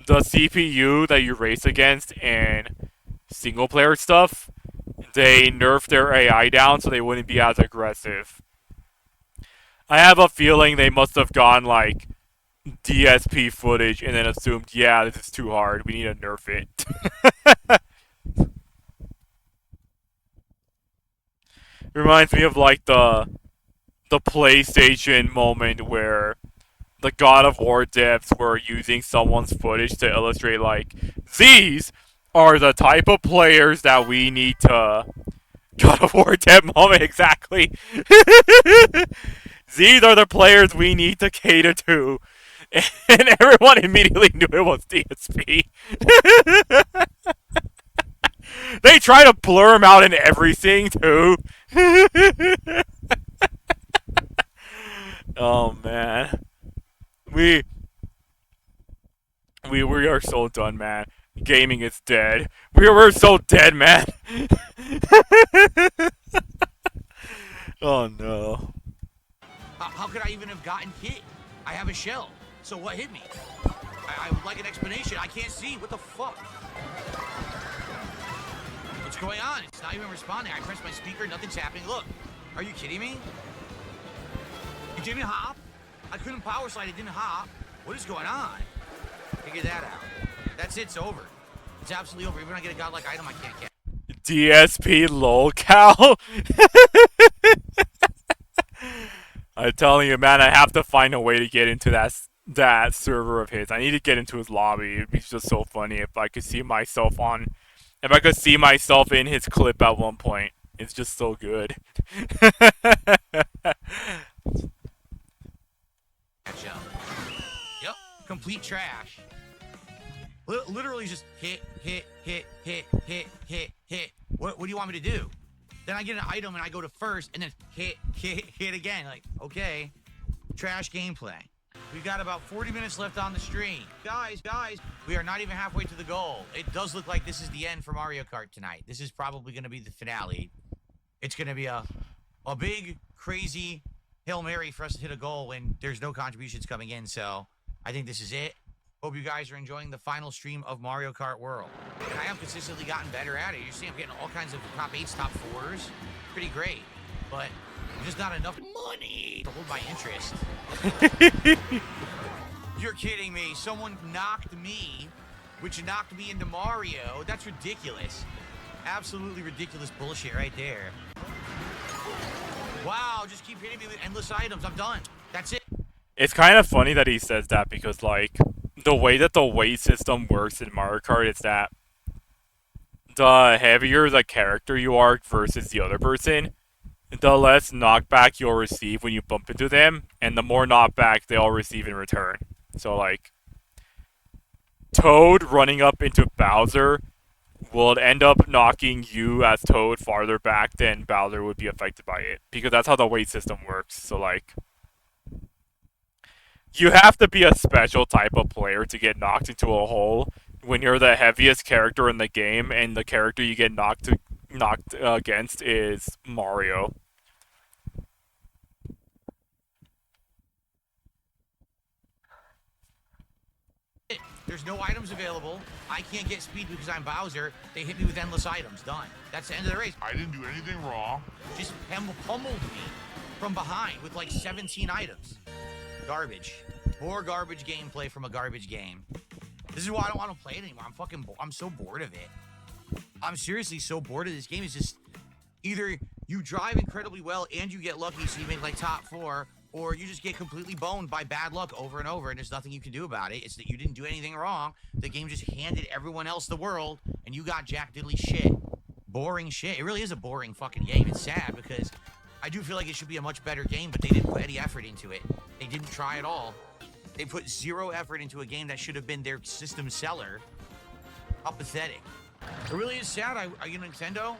the CPU that you race against in single player stuff, they nerfed their AI down so they wouldn't be as aggressive. I have a feeling they must have gone like DSP footage and then assumed, yeah, this is too hard, we need to nerf it. Reminds me of like the PlayStation moment where the God of War devs were using someone's footage to illustrate like, these are the type of players that we need to... God of War dev moment, exactly. These are the players we need to cater to. And everyone immediately knew it was DSP. They try to blur him out in everything, too. Oh, man. We are so done, man. Gaming is dead. We're so dead, man. Oh, no. How could I even have gotten hit? I have a shell. So what hit me? I would like an explanation. I can't see. What the fuck? What's going on? It's not even responding. I pressed my speaker. Nothing's happening. Look. Are you kidding me? It didn't hop. I couldn't power slide. It didn't hop. What is going on? Figure that out. That's it. It's over. It's absolutely over. Even when I get a godlike item, I can't get. DSP lolcow. I'm telling you, man, I have to find a way to get into that server of his. I need to get into his lobby. It'd be just so funny if I could see myself in his clip at one point. It's just so good. Yep, complete trash. Literally just hit. What do you want me to do? Then I get an item and I go to first and then hit again. Like, okay, trash gameplay. We've got about 40 minutes left on the stream. Guys, we are not even halfway to the goal. It does look like this is the end for Mario Kart tonight. This is probably going to be the finale. It's going to be a big, crazy Hail Mary for us to hit a goal when there's no contributions coming in. So I think this is it. Hope you guys are enjoying the final stream of Mario Kart World. And I have consistently gotten better at it. You see I'm getting all kinds of top 8s, top 4s. Pretty great. But just not enough money to hold my interest. You're kidding me. Someone knocked me, which knocked me into Mario. That's ridiculous. Absolutely ridiculous bullshit right there. Wow, just keep hitting me with endless items. I'm done. That's it. It's kind of funny that he says that because, like, the way that the weight system works in Mario Kart is that the heavier the character you are versus the other person, the less knockback you'll receive when you bump into them, and the more knockback they'll receive in return. So, like, Toad running up into Bowser will end up knocking you as Toad farther back than Bowser would be affected by it, because that's how the weight system works. So, like, you have to be a special type of player to get knocked into a hole when you're the heaviest character in the game, and the character you get knocked against is Mario. There's no items available. I can't get speed because I'm Bowser. They hit me with endless items. Done. That's the end of the race. I didn't do anything wrong. Just pummeled me from behind with like 17 items. Garbage. More garbage gameplay from a garbage game. This is why I don't want to play it anymore. I'm so bored of it. I'm seriously so bored of this game. It's just either you drive incredibly well and you get lucky so you make like top 4, or you just get completely boned by bad luck over and over, and there's nothing you can do about it. It's that you didn't do anything wrong. The game just handed everyone else the world, and you got jack diddly shit. Boring shit. It really is a boring fucking game. It's sad because I do feel like it should be a much better game, but they didn't put any effort into it. They didn't try at all. They put zero effort into a game that should have been their system seller. How pathetic. It really is sad. Nintendo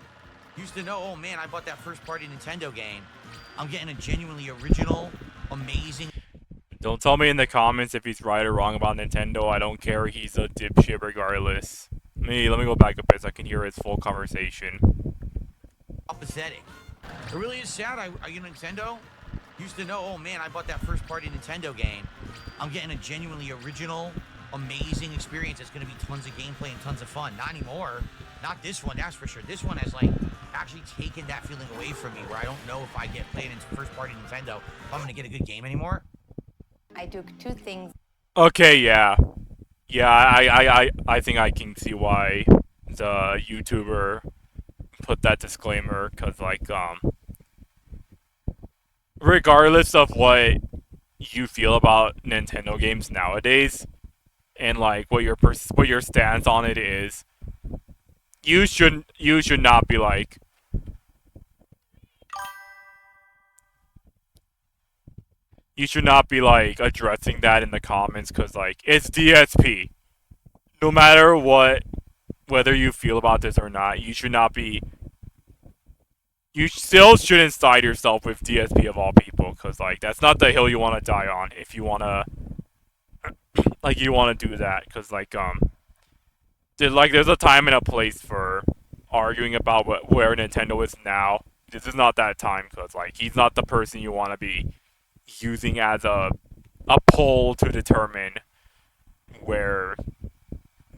used to know, oh man, I bought that first party Nintendo game. I'm getting a genuinely original, amazing. Don't tell me in the comments if he's right or wrong about Nintendo. I don't care. He's a dipshit regardless. Let me go back a bit so I can hear his full conversation. How pathetic. It really is sad. Nintendo used to know, oh man, I bought that first party Nintendo game. I'm getting a genuinely original, amazing experience. It's going to be tons of gameplay and tons of fun. Not anymore. Not this one, that's for sure. This one has like actually taken that feeling away from me, where I don't know if I get played into first party Nintendo if I'm going to get a good game anymore. I took 2 things. Okay, yeah. Yeah, I think I can see why the YouTuber put that disclaimer, because, like, regardless of what you feel about Nintendo games nowadays, and, like, what your stance on it is, you should not be, like, addressing that in the comments, because, like, it's DSP. No matter whether you feel about this or not, you still shouldn't side yourself with DSP of all people, because, like, that's not the hill you want to die on if you want to, like, you want to do that, because, like, there's a time and a place for arguing about where Nintendo is now. This is not that time, because, like, he's not the person you want to be using as a poll to determine what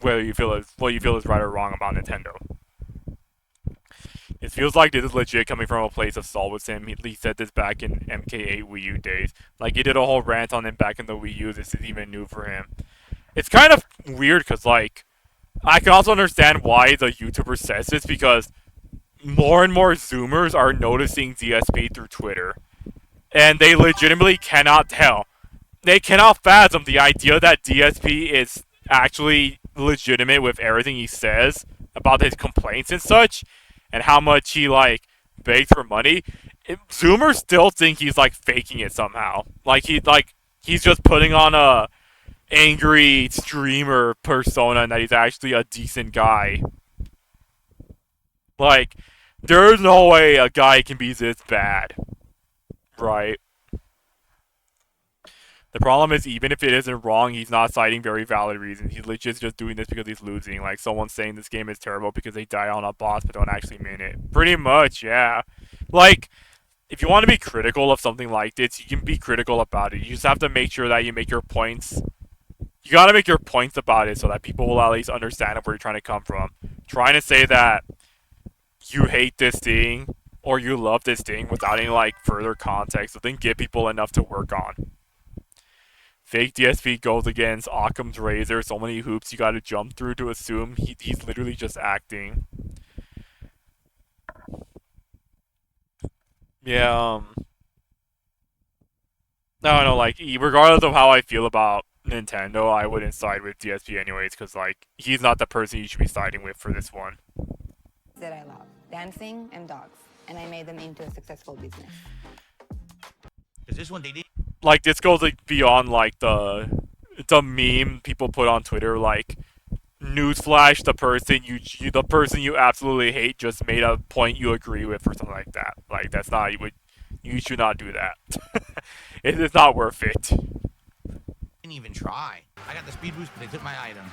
you feel is right or wrong about Nintendo. It feels like this is legit coming from a place of salt with him. He said this back in MK8 Wii U days. Like, he did a whole rant on him back in the Wii U. This is even new for him. It's kind of weird because, like, I can also understand why the YouTuber says this because more and more Zoomers are noticing DSP through Twitter. And they legitimately cannot tell. They cannot fathom the idea that DSP is actually legitimate with everything he says about his complaints and such, and how much he, like, begs for money. Zoomers still think he's, like, faking it somehow. He's just putting on a angry streamer persona and that he's actually a decent guy. Like, there's no way a guy can be this bad. Right? The problem is, even if it isn't wrong, he's not citing very valid reasons. He's legit just doing this because he's losing. Like, someone's saying this game is terrible because they die on a boss but don't actually mean it. Pretty much, yeah. Like, if you want to be critical of something like this, you can be critical about it. You just have to make sure that you make your points. You gotta make your points about it so that people will at least understand where you're trying to come from. Trying to say that you hate this thing or you love this thing without any, like, further context doesn't give people enough to work on. Fake DSP goes against Occam's razor. So many hoops you gotta jump through to assume he's literally just acting. Yeah, I don't know, like, regardless of how I feel about Nintendo, I wouldn't side with DSP anyways, because, like, he's not the person you should be siding with for this one. that I love, dancing and dogs, and I made them into a successful business. Because this one they did. Like, this goes, like, beyond, like, the meme people put on Twitter, like, newsflash, the person you absolutely hate just made a point you agree with or something like that. Like, that's not, you should not do that. It is not worth it. Didn't even try. I got the speed boost, but they took my item.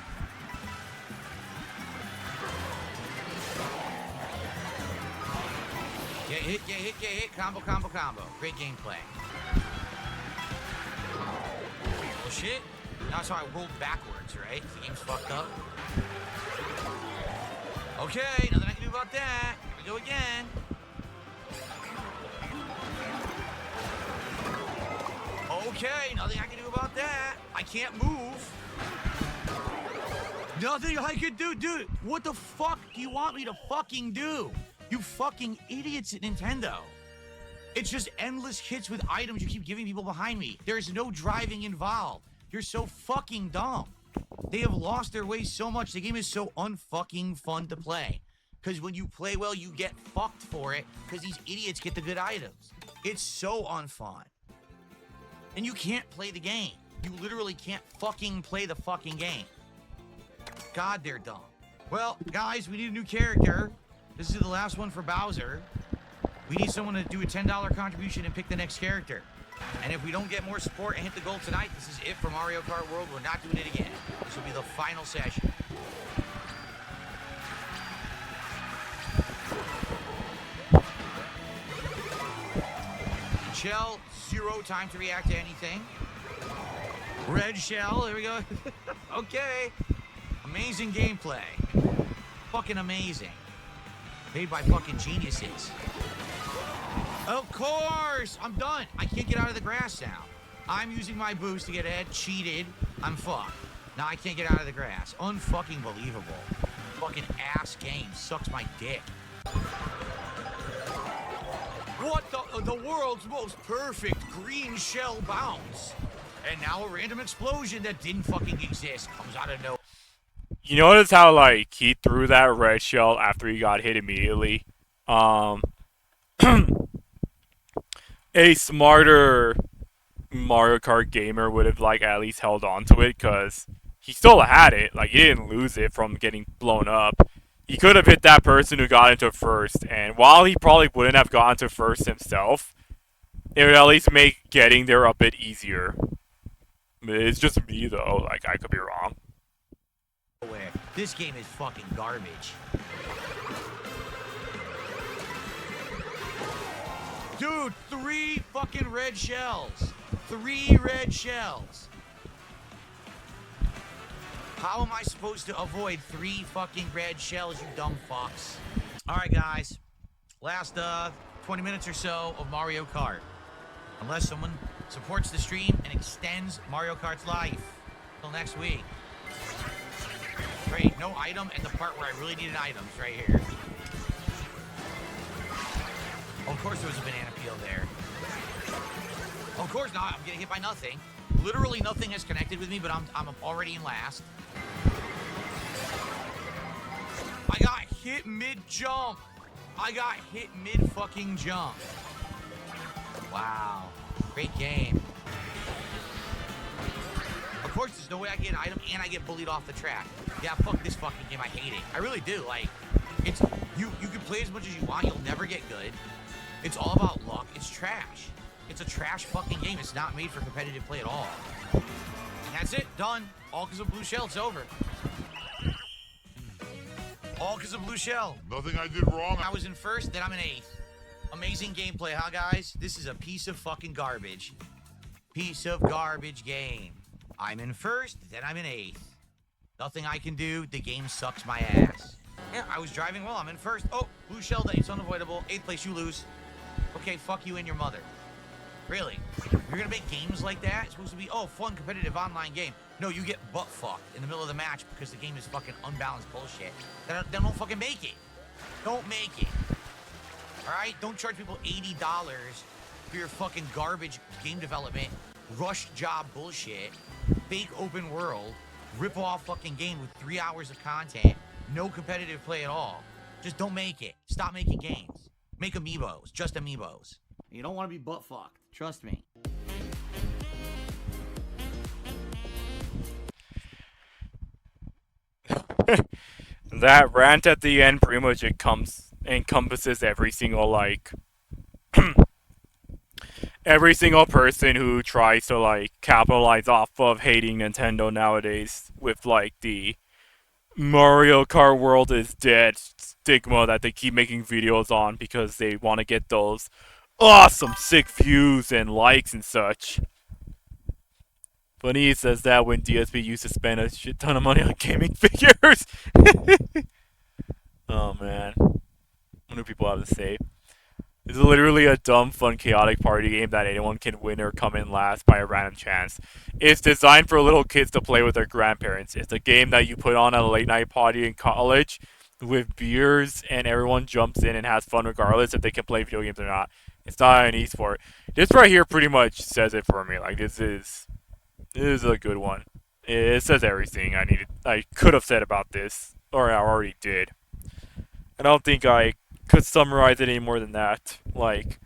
Get hit, combo. Great gameplay. Well, shit. Now, so I rolled backwards, right? The game's fucked up. Okay, nothing I can do about that. Here we go again. Okay, nothing I can do about that. I can't move. Nothing I can do, dude. What the fuck do you want me to fucking do? You fucking idiots at Nintendo. It's just endless hits with items you keep giving people behind me. There is no driving involved. You're so fucking dumb. They have lost their way so much. The game is so unfucking fun to play. Because when you play well, you get fucked for it. Because these idiots get the good items. It's so unfun. And you can't play the game. You literally can't fucking play the fucking game. God, they're dumb. Well, guys, we need a new character. This is the last one for Bowser. We need someone to do a $10 contribution and pick the next character. And if we don't get more support and hit the goal tonight, this is it for Mario Kart World. We're not doing it again. This will be the final session. Shell, 0 time to react to anything. Red shell, there we go. Okay. Amazing gameplay. Fucking amazing. Made by fucking geniuses. Of course! I'm done. I can't get out of the grass now. I'm using my boost to get ahead. Cheated. I'm fucked. Now I can't get out of the grass. Unfucking believable. Fucking ass game. Sucks my dick. What the world's most perfect green shell bounce. And now a random explosion that didn't fucking exist comes out of nowhere. You notice how, like, he threw that red shell after he got hit immediately? A smarter Mario Kart gamer would have, like, at least held on to it, because he still had it. Like, he didn't lose it from getting blown up. He could have hit that person who got into first, and while he probably wouldn't have gotten to first himself, it would at least make getting there a bit easier. It's just me, though. Like, I could be wrong. This game is fucking garbage. Dude, 3 fucking red shells. 3 red shells. How am I supposed to avoid 3 fucking red shells, you dumb fucks? Alright, guys. last 20 minutes or so of Mario Kart. Unless someone supports the stream and extends Mario Kart's life. Till next week. Great, no item, and the part where I really needed items right here. Of course there was a banana peel there. Of course not, I'm getting hit by nothing. Literally nothing has connected with me, but I'm already in last. I got hit mid-jump. I got hit mid-fucking jump. Wow. Great game. Of course, there's no way I get an item and I get bullied off the track. Yeah, fuck this fucking game. I hate it. I really do. Like, it's you can play as much as you want. You'll never get good. It's all about luck. It's trash. It's a trash fucking game. It's not made for competitive play at all. And that's it. Done. All because of Blue Shell. It's over. All because of Blue Shell. Nothing I did wrong. I was in first, then I'm in eighth. Amazing gameplay, huh, guys? This is a piece of fucking garbage. Piece of garbage game. I'm in first, then I'm in eighth. Nothing I can do. The game sucks my ass. Yeah, I was driving well. I'm in first. Oh, Blue Shell Day. It's unavoidable. Eighth place, you lose. Okay, fuck you and your mother. Really? You're gonna make games like that? It's supposed to be, oh, fun, competitive online game. No, you get butt fucked in the middle of the match because the game is fucking unbalanced bullshit. Then don't fucking make it. Don't make it. Alright? Don't charge people $80 for your fucking garbage game development, rush job bullshit, fake open world, rip-off fucking game with 3 hours of content, no competitive play at all. Just don't make it. Stop making games. Make amiibos. Just amiibos. You don't want to be butt fucked. Trust me. That rant at the end pretty much encompasses every single, like, every single person who tries to, like, capitalize off of hating Nintendo nowadays with, like, the Mario Kart World is dead stigma that they keep making videos on because they want to get those awesome sick views and likes and such. Funny he says that when DSP used to spend a shit ton of money on gaming figures. Oh man. What do people have to say? It's literally a dumb, fun, chaotic party game that anyone can win or come in last by a random chance. It's designed for little kids to play with their grandparents. It's a game that you put on at a late night party in college with beers and everyone jumps in and has fun regardless if they can play video games or not. It's not an esport. This right here pretty much says it for me. Like, this is a good one. It says everything I could have said about this, or I already did. I don't think I could summarize it any more than that. Like,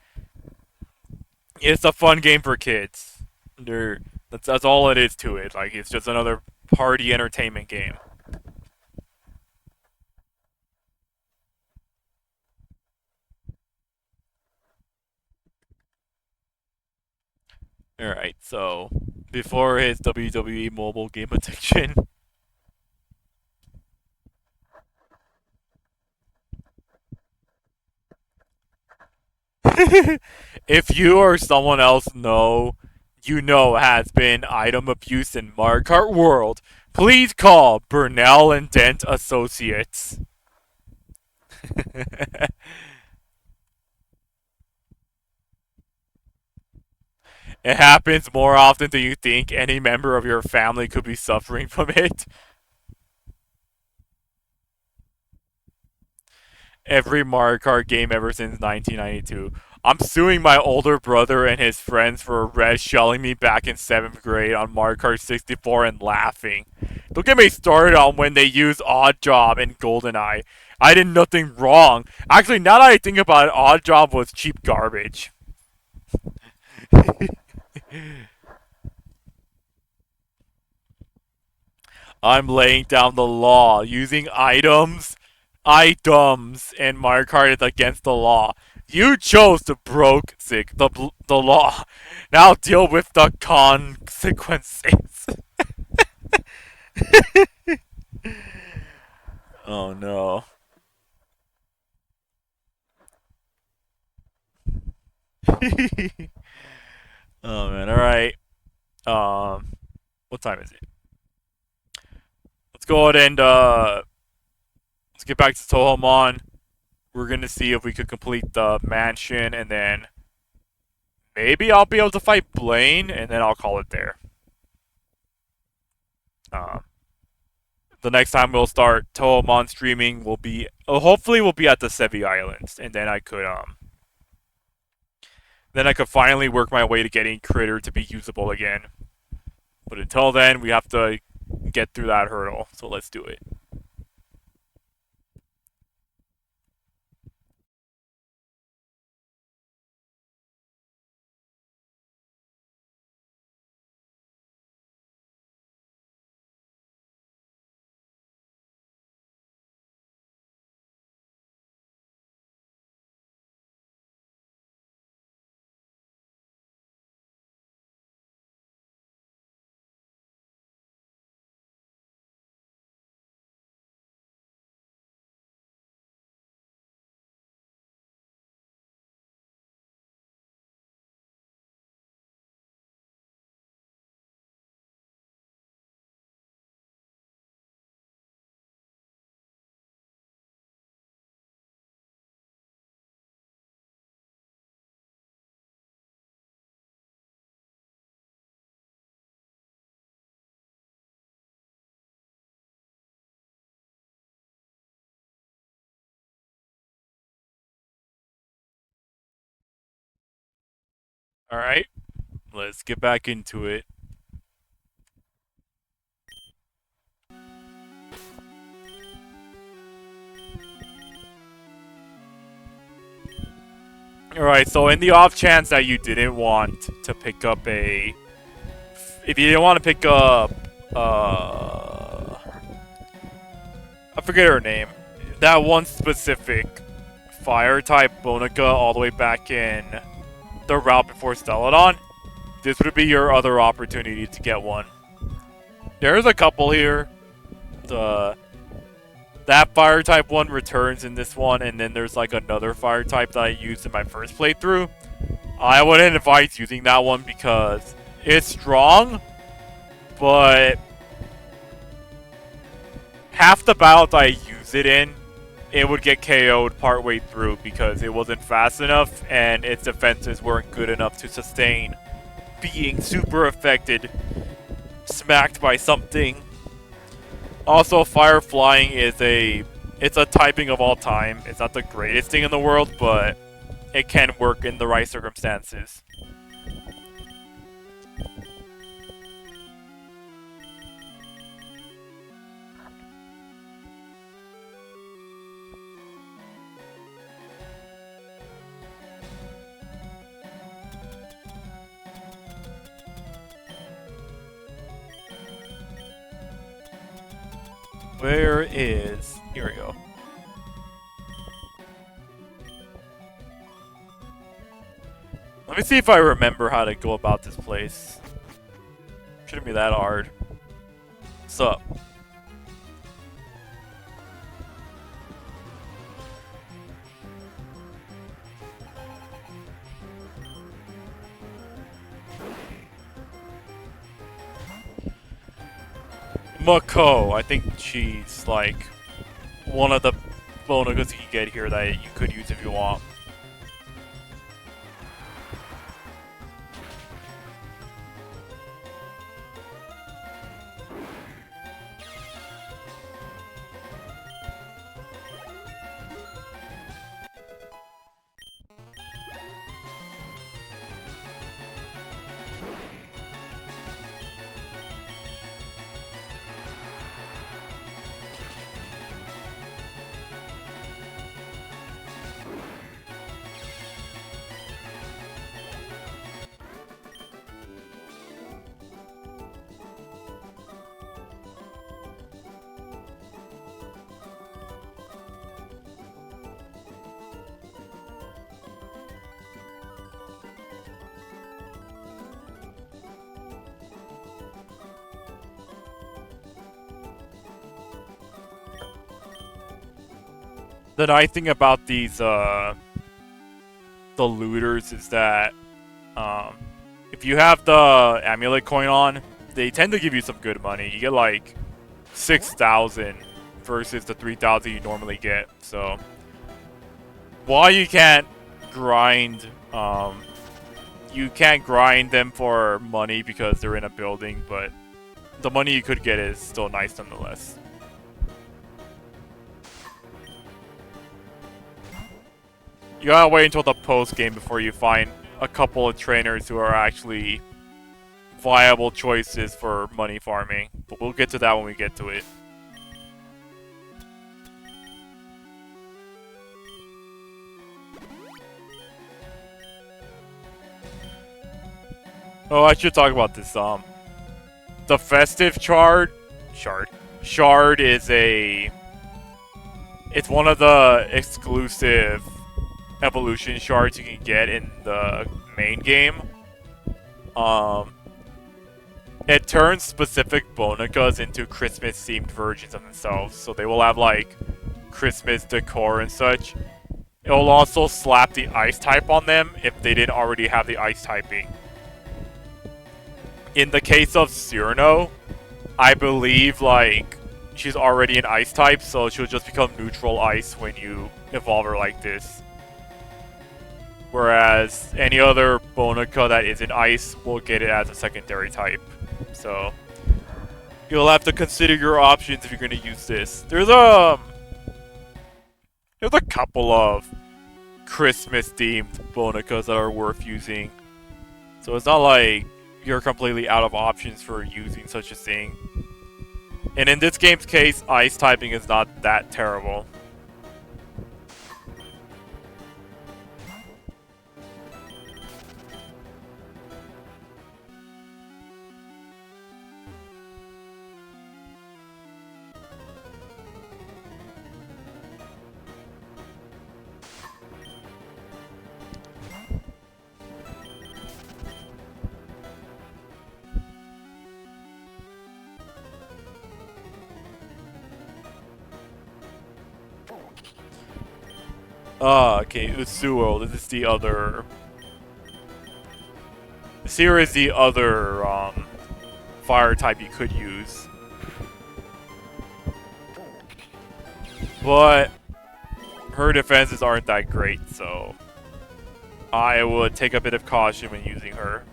it's a fun game for kids. That's all it is to it. Like, it's just another party entertainment game. Alright, so before his WWE mobile game addiction. If you or someone else has been item abuse in Mario Kart World, please call Burnell and Dent Associates. It happens more often than you think. Any member of your family could be suffering from it. Every Mario Kart game ever since 1992. I'm suing my older brother and his friends for red shelling me back in 7th grade on Mario Kart 64 and laughing. Don't get me started on when they used Odd Job and GoldenEye. I did nothing wrong. Actually, now that I think about it, Odd Job was cheap garbage. I'm laying down the law. Using items, and Mario Kart is against the law. You chose to broke the law. Now deal with the consequences. Oh no. Oh man, alright. What time is it? Let's go ahead and let's get back to Tohomon. we're gonna see if we could complete the mansion, and then maybe I'll be able to fight Blaine, and then I'll call it there. The next time we'll start Toemon streaming will be hopefully we'll be at the Sevi Islands, and then I could finally work my way to getting Critter to be usable again. But until then, we have to get through that hurdle. So let's do it. Alright, let's get back into it. Alright, so in the off chance that you didn't want to pick up a... If you didn't want to pick up... I forget her name. That one specific fire-type Bonica all the way back in the route before Stelladon, this would be your other opportunity to get one. There's a couple here. That fire-type one returns in this one, and then there's like another fire-type that I used in my first playthrough. I wouldn't advise using that one because it's strong, but half the battles I use it in, it would get KO'd partway through because it wasn't fast enough and its defenses weren't good enough to sustain being super affected, smacked by something. Also, fire flying is it's a typing of all time. It's not the greatest thing in the world, but it can work in the right circumstances. Where is... Here we go. Let me see if I remember how to go about this place. Shouldn't be that hard. What's up? Mako, I think she's like one of the bonuses you can get here that you could use if you want. The nice thing about these, the looters is that, if you have the amulet coin on, they tend to give you some good money. You get like 6,000 versus the 3,000 you normally get, so While you can't grind, you can't grind them for money because they're in a building, but the money you could get is still nice nonetheless. You gotta wait until the post game before you find a couple of trainers who are actually viable choices for money farming, but we'll get to that when we get to it. Oh, I should talk about this. The festive shard is it's one of the exclusive evolution shards you can get in the main game. It turns specific Bonacas into Christmas-themed versions of themselves, so they will have like Christmas decor and such. It will also slap the ice type on them if they didn't already have the ice typing. In the case of Cyrano, I believe like she's already an ice type, so she'll just become neutral ice when you evolve her like this. Whereas any other Bonica that isn't ice will get it as a secondary type. So you'll have to consider your options if you're gonna use this. There's a couple of Christmas themed Bonicas that are worth using. So it's not like you're completely out of options for using such a thing. And in this game's case, ice typing is not that terrible. Okay, Utsuo, this is the other... Here is the other, fire type you could use. But her defenses aren't that great, so I would take a bit of caution when using her.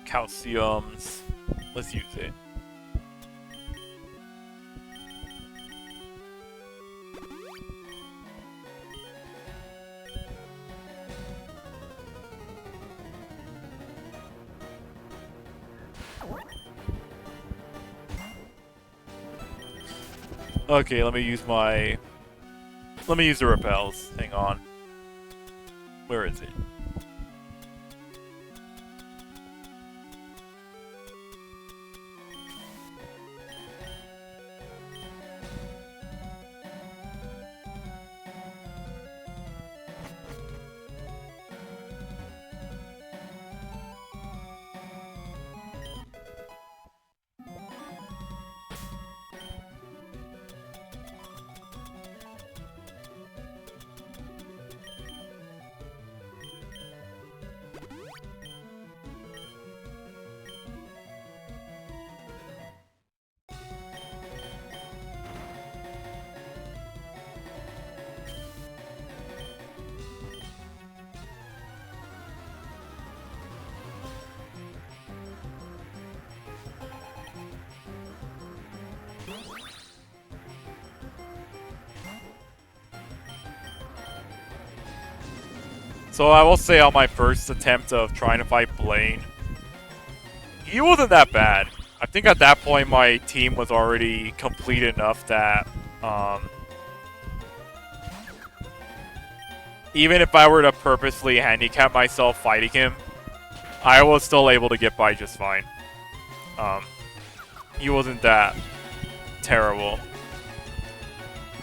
Calciums. Let's use it. Okay, let me use the repels. Hang on. Where is it? So I will say on my first attempt of trying to fight Blaine, he wasn't that bad. I think at that point my team was already complete enough that even if I were to purposely handicap myself fighting him, I was still able to get by just fine. He wasn't that terrible.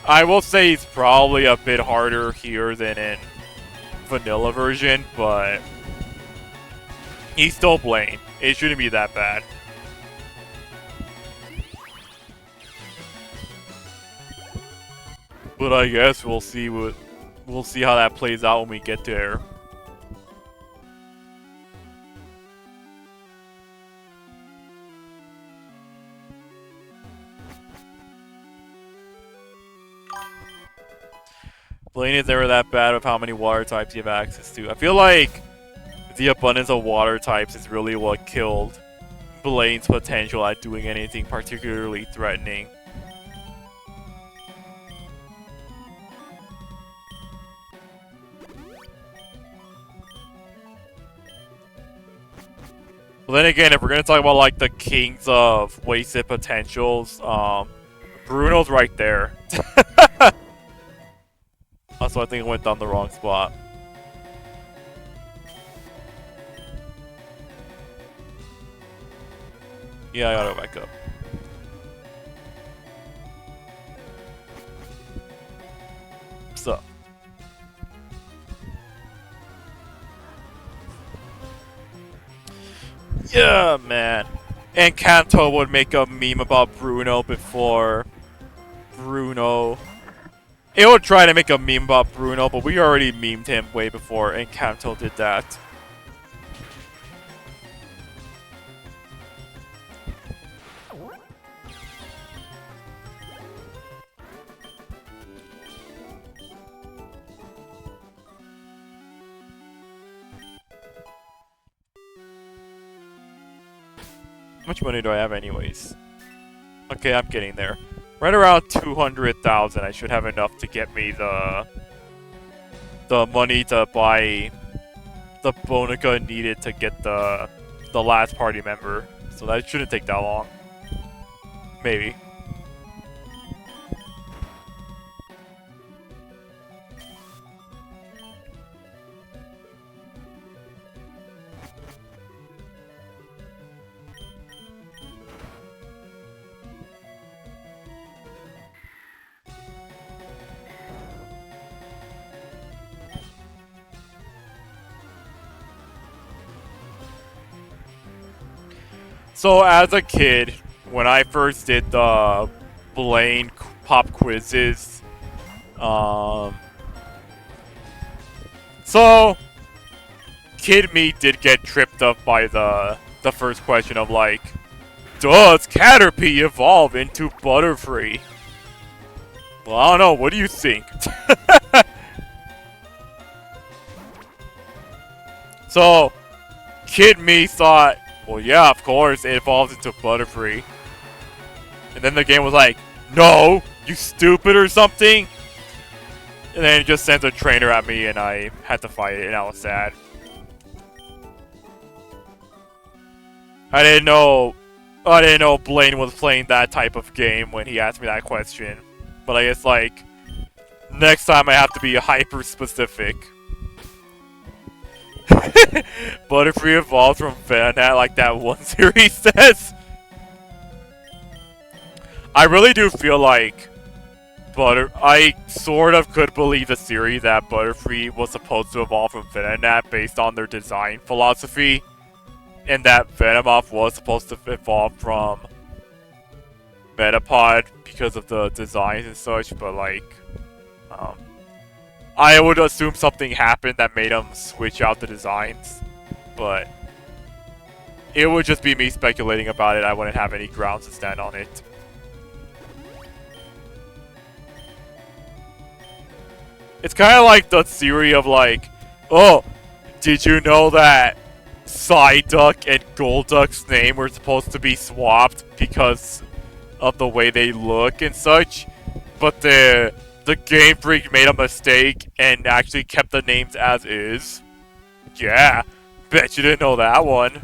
I will say he's probably a bit harder here than in vanilla version, but he's still Blaine. It shouldn't be that bad. But I guess we'll see how that plays out when we get there. Blaine is never that bad with how many water types you have access to. I feel like the abundance of water types is really what killed Blaine's potential at doing anything particularly threatening. Well, then again, if we're gonna talk about like the kings of wasted potentials, Bruno's right there. Also, I think I went down the wrong spot. Yeah, I gotta go back up. So. Yeah, man. And Kanto would make a meme about Bruno before Bruno. It would try to make a meme about Bruno, but we already memed him way before, and Kanto did that. How much money do I have anyways? Okay, I'm getting there. Right around 200,000, I should have enough to get me the money to buy the Bonica needed to get the last party member. So that shouldn't take that long. Maybe. So as a kid, when I first did the Blaine pop quizzes, so kid me did get tripped up by the first question of like, does Caterpie evolve into Butterfree? Well, I don't know. What do you think? So kid me thought, well, yeah, of course, it evolves into Butterfree. And then the game was like, no, you stupid or something? And then it just sent a trainer at me and I had to fight it and I was sad. I didn't know Blaine was playing that type of game when he asked me that question. But I guess, like, next time I have to be hyper specific. Butterfree evolved from Venonat like that one series says. I really do feel like I sort of could believe the theory that Butterfree was supposed to evolve from Venonat based on their design philosophy, and that Venomoth was supposed to evolve from Metapod because of the designs and such, but like, I would assume something happened that made them switch out the designs, but it would just be me speculating about it. I wouldn't have any grounds to stand on it. It's kind of like the theory of like, oh, did you know that Psyduck and Golduck's name were supposed to be swapped because of the way they look and such, but the Game Freak made a mistake and actually kept the names as is? Yeah, bet you didn't know that one.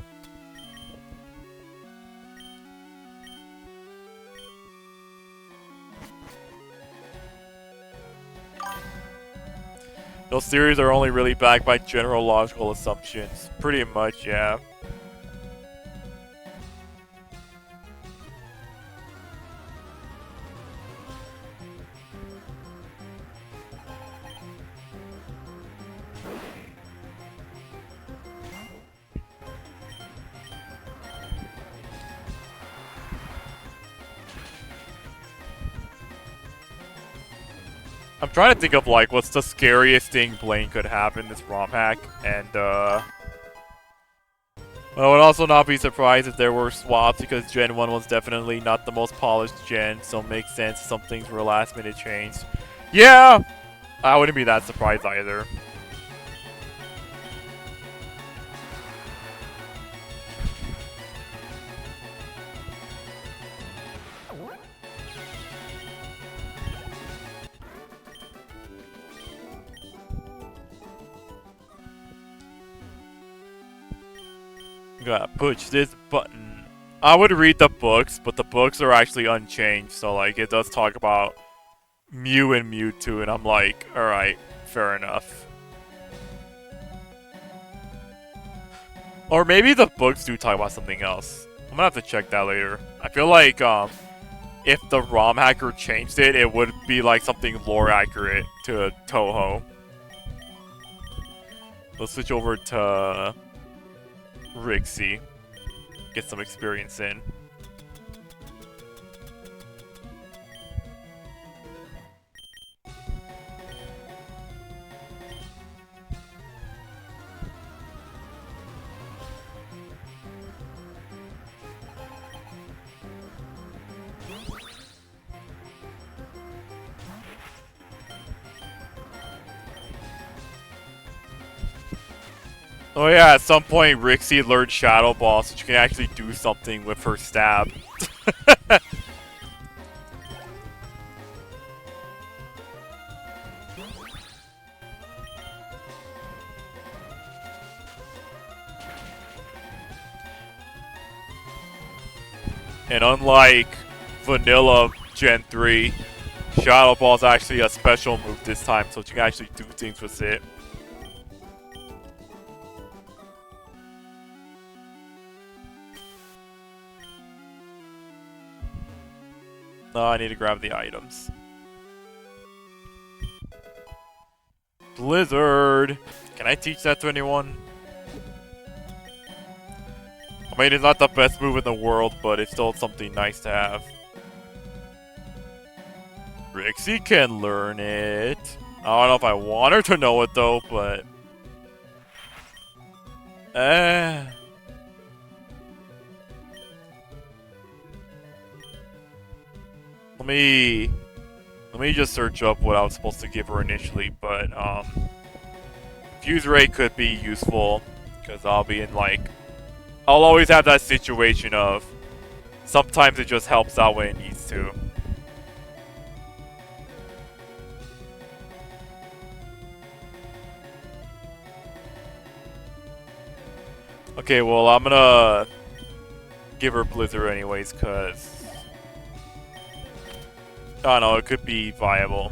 Those theories are only really backed by general logical assumptions. Pretty much, yeah. I'm trying to think of, like, what's the scariest thing Blaine could have in this ROM hack, and, well, I would also not be surprised if there were swaps, because Gen 1 was definitely not the most polished gen, so it makes sense some things were last-minute changed. Yeah! I wouldn't be that surprised either. Gotta push this button. I would read the books, but the books are actually unchanged, so like it does talk about Mew and Mewtwo, and I'm like, alright, fair enough. Or maybe the books do talk about something else. I'm gonna have to check that later. I feel like if the ROM hacker changed it, it would be like something lore accurate to Toho. Let's switch over to Rixie. Get some experience in. Oh yeah, at some point Rixie learned Shadow Ball, so she can actually do something with her stab. And unlike Vanilla Gen 3, Shadow Ball is actually a special move this time, so she can actually do things with it. No, I need to grab the items. Blizzard! Can I teach that to anyone? I mean, it's not the best move in the world, but it's still something nice to have. Rixie can learn it. I don't know if I want her to know it though, but... Let me just search up what I was supposed to give her initially, but Fuse Ray could be useful, because I'll be in like... I'll always have that situation of sometimes it just helps out when it needs to. Okay, well I'm gonna give her Blizzard anyways, cause I don't know, it could be viable.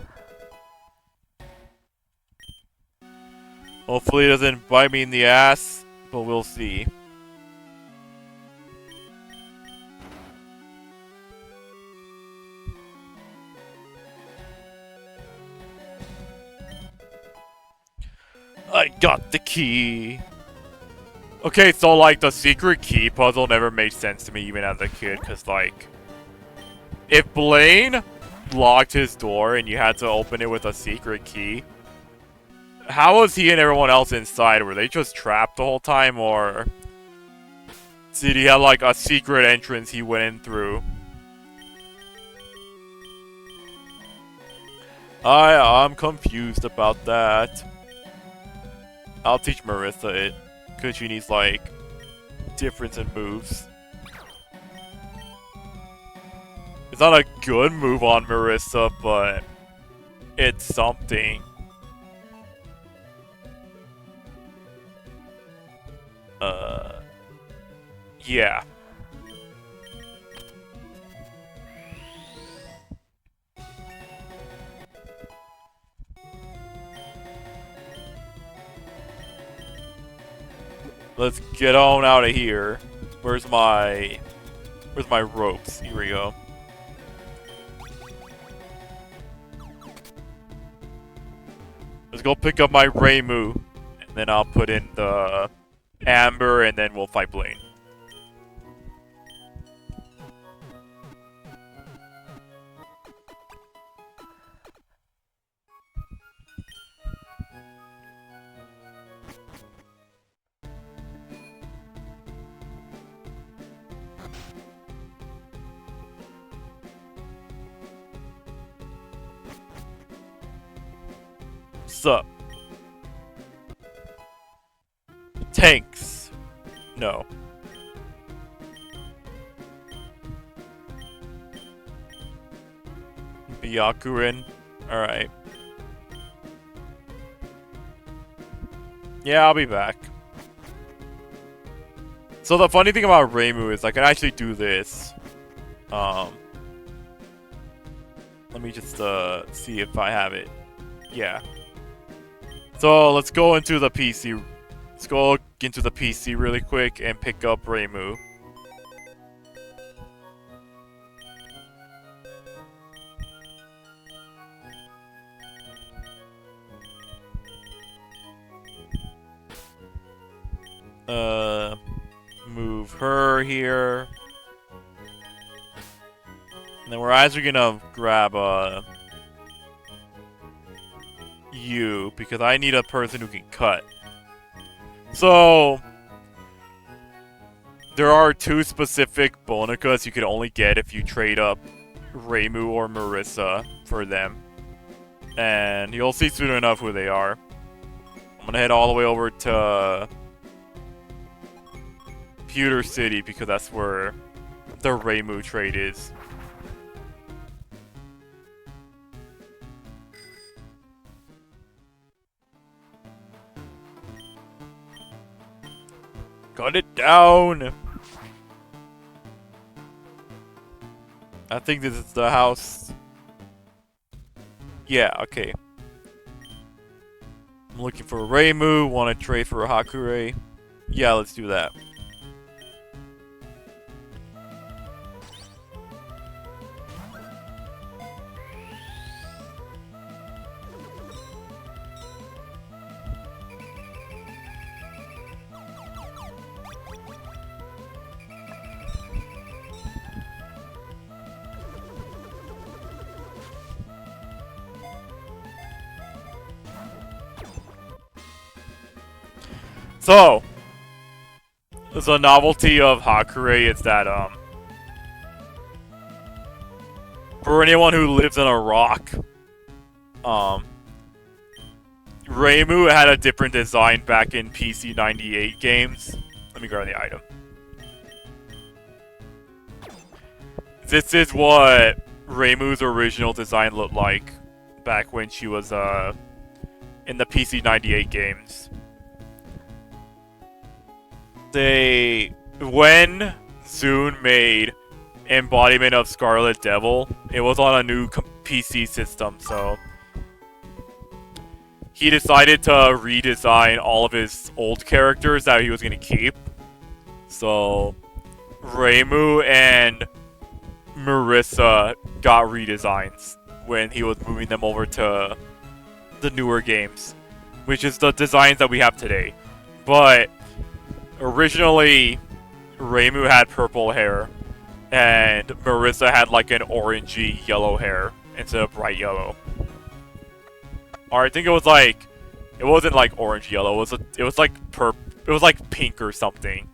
Hopefully it doesn't bite me in the ass, but we'll see. I got the key. Okay, so like the secret key puzzle never made sense to me even as a kid, cause like if Blaine locked his door and you had to open it with a secret key, how was he and everyone else inside? Were they just trapped the whole time, or did he have like a secret entrance he went in through? I'm confused about that. I'll teach Marissa it, because she needs like difference in moves. It's not a good move on Marissa, but it's something. Yeah. Let's get on out of here. Where's my ropes? Here we go. Let's go pick up my Reimu, and then I'll put in the Amber, and then we'll fight Blaine. Sup? Tanks. No. Byakurin. Alright. Yeah, I'll be back. So the funny thing about Reimu is I can actually do this. Let me just see if I have it. Yeah. So let's go into the PC. Let's go into the PC really quick and pick up Reimu. Move her here. And then we're actually gonna grab you, because I need a person who can cut. So there are two specific Bonicas you can only get if you trade up Reimu or Marissa for them. And you'll see soon enough who they are. I'm gonna head all the way over to Pewter City because that's where the Reimu trade is. Cut it down! I think this is the house. Yeah, okay. I'm looking for a Reimu, want to trade for a Hakure. Yeah, let's do that. So, the novelty of Hakure is that, for anyone who lives in a rock, Reimu had a different design back in PC 98 games. Let me grab the item. This is what Reimu's original design looked like back when she was, in the PC 98 games. When Zune made Embodiment of Scarlet Devil, it was on a new PC system, so he decided to redesign all of his old characters that he was going to keep. So Reimu and Marissa got redesigns when he was moving them over to the newer games, which is the designs that we have today. But originally, Reimu had purple hair, and Marissa had like an orangey yellow hair instead of bright yellow. Or I think it was like, it wasn't like orange yellow. It was like pink or something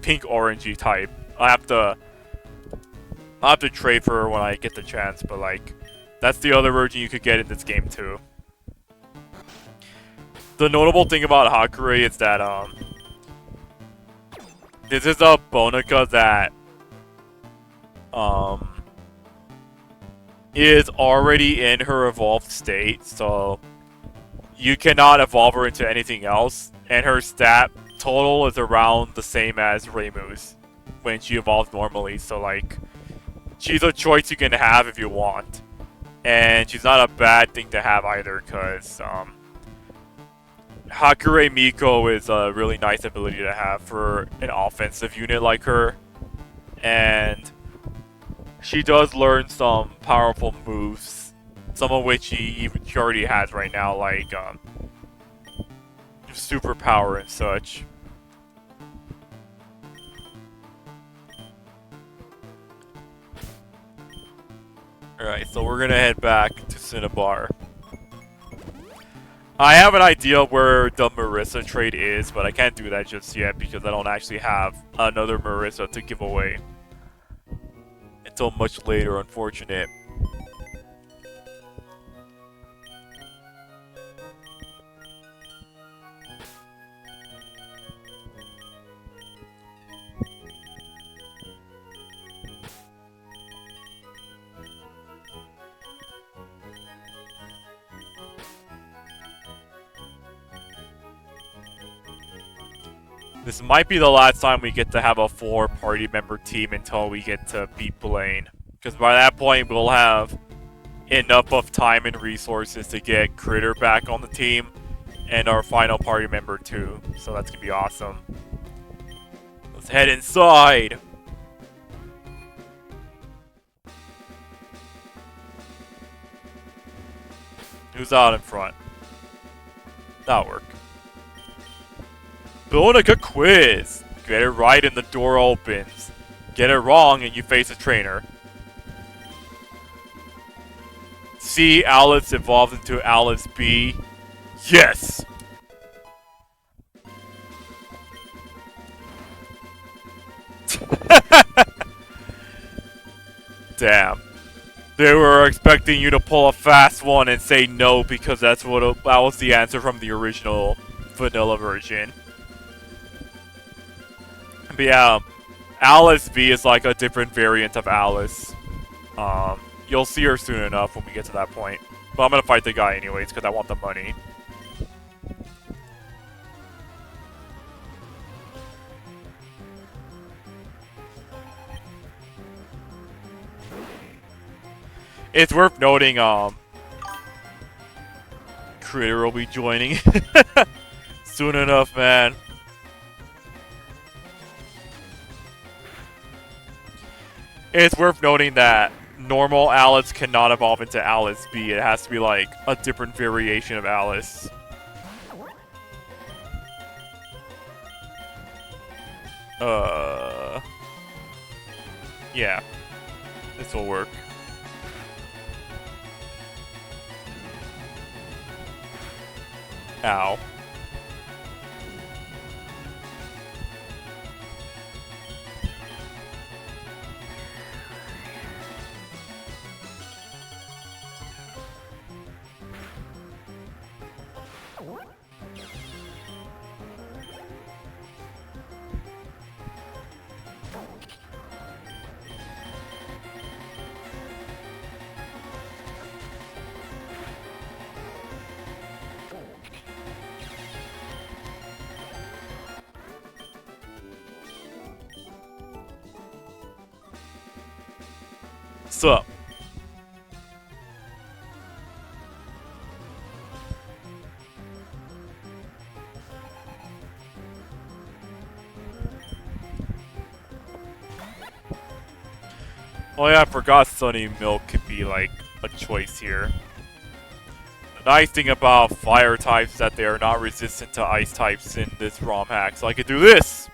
pink orangey type. I'll have to trade for her when I get the chance, but like, that's the other version you could get in this game too. The notable thing about Hakure is that this is a Bonica that is already in her evolved state, so you cannot evolve her into anything else, and her stat total is around the same as Reimu's when she evolves normally, so like, she's a choice you can have if you want. And she's not a bad thing to have either, because Hakure Miko is a really nice ability to have for an offensive unit like her. And she does learn some powerful moves, some of which she already has right now, like superpower and such. Alright, so we're gonna head back to Cinnabar. I have an idea where the Marissa trade is, but I can't do that just yet because I don't actually have another Marissa to give away until much later, unfortunate. This might be the last time we get to have a 4-party member team until we get to beat Blaine. Because by that point, we'll have enough of time and resources to get Critter back on the team and our final party member too. So that's gonna be awesome. Let's head inside. Who's out in front? That'll work. Building a good quiz. Get it right and the door opens. Get it wrong and you face a trainer. C. Alice evolves into Alice B. Yes! Damn. They were expecting you to pull a fast one and say no because that was the answer from the original vanilla version. But yeah, Alice V is like a different variant of Alice. You'll see her soon enough when we get to that point. But I'm gonna fight the guy anyways because I want the money. It's worth noting, Critter will be joining soon enough, man. It's worth noting that normal Alice cannot evolve into Alice B. It has to be like a different variation of Alice. Yeah. This will work. Ow. Sup? Oh yeah, I forgot Sunny Milk could be like a choice here. The nice thing about fire types is that they are not resistant to ice types in this ROM hack, so I could do this!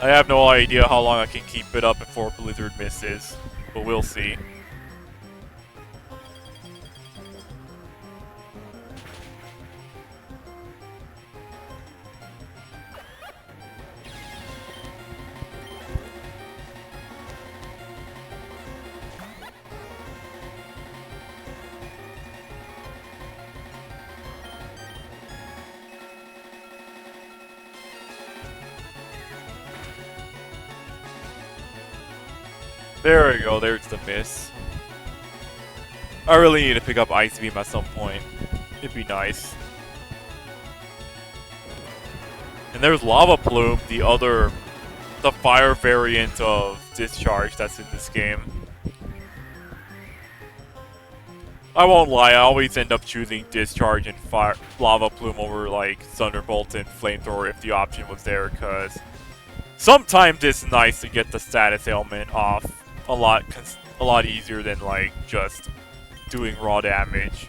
I have no idea how long I can keep it up before Blizzard misses, but we'll see. There we go, there's the miss. I really need to pick up Ice Beam at some point. It'd be nice. And there's Lava Plume, the fire variant of Discharge that's in this game. I won't lie, I always end up choosing Discharge and Lava Plume over like Thunderbolt and Flamethrower if the option was there, because sometimes it's nice to get the status ailment off a lot easier than like just doing raw damage.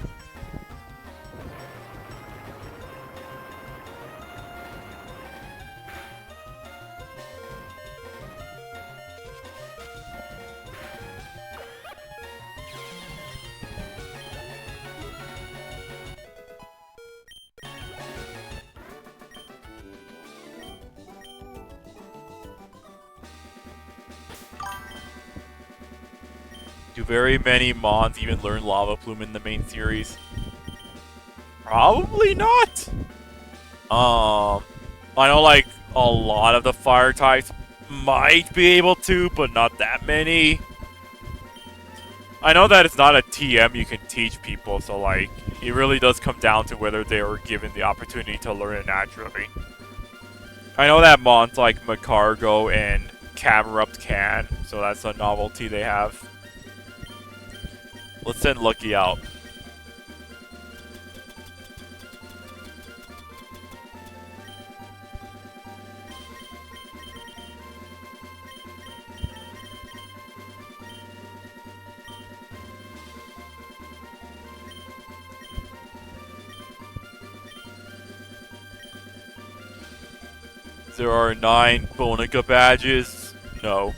Do very many Mons even learn Lava Plume in the main series? Probably not. I know like a lot of the fire types might be able to, but not that many. I know that it's not a TM you can teach people, so like it really does come down to whether they were given the opportunity to learn it naturally. I know that Mons like Macargo and Camerupt can, so that's a novelty they have. Let's send Lucky out. There are 9 Bonica badges. No.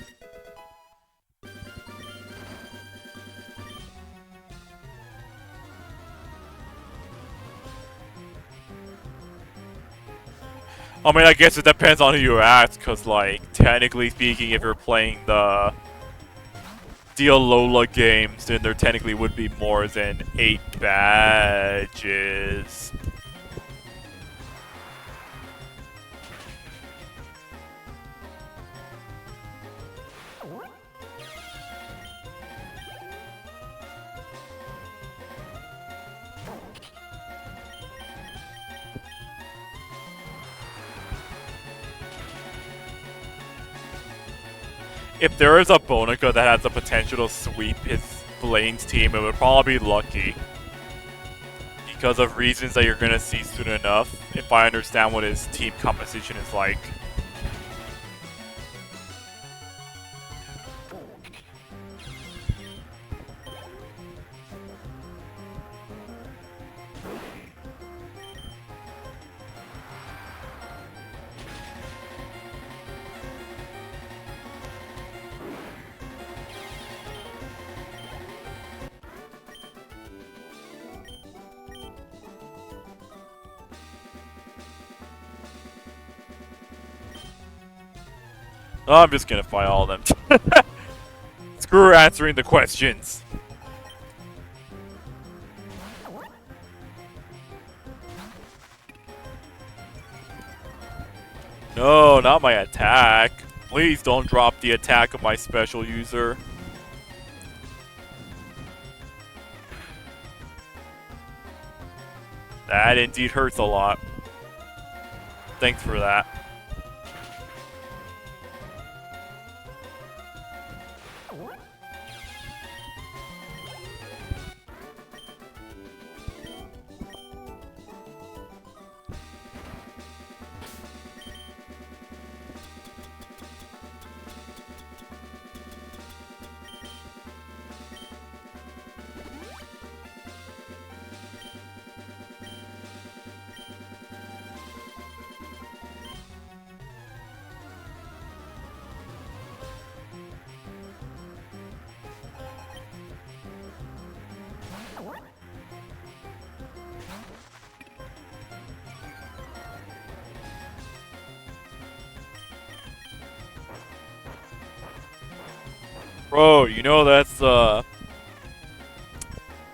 I mean, I guess it depends on who you ask, because, like, technically speaking, if you're playing the Dialola games, then there technically would be more than 8 badges. If there is a Bonica that has the potential to sweep his Blaine's team, it would probably be Lucky. Because of reasons that you're going to see soon enough, if I understand what his team composition is like. Oh, I'm just gonna fight all of them. Screw answering the questions. No, not my attack. Please don't drop the attack of my special user. That indeed hurts a lot. Thanks for that. Bro, you know that's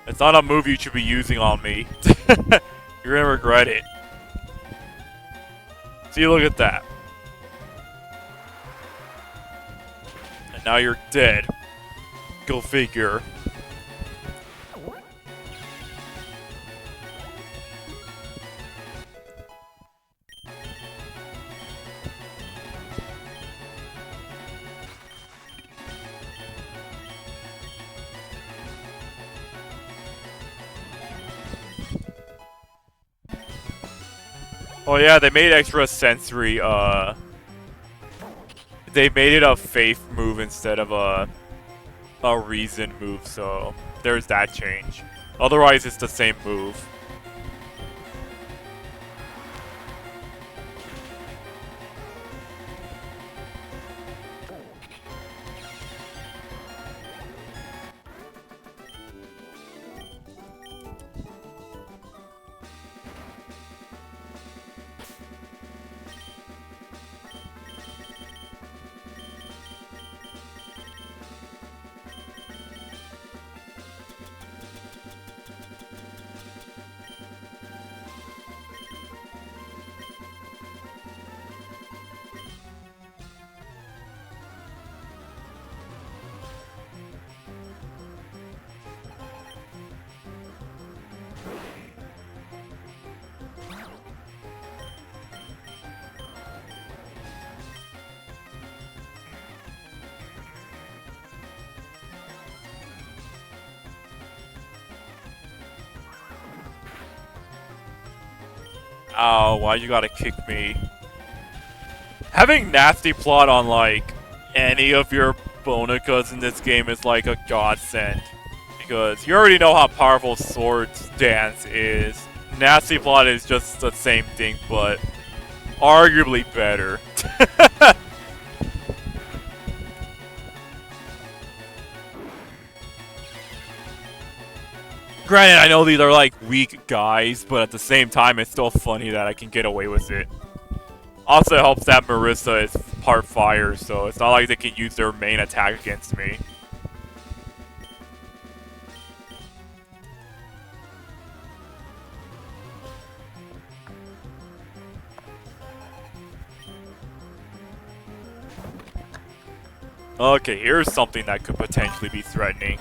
it's not a move you should be using on me. You're gonna regret it. See, look at that. And now you're dead. Go figure. Oh yeah, they made extra sensory, they made it a faith move instead of a reason move, so there's that change. Otherwise, it's the same move. Ow, why you gotta kick me? Having nasty plot on, like, any of your Bonicas in this game is like a godsend. Because you already know how powerful Swords Dance is. Nasty plot is just the same thing, but arguably better. Granted, I know these are like weak guys, but at the same time, it's still funny that I can get away with it. Also, it helps that Marissa is part fire, so it's not like they can use their main attack against me. Okay, here's something that could potentially be threatening.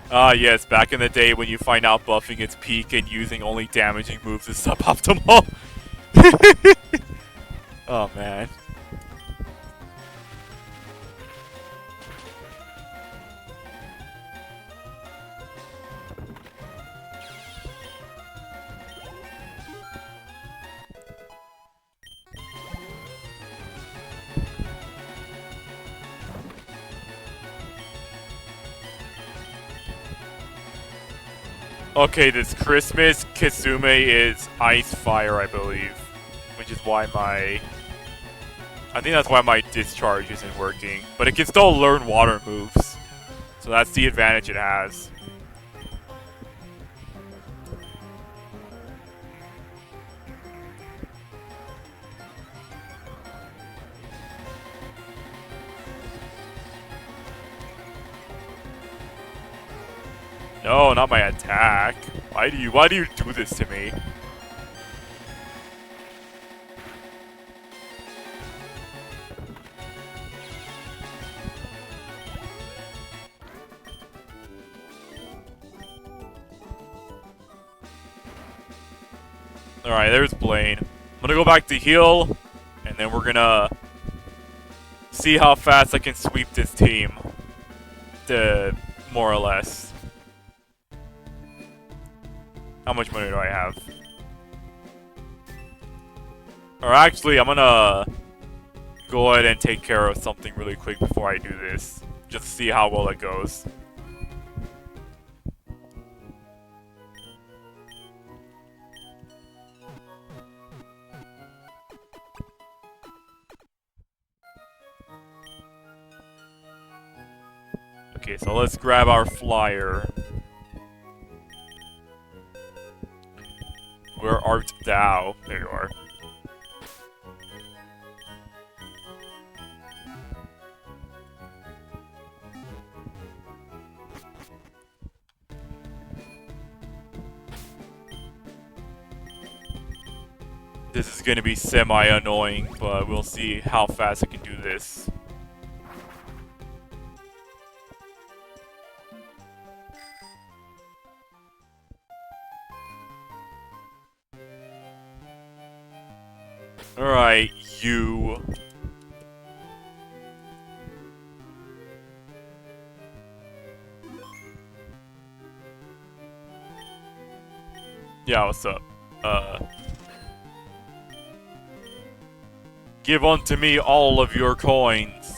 Ah, yes, back in the day when you find out buffing its peak and using only damaging moves is suboptimal. Oh, man. Okay, this Christmas, Kisume is Ice Fire, I believe. Which is why my... I think that's why my discharge isn't working. But it can still learn water moves. So that's the advantage it has. No, not my attack. Why do you do this to me? Alright, there's Blaine. I'm gonna go back to heal, and then we're gonna see how fast I can sweep this team. More or less. How much money do I have? Or actually, I'm gonna go ahead and take care of something really quick before I do this. Just to see how well it goes. Okay, so let's grab our flyer. Where art thou? There you are. This is gonna be semi-annoying, but we'll see how fast I can do this. Alright, you. Yeah, what's up? Give unto me all of your coins.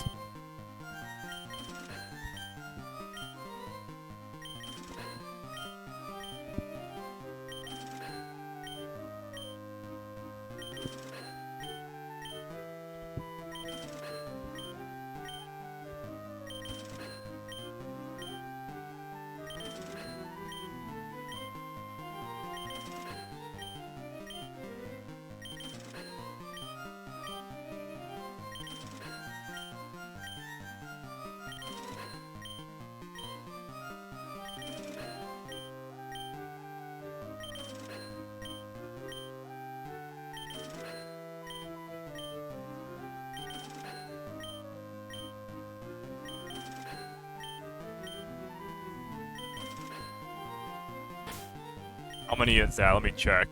How many is that? Let me check.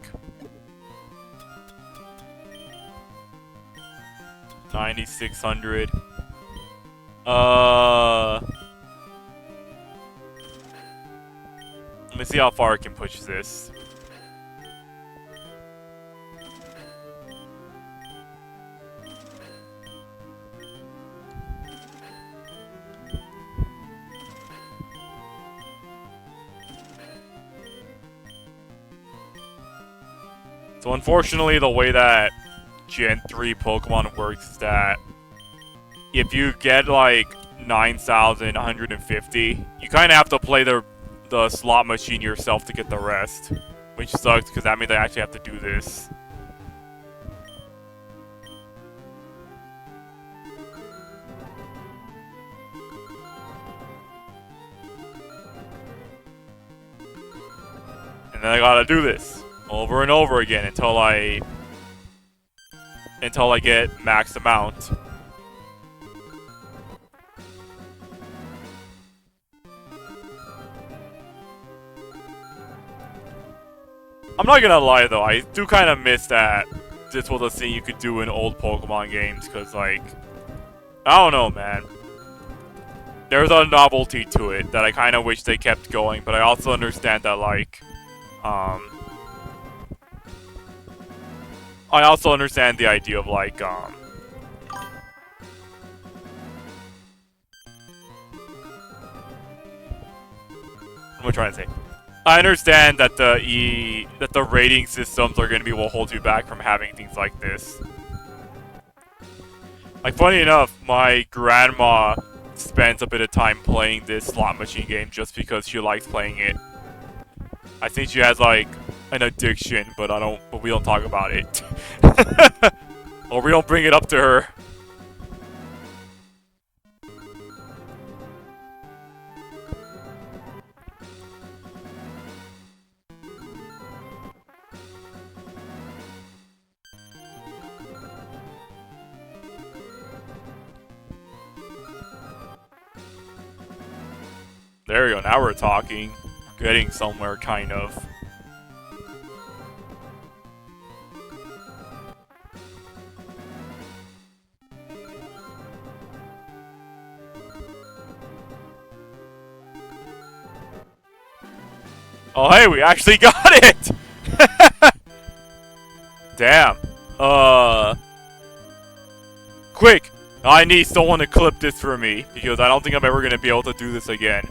9,600. Let me see how far I can push this. So unfortunately, the way that Gen 3 Pokemon works is that if you get like 9,150, you kind of have to play the slot machine yourself to get the rest, which sucks because that means I actually have to do this. And then I gotta do this over and over again until I get max amount. I'm not gonna lie though, I do kind of miss that this was a thing you could do in old Pokemon games, because like, I don't know, man. There's a novelty to it that I kind of wish they kept going, but I also understand that like, I also understand the idea of like, what am I trying to say? I understand that the rating systems are going to be what holds you back from having things like this. Like, funny enough, my grandma spends a bit of time playing this slot machine game just because she likes playing it. I think she has like an addiction, but we don't talk about it. Or we don't bring it up to her. There we go, now we're talking. Getting somewhere, kind of. Oh hey, we actually got it! Damn. Quick! I need someone to clip this for me, because I don't think I'm ever gonna be able to do this again.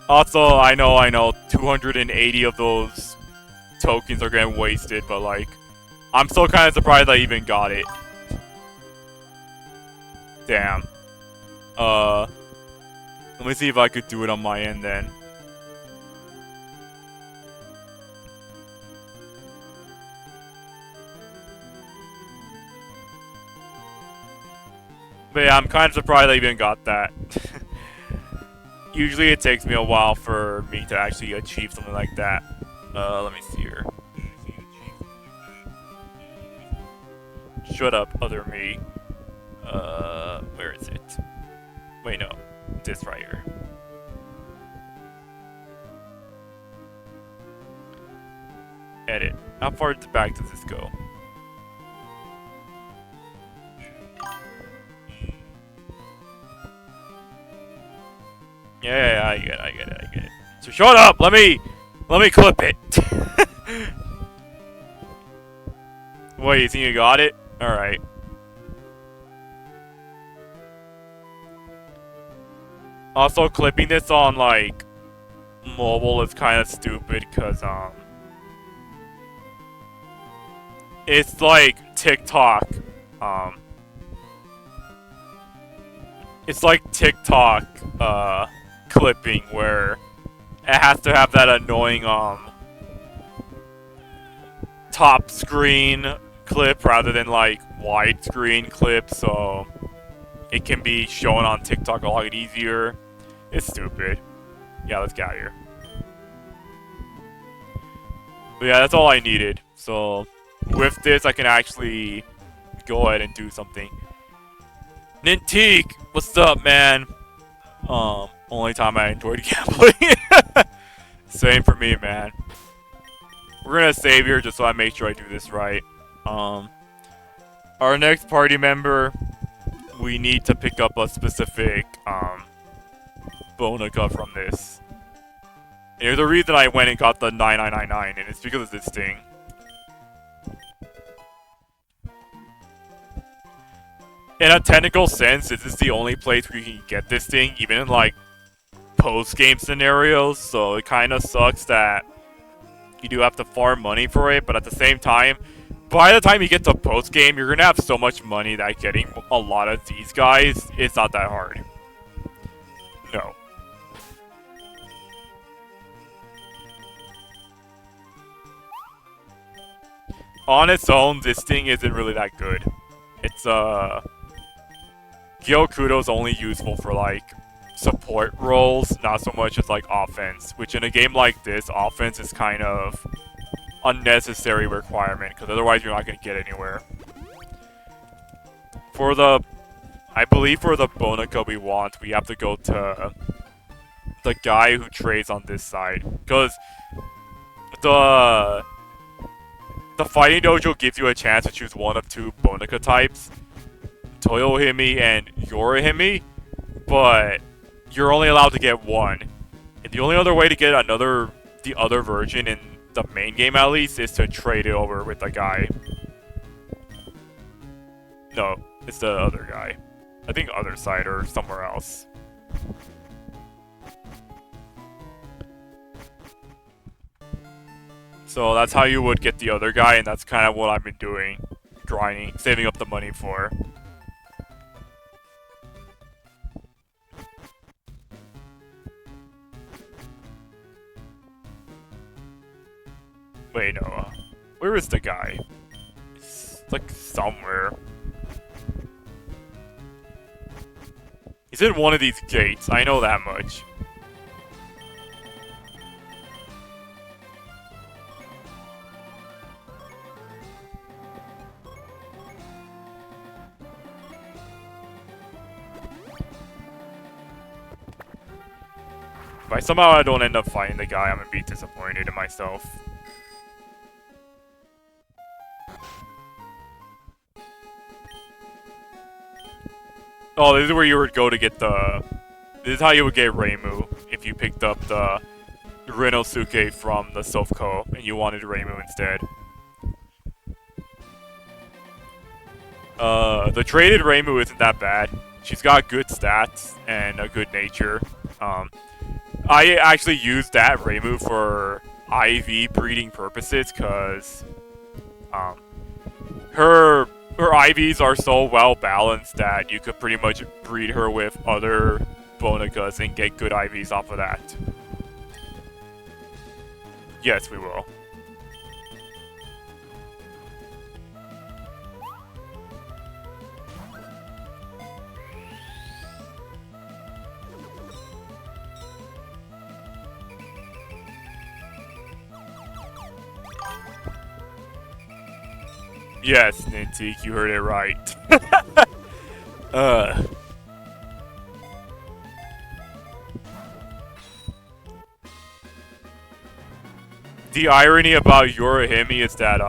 Also, I know, 280 of those tokens are getting wasted, but like, I'm still kind of surprised I even got it. Damn. Let me see if I could do it on my end then. But yeah, I'm kind of surprised I even got that. Usually it takes me a while for me to actually achieve something like that. Let me see here. Shut up, other me. Where is it? Wait, no. This right here. Edit. How far back does this go? Yeah, I get it. So shut up! Let me clip it! Wait, you think you got it? Alright. Also, clipping this on, like, mobile is kind of stupid, because, it's like TikTok, it's like TikTok, clipping where it has to have that annoying, top screen clip rather than, like, widescreen clip, so it can be shown on TikTok a lot easier. It's stupid. Yeah, let's get out of here. But yeah, that's all I needed. So, with this, I can actually go ahead and do something. Ninteek! What's up, man? Only time I enjoyed gambling. Same for me, man. We're gonna save here just so I make sure I do this right. Our next party member, we need to pick up a specific, Bonica from this. And there's a reason I went and got the 9999, and it's because of this thing. In a technical sense, this is the only place where you can get this thing, even in, like, post-game scenarios, so it kind of sucks that you do have to farm money for it, but at the same time, by the time you get to post-game, you're gonna have so much money that getting a lot of these guys is not that hard. No. On its own, this thing isn't really that good. It's, Gyokudo's only useful for, like, support roles, not so much as, like, offense. Which, in a game like this, offense is kind of unnecessary requirement, because otherwise you're not going to get anywhere. For the... I believe for the Bonica we want, we have to go to the guy who trades on this side. Because the Fighting Dojo gives you a chance to choose one of two Bonica types, Toyohime and Yorihime, but you're only allowed to get one. And the only other way to get the other version in the main game at least, is to trade it over with the guy. No, it's the other guy. I think other side or somewhere else. So that's how you would get the other guy, and that's kind of what I've been doing. Grinding, saving up the money for. Wait, no. Where is the guy? It's like somewhere. He's in one of these gates, I know that much. If somehow I don't end up finding the guy, I'm gonna be disappointed in myself. Oh, this is where you would go to get the... This is how you would get Reimu if you picked up the Renosuke from the Sofko and you wanted Reimu instead. The traded Reimu isn't that bad. She's got good stats and a good nature. I actually used that Reimu for IV breeding purposes because her IVs are so well balanced that you could pretty much breed her with other Bonicas and get good IVs off of that. Yes, we will. Yes, Nintik, you heard it right. The irony about Yorihime is that,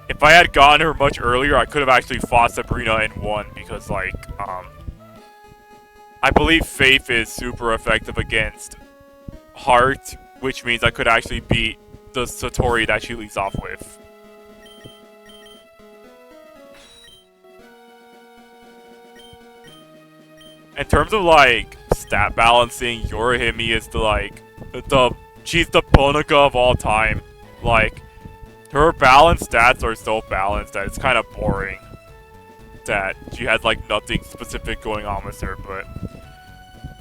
if I had gotten her much earlier, I could have actually fought Sabrina and won, because, like, I believe Faith is super effective against Heart, which means I could actually beat the Satori that she leads off with. In terms of, like, stat balancing, Yorihime is she's the Bonica of all time. Like, her balanced stats are so balanced that it's kind of boring that she has, like, nothing specific going on with her, but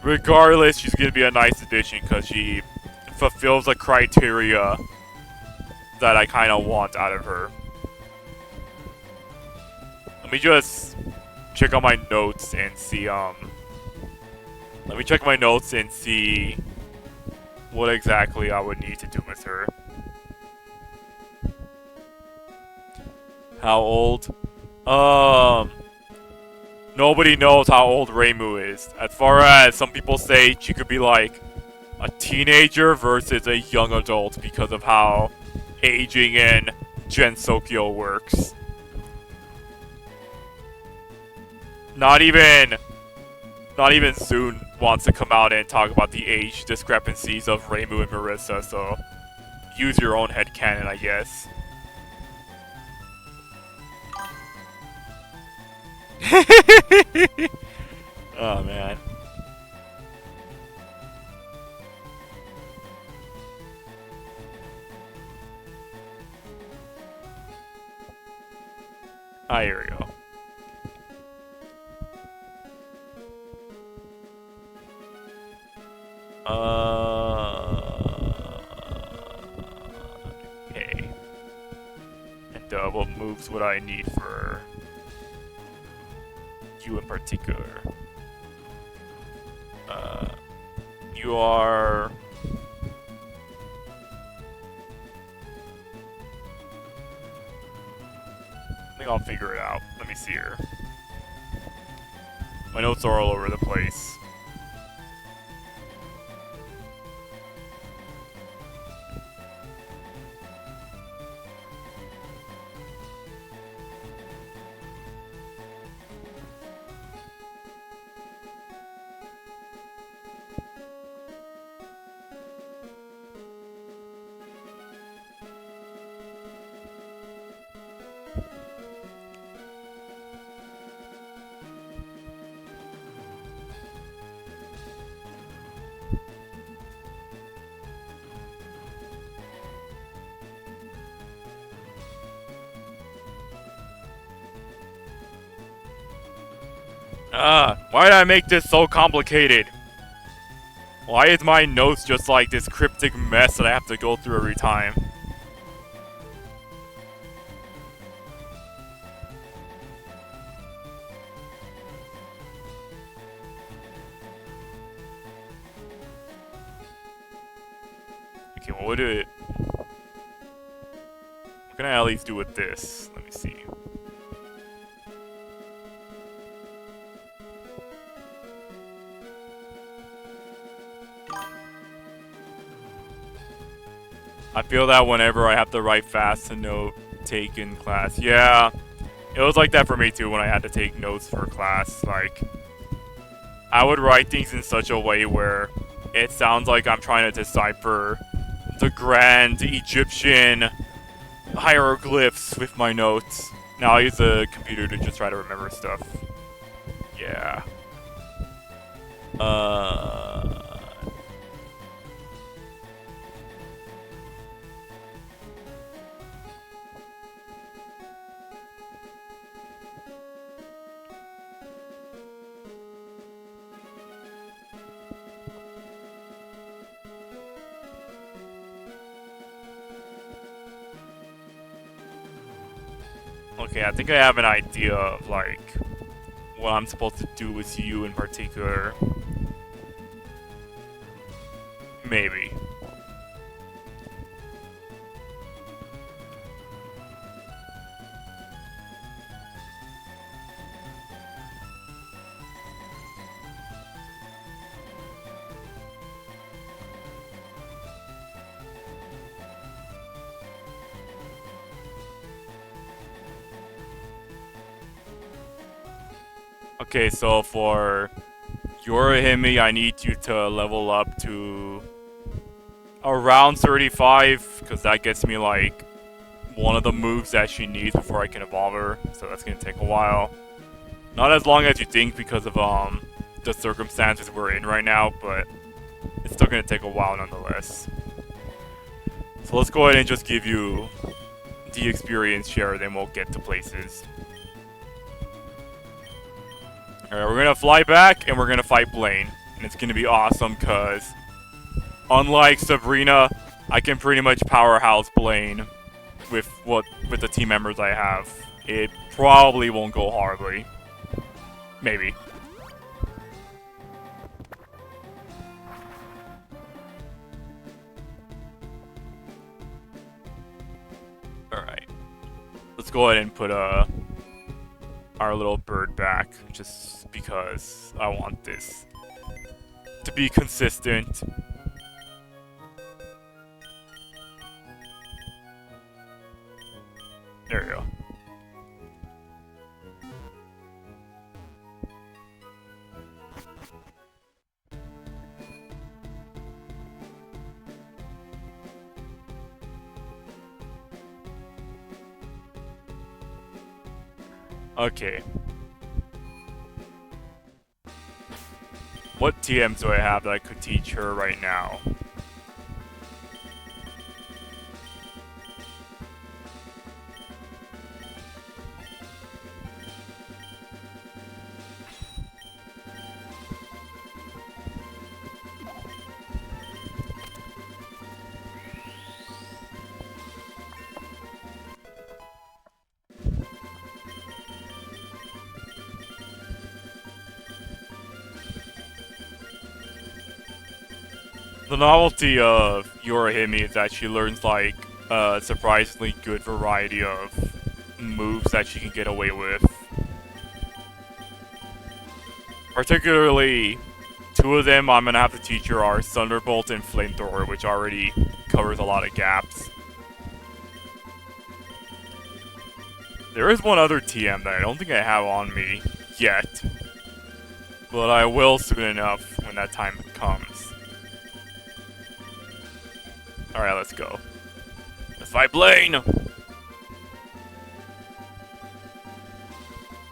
regardless, she's gonna be a nice addition because she fulfills the criteria that I kind of want out of her. Let me just check on my notes and see, let me check my notes and see what exactly I would need to do with her. How old? Nobody knows how old Reimu is. As far as some people say, she could be like a teenager versus a young adult because of how aging in Gensokyo works. Not even Soon wants to come out and talk about the age discrepancies of Reimu and Marissa, so use your own headcanon, I guess. Oh, man. Ah, here we go. Okay. And what moves would I need for you in particular? You are... I think I'll figure it out. Let me see here. My notes are all over the place. Why did I make this so complicated? Why is my notes just like this cryptic mess that I have to go through every time? Okay, what can I at least do with this? Let me see. I feel that whenever I have to write fast to note take in class. Yeah, it was like that for me too when I had to take notes for class. Like, I would write things in such a way where it sounds like I'm trying to decipher the grand Egyptian hieroglyphs with my notes. Now I use the computer to just try to remember stuff. Yeah. Okay, I think I have an idea of, like, what I'm supposed to do with you in particular. Maybe. Okay, so for Yorihime, I need you to level up to around 35, because that gets me, like, one of the moves that she needs before I can evolve her, so that's gonna take a while. Not as long as you think because of, the circumstances we're in right now, but it's still gonna take a while nonetheless. So let's go ahead and just give you the experience share, then we'll get to places. Alright, we're gonna fly back, and we're gonna fight Blaine. And it's gonna be awesome, because unlike Sabrina, I can pretty much powerhouse Blaine with the team members I have. It probably won't go horribly. Maybe. Alright. Let's go ahead and put our little bird back, just because I want this to be consistent. There we go. Okay. What TMs do I have that I could teach her right now? The novelty of Yorahime is that she learns like a surprisingly good variety of moves that she can get away with. Particularly, two of them I'm gonna have to teach her are Thunderbolt and Flamethrower, which already covers a lot of gaps. There is one other TM that I don't think I have on me yet, but I will soon enough when that time comes. Alright, let's go. Let's fight Blaine!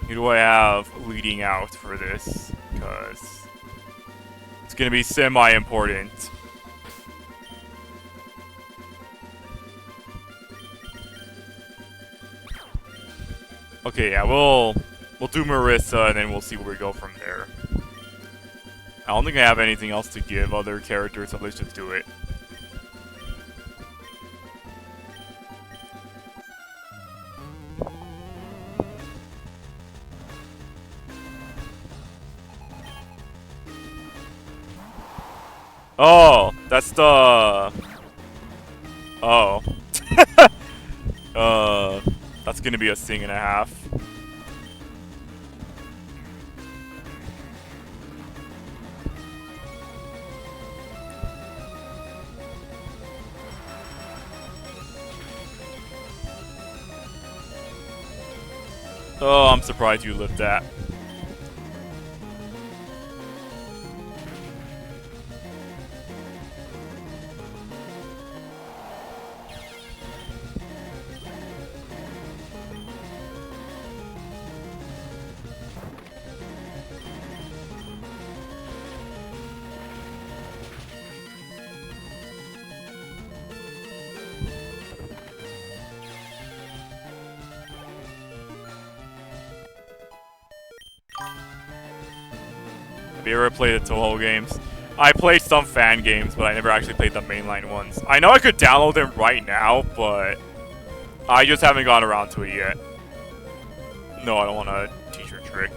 Who do I have leading out for this? Because it's gonna be semi-important. Okay, yeah, we'll do Marissa and then we'll see where we go from there. I don't think I have anything else to give other characters, so let's just do it. Oh, that's the... Oh. That's gonna be a sing and a half. Oh, I'm surprised you lived that. Have you ever played the Toho games? I played some fan games, but I never actually played the mainline ones. I know I could download them right now, but I just haven't gotten around to it yet. No, I don't want to teach her a trick.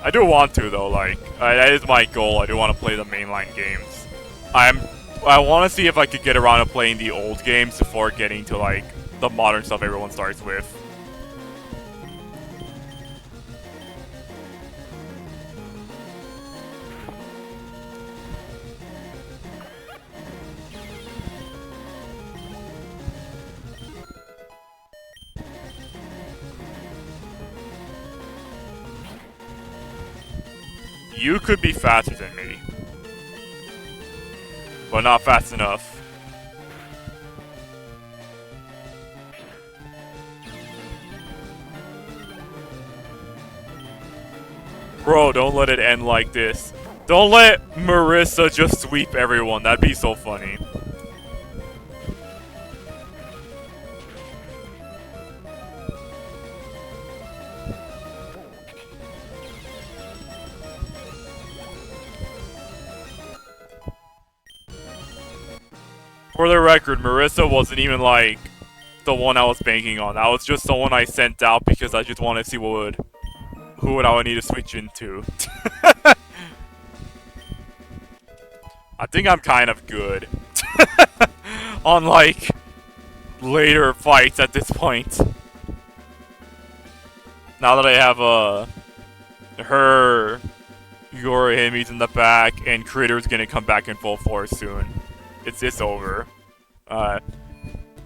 I do want to, though, like, that is my goal. I do want to play the mainline games. I want to see if I could get around to playing the old games before getting to, like, the modern stuff everyone starts with. You could be faster than me, but not fast enough. Bro, don't let it end like this. Don't let Marissa just sweep everyone. That'd be so funny. For the record, Marissa wasn't even, like, the one I was banking on. That was just someone I sent out because I just wanted to see who I would need to switch into. I think I'm kind of good. On, like, later fights at this point. Now that I have, her, Yorahime's in the back, and Critter's gonna come back in full force soon. It's over.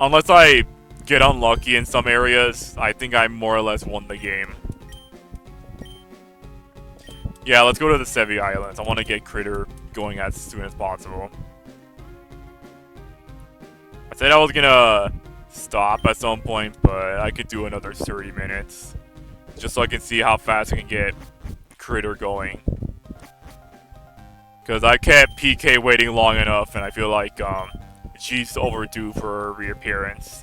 Unless I get unlucky in some areas, I think I more or less won the game. Yeah, let's go to the Sevi Islands. I want to get Critter going as soon as possible. I said I was gonna stop at some point, but I could do another 30 minutes. Just so I can see how fast I can get Critter going. Because I kept PK waiting long enough, and I feel like she's overdue for a reappearance.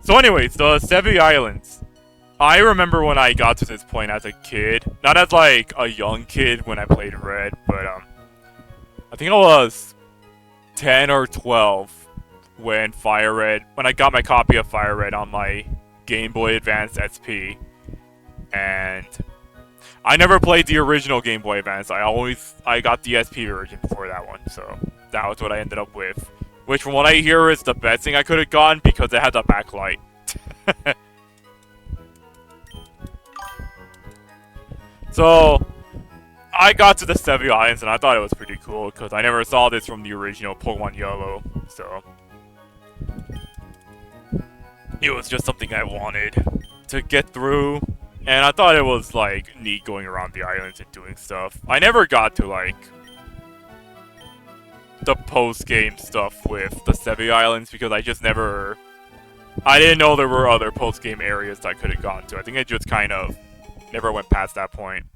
So anyways, the Sevi Islands. I remember when I got to this point as a kid. Not as like a young kid when I played Red, but I think I was 10 or 12 when I got my copy of Fire Red on my Game Boy Advance SP, and I never played the original Game Boy Advance. I got the SP version before that one, so that was what I ended up with. Which, from what I hear, is the best thing I could have gotten because it had the backlight. So, I got to the Sevi Islands and I thought it was pretty cool because I never saw this from the original Pokemon Yellow, so it was just something I wanted to get through, and I thought it was like neat going around the islands and doing stuff. I never got to like the post-game stuff with the Sevi Islands because I didn't know there were other post-game areas that I could have gone to. I think it just kind of never went past that point.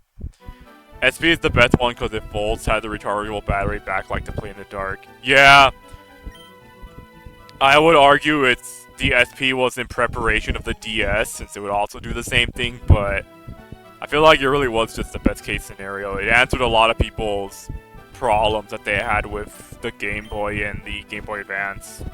SP is the best one because it folds, has a rechargeable battery backlight to play in the dark. Yeah, I would argue the SP was in preparation of the DS since it would also do the same thing, but I feel like it really was just the best case scenario. It answered a lot of people's problems that they had with the Game Boy and the Game Boy Advance.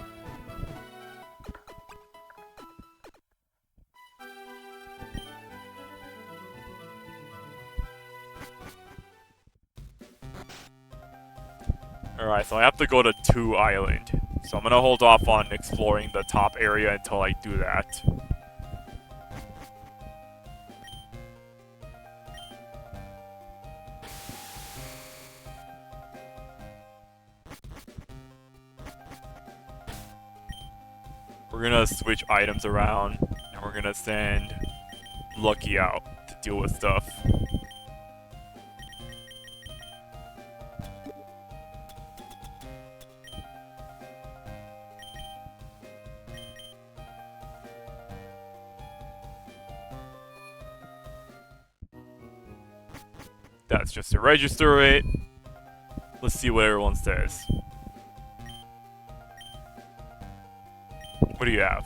Alright, so I have to go to 2 Island. So I'm gonna hold off on exploring the top area until I do that. We're gonna switch items around, and we're gonna send Lucky out to deal with stuff. That's just to register it. Let's see what everyone says. What do you have?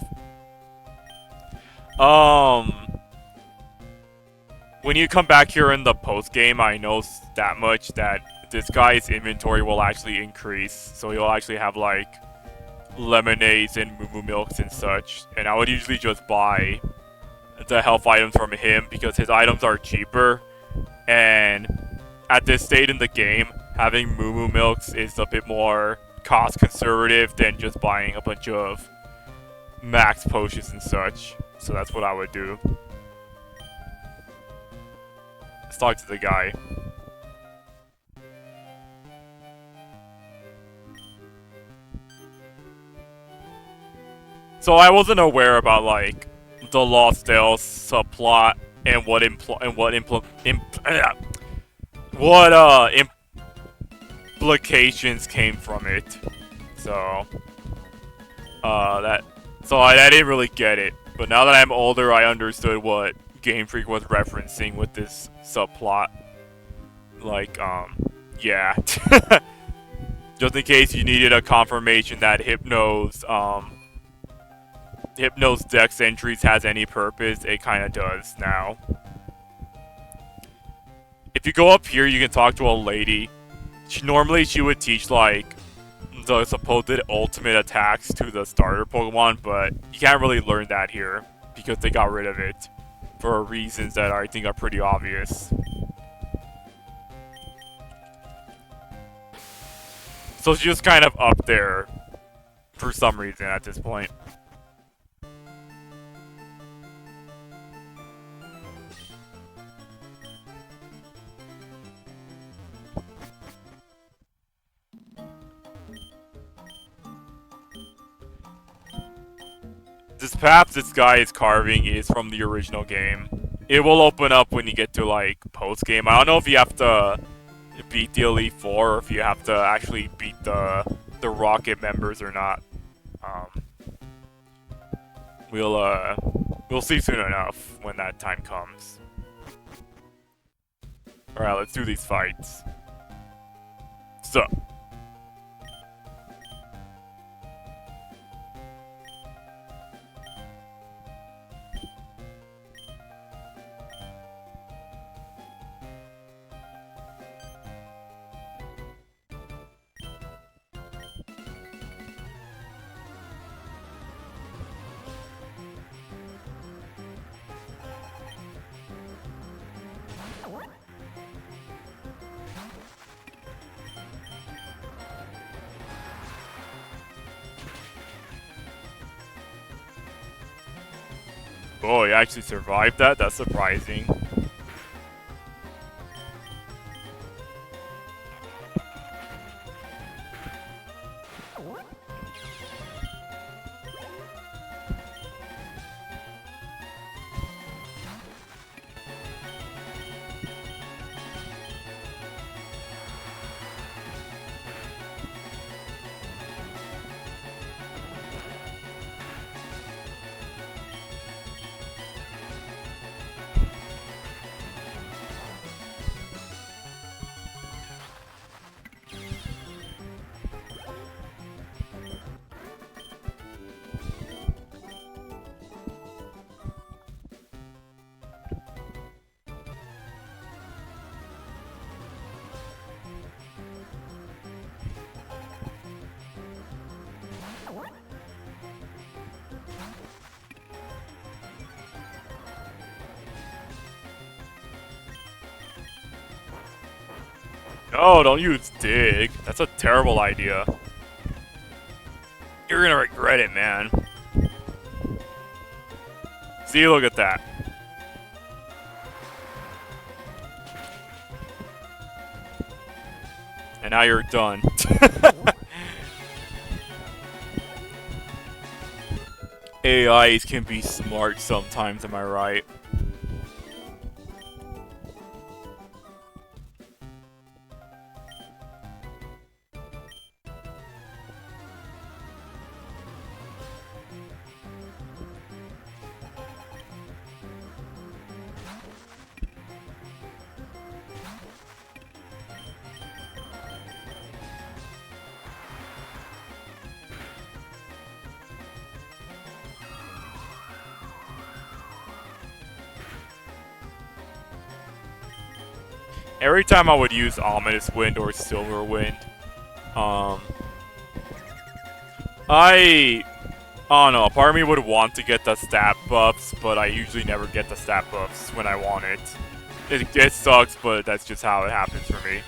When you come back here in the post game, I know that much that this guy's inventory will actually increase. So he'll actually have like lemonades and moo milks and such. And I would usually just buy the health items from him because his items are cheaper. And at this state in the game, having moo milks is a bit more cost conservative than just buying a bunch of max potions and such. So that's what I would do. Let's talk to the guy. So I wasn't aware about like the Lost Tales subplot and what implications came from it. So I didn't really get it. But now that I'm older, I understood what Game Freak was referencing with this subplot. Like, yeah. Just in case you needed a confirmation that Hypno's Dex entries has any purpose, it kind of does now. If you go up here, you can talk to a lady. Normally, she would teach, like, the supposed ultimate attacks to the starter Pokemon, but you can't really learn that here because they got rid of it for reasons that I think are pretty obvious. So she's just kind of up there for some reason at this point. This path this guy is carving is from the original game. It will open up when you get to, like, post-game. I don't know if you have to beat the Elite Four or if you have to actually beat the Rocket members or not. We'll see soon enough when that time comes. Alright, let's do these fights. So. Oh, he actually survived that? That's surprising. No, don't use dig. That's a terrible idea. You're gonna regret it, man. See, look at that. And now you're done. AIs can be smart sometimes, am I right? Every time I would use Ominous Wind or Silver Wind, I don't know, part of me would want to get the stat buffs, but I usually never get the stat buffs when I want it. It sucks, but that's just how it happens for me.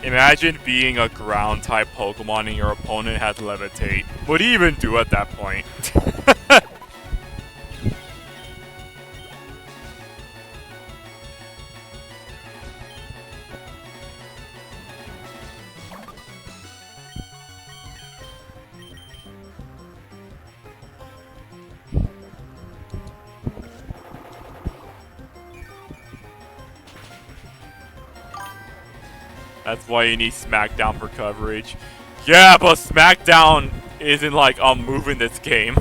Imagine being a ground type Pokemon and your opponent has Levitate. What do you even do at that point? That's why you need Smackdown for coverage. Yeah, but Smackdown isn't like a move in this game.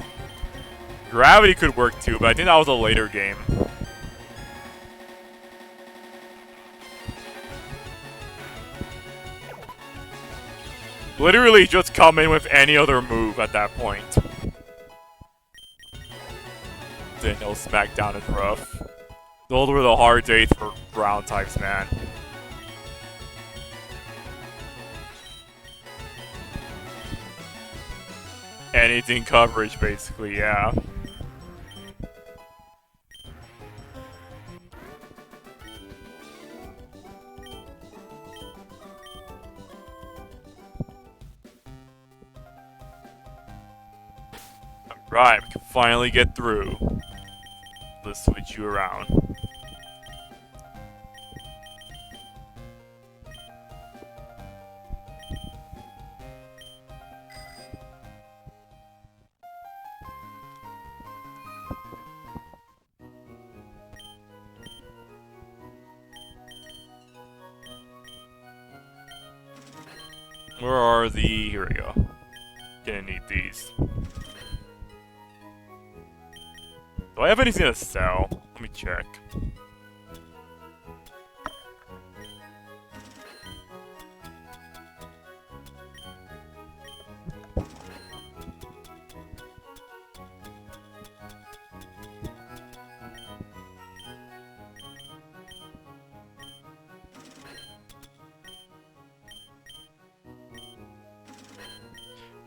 Gravity could work too, but I think that was a later game. Literally just come in with any other move at that point. Then no Smackdown is rough. Those were the hard days for ground types, man. Anything coverage, basically, yeah. Right, we can finally get through. Let's switch you around. Where are the... Here we go. Gonna need these. Do I have anything to sell? Let me check.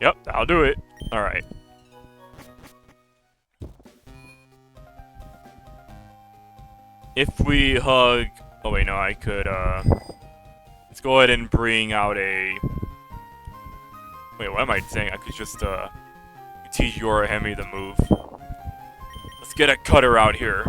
Yep, that'll do it. Alright. If we hug... Oh wait, no, I could, let's go ahead and bring out a... Wait, what am I saying? I could just, teach Yorahemi the move. Let's get a cutter out here.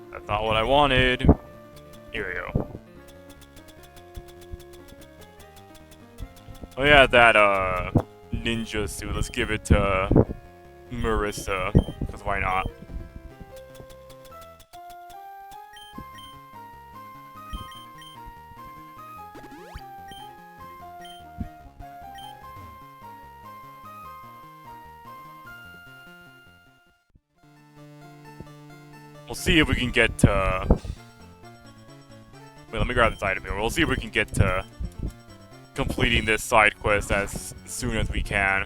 That's not what I wanted. Here we go. Oh yeah, that ninja suit. Let's give it to Marissa, because why not? We'll see if we can get to... Wait, let me grab this item here. We'll see if we can get to completing this side quest as soon as we can.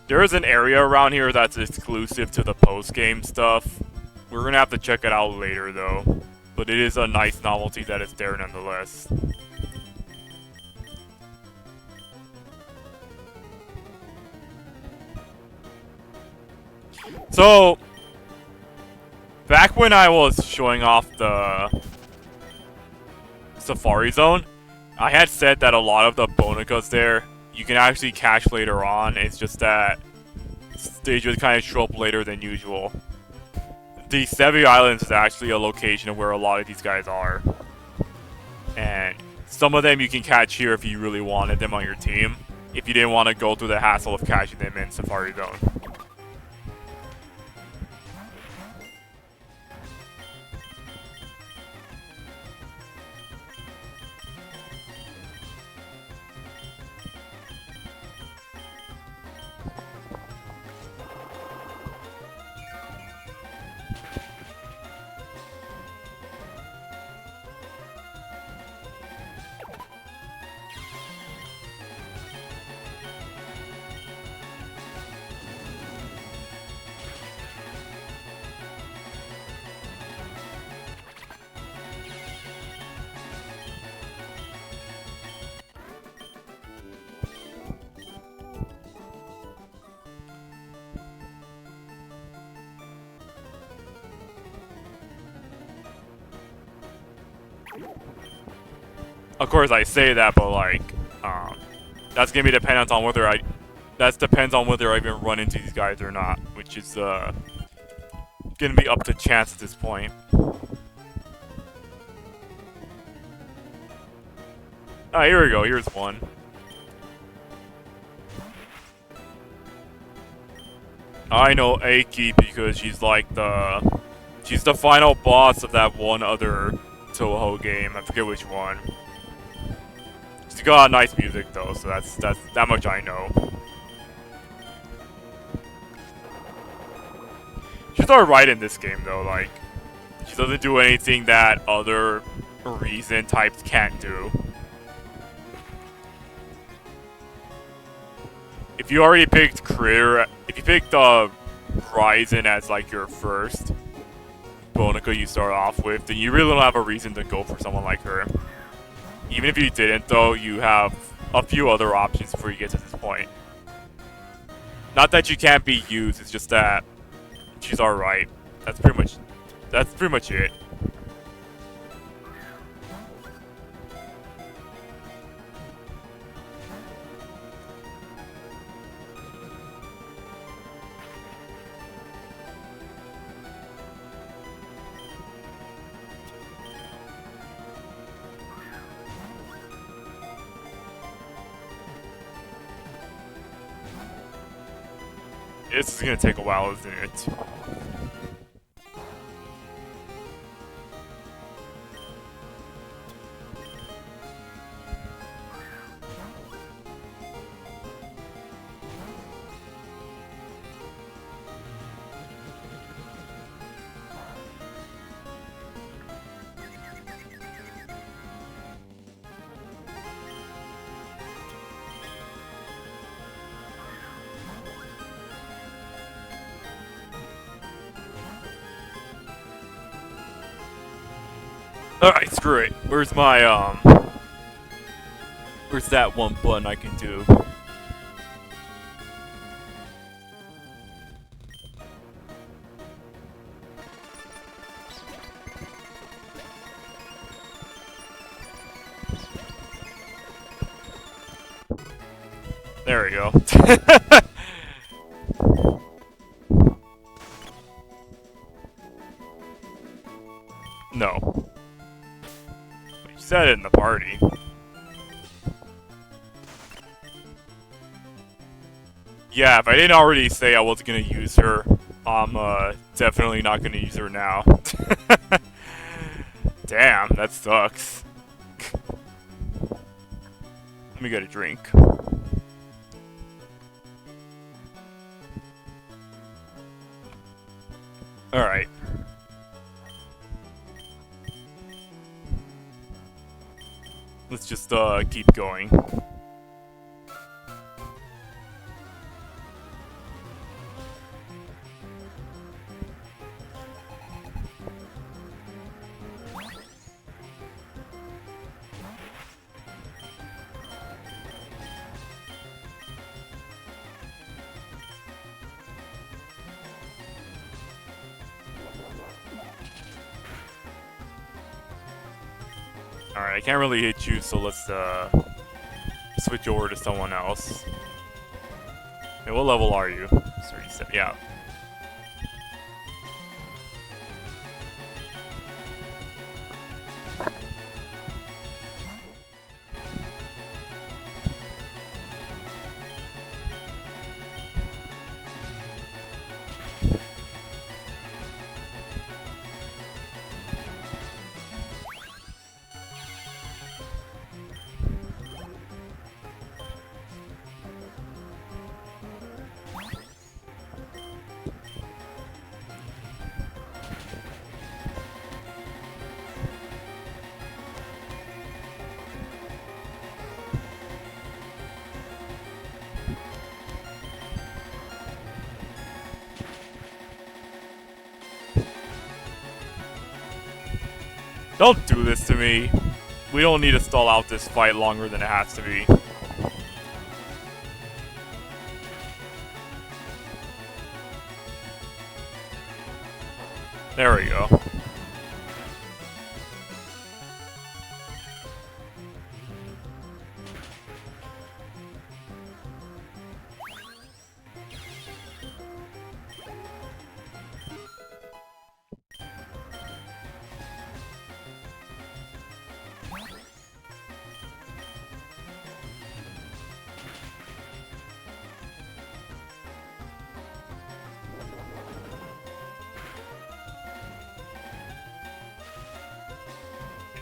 There is an area around here that's exclusive to the post-game stuff. We're gonna have to check it out later, though. But it is a nice novelty that is there nonetheless. So, back when I was showing off the Safari Zone, I had said that a lot of the Bonacas there, you can actually catch later on. It's just that they just kind of show up later than usual. The Sevi Islands is actually a location where a lot of these guys are. And some of them you can catch here if you really wanted them on your team, if you didn't want to go through the hassle of catching them in Safari Zone. Of course, I say that, but like, that's gonna be dependent on whether that depends on whether I even run into these guys or not, which is gonna be up to chance at this point. Ah, here we go. Here's one. I know Aiki because she's like she's the final boss of that one other Toho game. I forget which one. She's got nice music though, so that's that much I know. She's alright in this game though, like she doesn't do anything that other Reason types can't do. If you already picked Critter, if you picked Ryzen as like your first Bonica you start off with, then you really don't have a reason to go for someone like her. Even if you didn't though, you have a few other options before you get to this point. Not that she can't be used, it's just that she's alright. That's pretty much it. This is gonna take a while, isn't it? Alright, screw it. Where's my, where's that one button I can do? There we go. No. You said it in the party. Yeah, if I didn't already say I wasn't gonna use her, I'm definitely not gonna use her now. Damn, that sucks. Let me get a drink. Alright. Let's just keep going. Alright, I can't really hit you, so let's switch over to someone else. Hey, what level are you? 37, yeah. Don't do this to me. We don't need to stall out this fight longer than it has to be. There we go.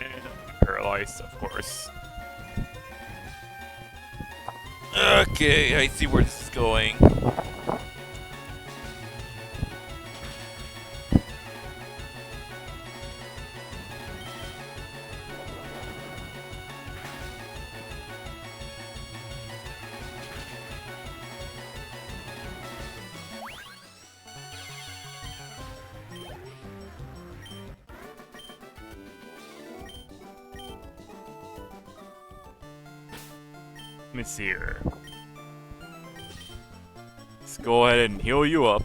And paralyzed, of course. Okay, I see where this is going. Let me see here. Let's go ahead and heal you up.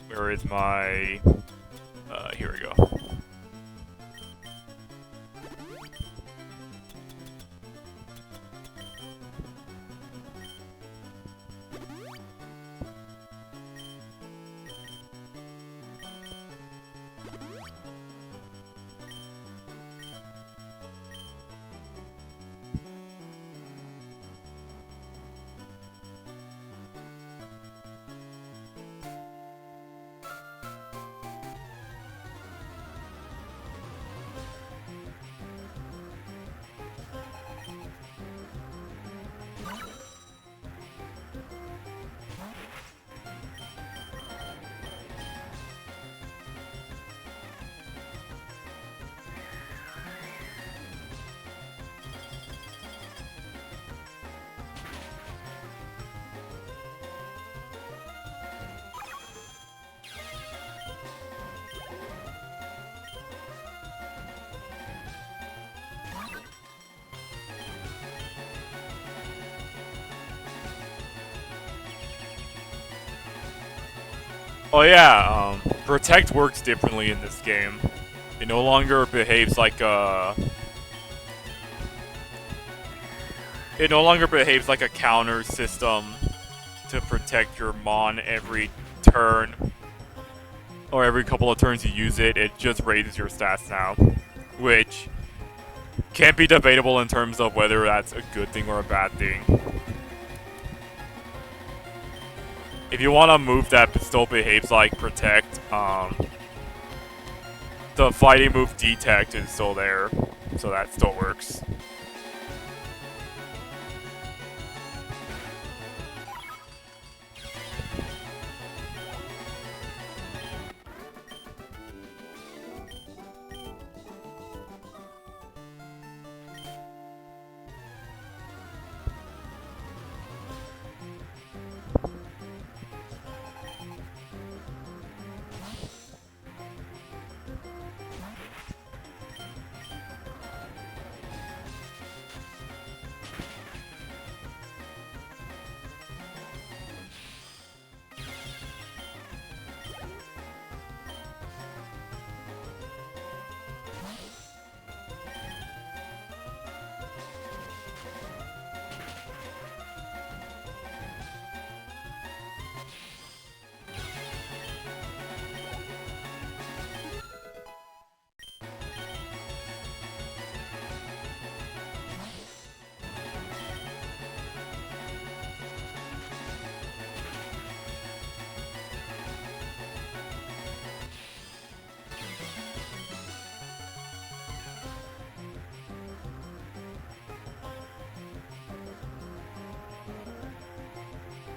Where is my... here we go. Oh yeah, Protect works differently in this game. It no longer behaves like a... It no longer behaves like a counter system to protect your Mon every turn. Or every couple of turns you use it, it just raises your stats now. Which can be debatable in terms of whether that's a good thing or a bad thing. If you want a move that still behaves like Protect, the fighting move Detect is still there, so that still works.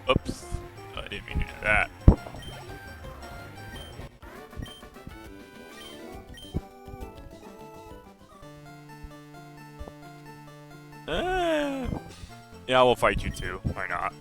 Oops, I didn't mean to do that. Yeah, we'll fight you too. Why not?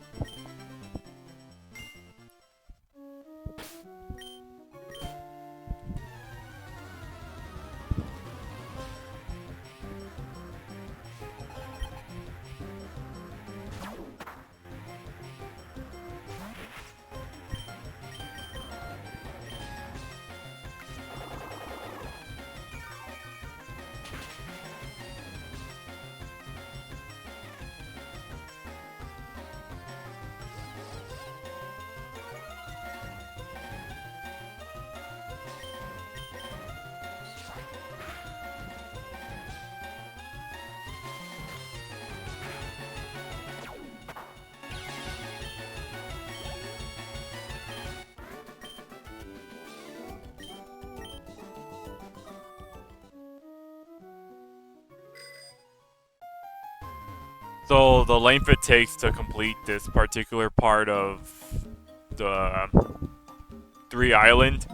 So the length it takes to complete this particular part of the 3 Island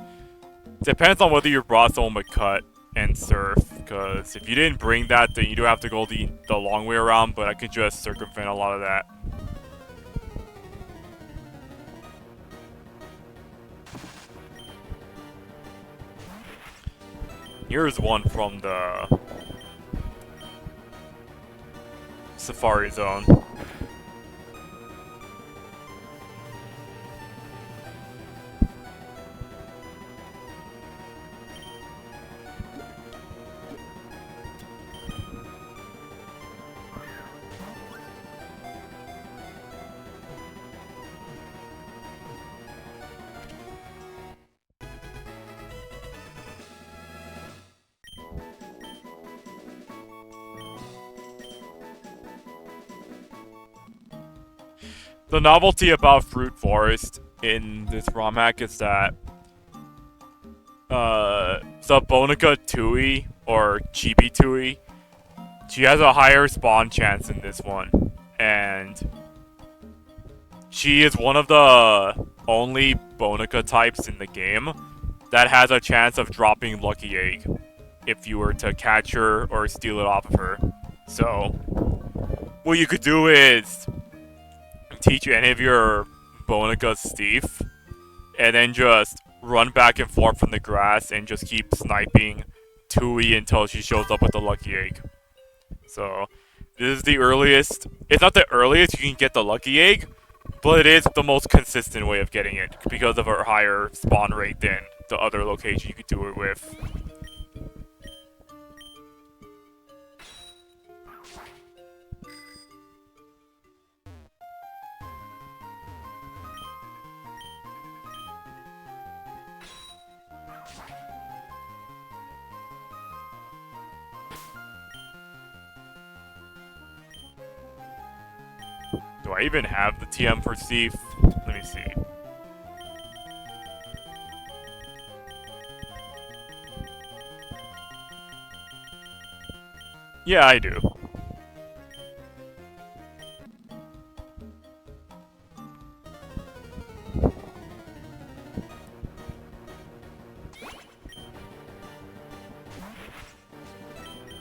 depends on whether you brought someone with Cut and Surf, because if you didn't bring that, then you do have to go the long way around, but I could just circumvent a lot of that. Here's one from the Safari Zone. The novelty about Fruit Forest in this ROM hack is that Subonica Tui or Chibi Tui, she has a higher spawn chance in this one, and she is one of the only Bonica types in the game that has a chance of dropping Lucky Egg if you were to catch her or steal it off of her. So, what you could do is teach any of your Bonica Steve, and then just run back and forth from the grass and just keep sniping Tui until she shows up with the Lucky Egg. So, this is the earliest. It's not the earliest you can get the Lucky Egg, but it is the most consistent way of getting it because of her higher spawn rate than the other location you could do it with. Do I even have the TM for Steve? Let me see. Yeah, I do.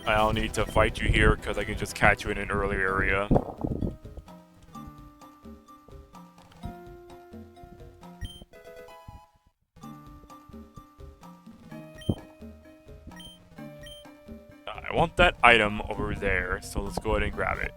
I don't need to fight you here because I can just catch you in an early area. I want that item over there, so let's go ahead and grab it.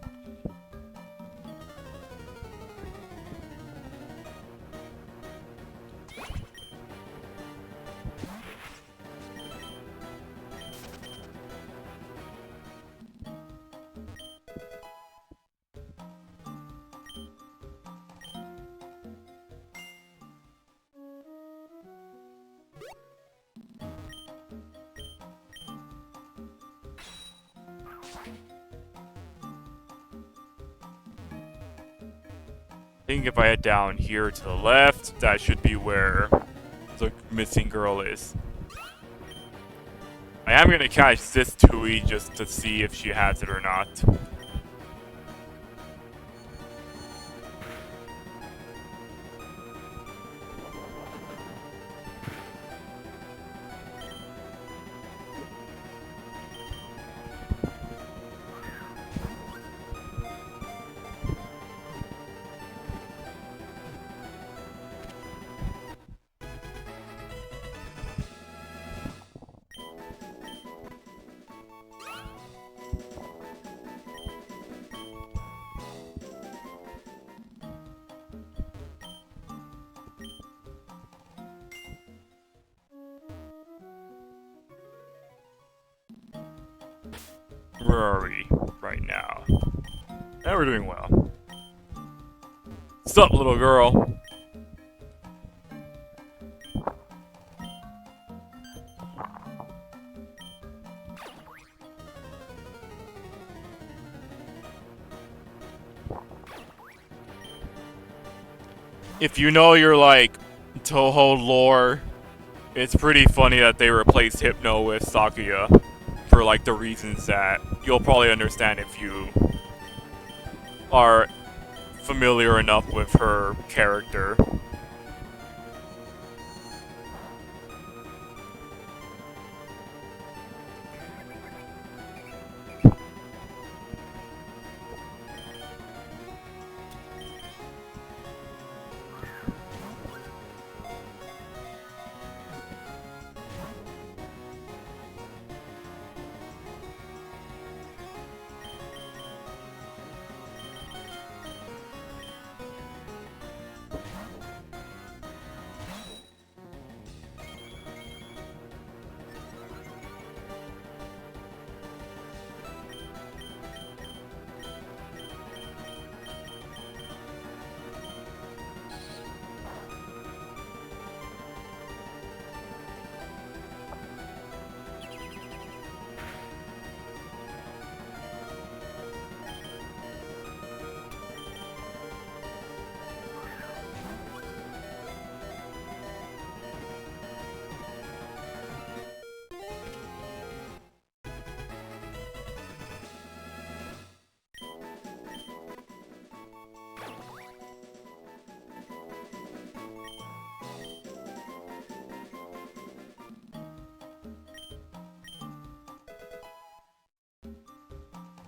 I think if I head down here to the left, that should be where the missing girl is. I am gonna catch this Tui just to see if she has it or not. Where are we right now? Yeah, we're doing well. Sup, little girl? If you know your, like, Toho lore, it's pretty funny that they replaced Hypno with Sakuya for, like, the reasons that you'll probably understand if you are familiar enough with her character.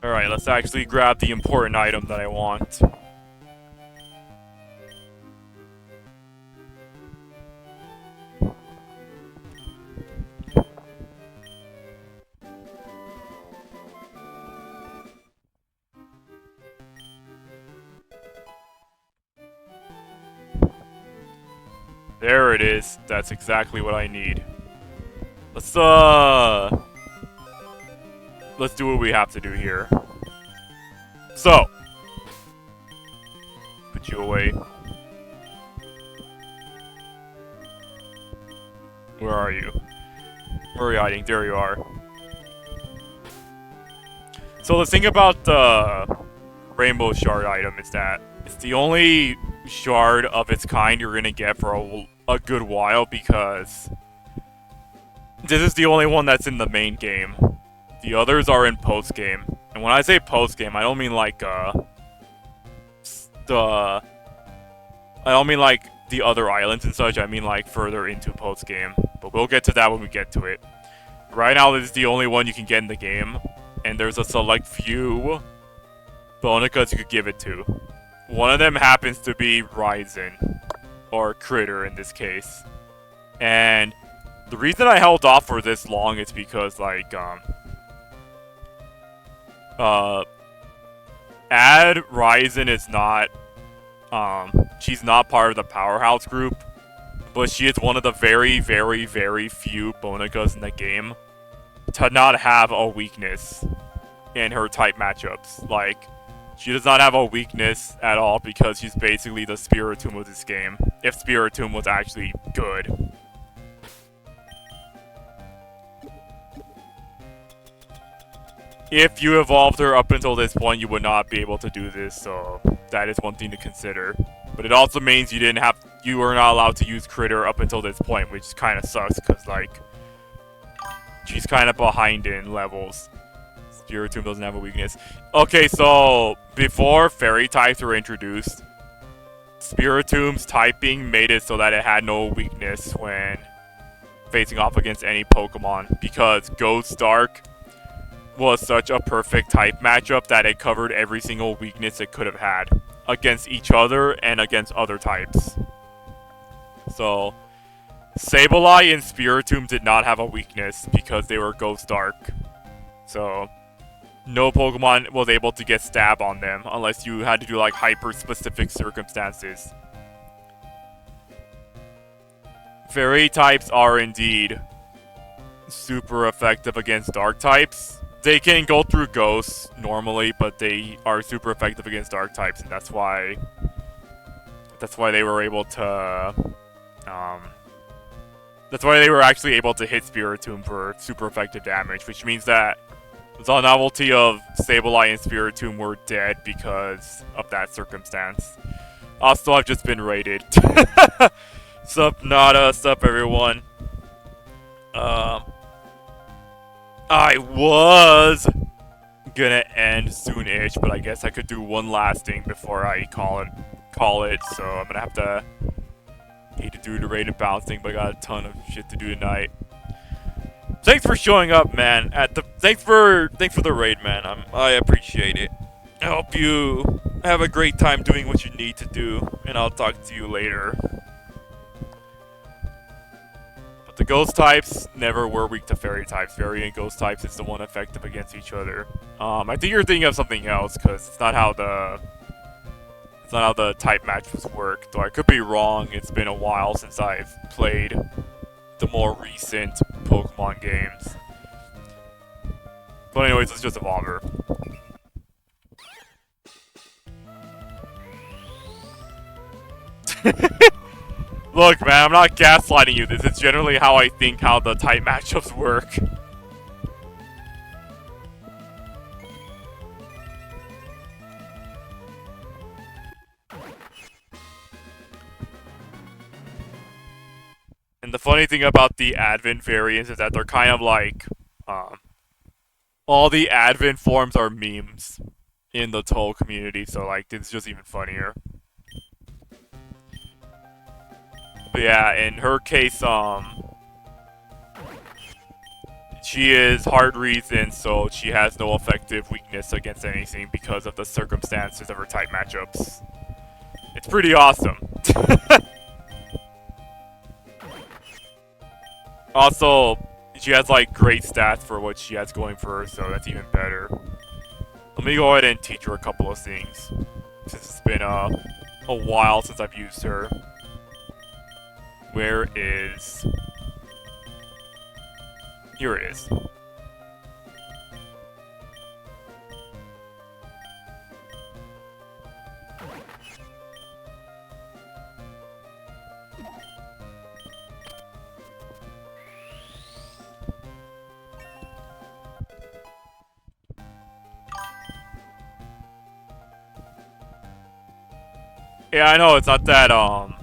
Alright, let's actually grab the important item that I want. There it is. That's exactly what I need. Let's do what we have to do here. So, put you away. Where are you? Where are you hiding? There you are. So the thing about the Rainbow Shard item is that it's the only shard of its kind you're gonna get for a good while, because this is the only one that's in the main game. The others are in post-game. And when I say post-game, I don't mean like the other islands and such. I mean like further into post-game. But we'll get to that when we get to it. Right now, this is the only one you can get in the game, and there's a select few Bonicas you could give it to. One of them happens to be Ryzen, or Critter in this case. And the reason I held off for this long is because, like, Ad Ryzen is not, she's not part of the Powerhouse group, but she is one of the very, very, very few Bonicas in the game to not have a weakness in her type matchups. Like, she does not have a weakness at all because she's basically the Spiritomb of this game, if Spiritomb was actually good. If you evolved her up until this point, you would not be able to do this, so that is one thing to consider. But it also means you were not allowed to use Critter up until this point, which kind of sucks, because, like, she's kind of behind in levels. Spiritomb doesn't have a weakness. Okay, so before fairy types were introduced, Spiritomb's typing made it so that it had no weakness when facing off against any Pokemon, because Ghost Dark was such a perfect type matchup that it covered every single weakness it could have had against each other and against other types. So Sableye and Spiritomb did not have a weakness because they were Ghost Dark. So no Pokemon was able to get stab on them unless you had to do like hyper-specific circumstances. Fairy types are indeed super effective against Dark types. They can go through Ghosts normally, but they are super effective against Dark types, and that's why they were able to that's why they were actually able to hit Spiritomb for super effective damage, which means that the novelty of Sableye and Spiritomb were dead because of that circumstance. Also, I've just been raided. Sup, Nada, sup, everyone. I was gonna end soon-ish, but I guess I could do one last thing before I call it, so I'm gonna have to hate to do the raid and bounce thing, but I got a ton of shit to do tonight. Thanks for showing up, man. Thanks for the raid, man. I appreciate it. I hope you have a great time doing what you need to do, and I'll talk to you later. But the ghost types never were weak to fairy types. Fairy and ghost types is the one effective against each other. I think you're thinking of something else, because it's not how the type matches work. Though I could be wrong. It's been a while since I've played the more recent Pokemon games. But anyways, let's just evolve her. Look, man, I'm not gaslighting you. This is generally how I think how the type matchups work. And the funny thing about the Advent variants is that they're kind of like, all the Advent forms are memes in the Toll community, so like, it's just even funnier. But yeah, in her case, She is hard reason, so she has no effective weakness against anything because of the circumstances of her type matchups. It's pretty awesome. Also, she has like great stats for what she has going for her, so that's even better. Let me go ahead and teach her a couple of things, since it's been a while since I've used her. Where is... Here it is. Yeah, I know, it's not that, I'm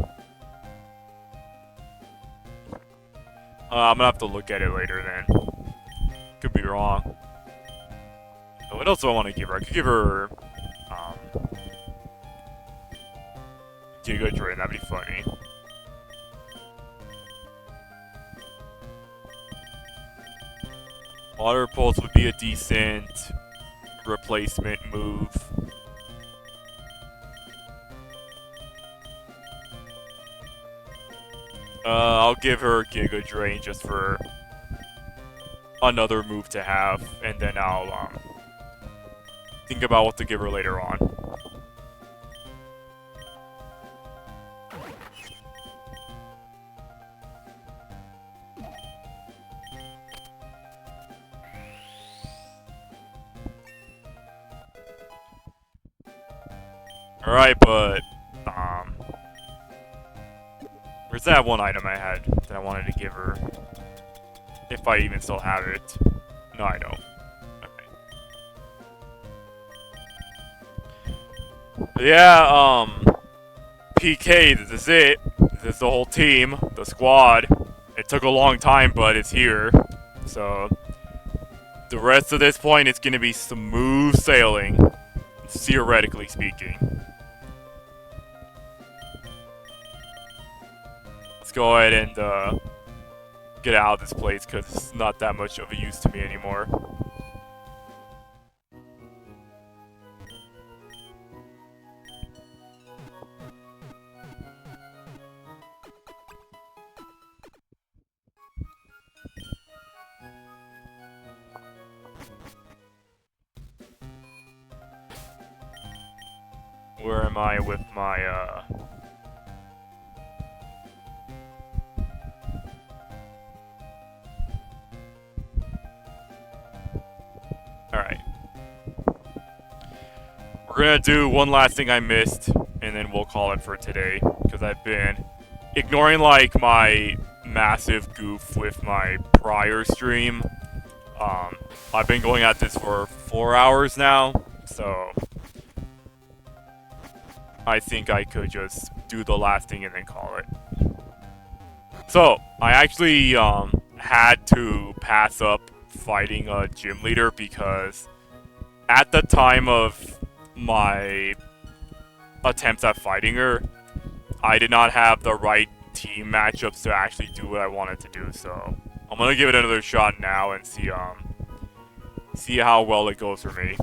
gonna have to look at it later then. Could be wrong. So what else do I want to give her? I could give her, Giga Drain, that'd be funny. Water Pulse would be a decent replacement move. I'll give her Giga Drain just for another move to have, and then I'll, think about what to give her later on. Alright, but, where's that one item I had that I wanted to give her? If I even still have it. No, I don't. Okay. Yeah, PK, this is it. This is the whole team, the squad. It took a long time, but it's here. So, the rest of this point, it's gonna be smooth sailing, theoretically speaking. Let's go ahead and, get out of this place, because it's not that much of a use to me anymore. Where am I with my, Alright. We're gonna do one last thing I missed, and then we'll call it for today, because I've been ignoring, like, my massive goof with my prior stream. I've been going at this for 4 hours now, so I think I could just do the last thing and then call it. So, I actually, had to pass up fighting a gym leader because at the time of my attempts at fighting her, I did not have the right team matchups to actually do what I wanted to do, so I'm gonna give it another shot now and see how well it goes for me.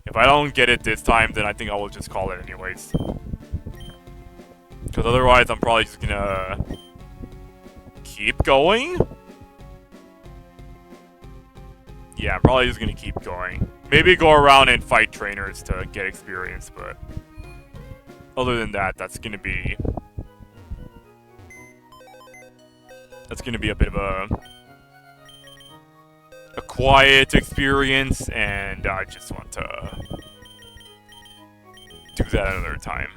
If I don't get it this time, then I think I will just call it anyways. Because otherwise, I'm probably just gonna keep going? Yeah, I'm probably just gonna keep going. Maybe go around and fight trainers to get experience, but other than that, that's gonna be a bit of a quiet experience, and I just want to do that another time.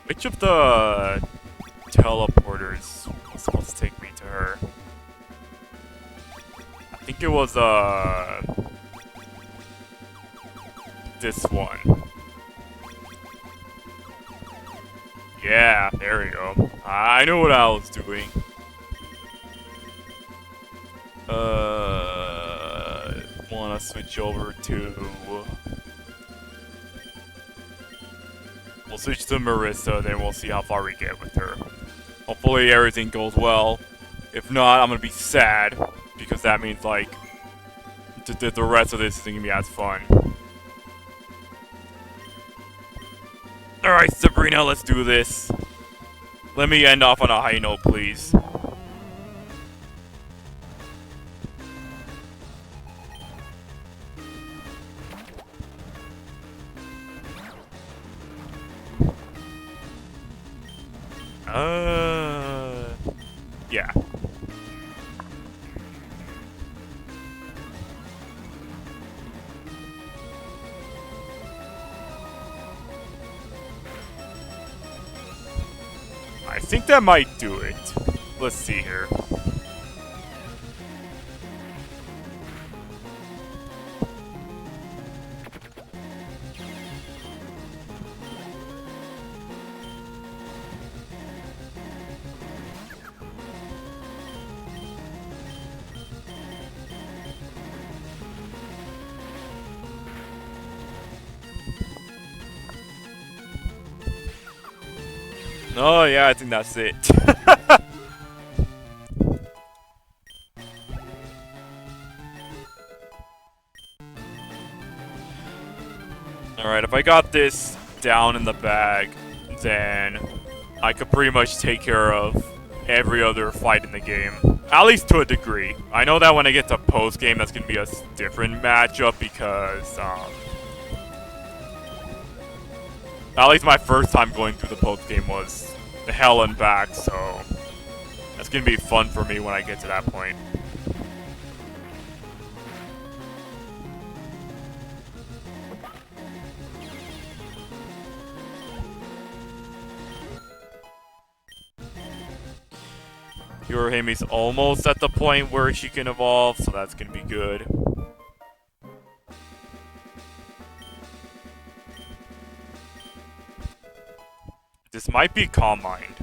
Which of the teleporters was supposed to take me to her? I think it was, this one. Yeah, there we go. I knew what I was doing. Wanna switch over to... We'll switch to Marissa, then we'll see how far we get with her. Hopefully everything goes well. If not, I'm gonna be sad, because that means, like, the rest of this isn't gonna be as fun. Alright, Sabrina, let's do this. Let me end off on a high note, please. Yeah. I think that might do it. Let's see here. Oh yeah, I think that's it. Alright, if I got this down in the bag, then I could pretty much take care of every other fight in the game. At least to a degree. I know that when I get to post-game, that's going to be a different matchup because, at least my first time going through the post-game was the hell and back, so that's going to be fun for me when I get to that point. Yorihimi's almost at the point where she can evolve, so that's going to be good. This might be Calm Mind.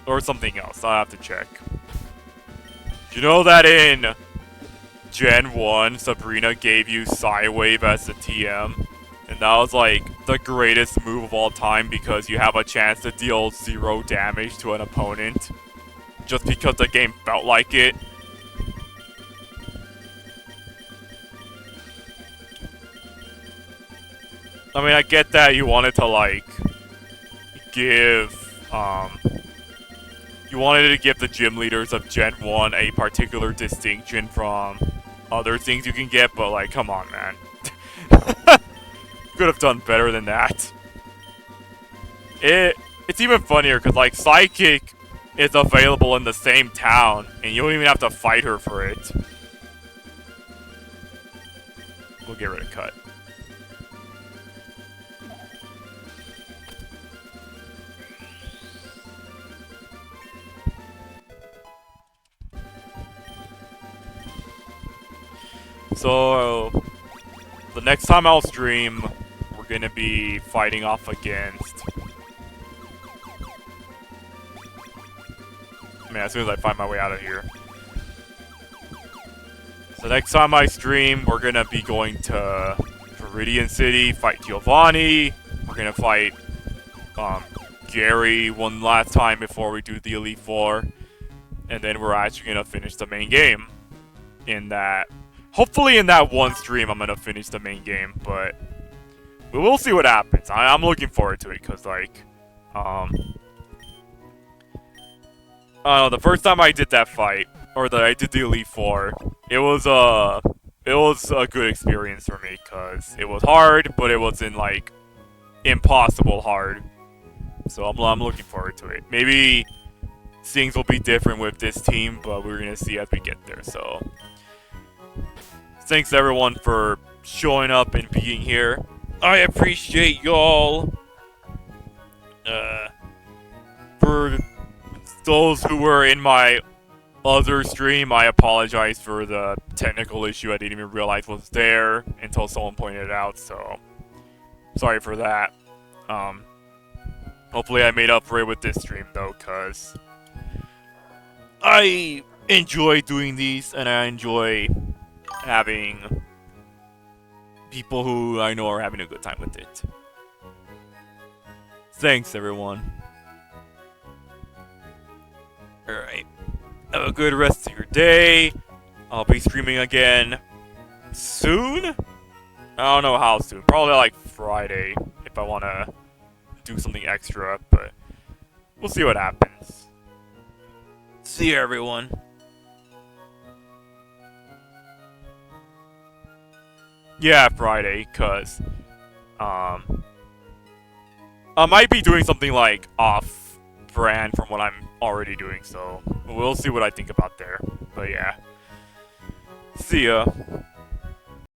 Or something else, I'll have to check. You know that in Gen 1, Sabrina gave you Psywave as the TM? And that was like the greatest move of all time because you have a chance to deal 0 damage to an opponent. Just because the game felt like it. I mean, I get that you wanted to, like, give, you wanted to give the gym leaders of Gen 1 a particular distinction from other things you can get, but, like, come on, man. Could have done better than that. It's even funnier, because, like, Psychic is available in the same town, and you don't even have to fight her for it. We'll get rid of Cut. So, the next time I'll stream, we're gonna be fighting off against... I mean, as soon as I find my way out of here. So next time I stream, we're gonna be going to Viridian City, fight Giovanni. We're gonna fight, Gary one last time before we do the Elite Four. And then we're actually gonna finish the main game. In that... Hopefully in that one stream I'm gonna finish the main game, but... we will see what happens. I'm looking forward to it, because, like... I don't know, the first time I did that fight, or that I did the Elite Four, it was a good experience for me, because it was hard, but it wasn't, like, impossible hard. So I'm looking forward to it. Maybe things will be different with this team, but we're gonna see as we get there, so... Thanks everyone for showing up and being here. I appreciate y'all. For those who were in my other stream, I apologize for the technical issue I didn't even realize was there until someone pointed it out, so sorry for that. Hopefully I made up for it with this stream though, cause I enjoy doing these and I enjoy having people who I know are having a good time with it. Thanks everyone. Alright. Have a good rest of your day. I'll be streaming again soon? I don't know how soon. Probably like Friday if I want to do something extra, but we'll see what happens. See you, everyone. Yeah, Friday, cause I might be doing something like off brand from what I'm already doing, so we'll see what I think about there. But yeah. See ya.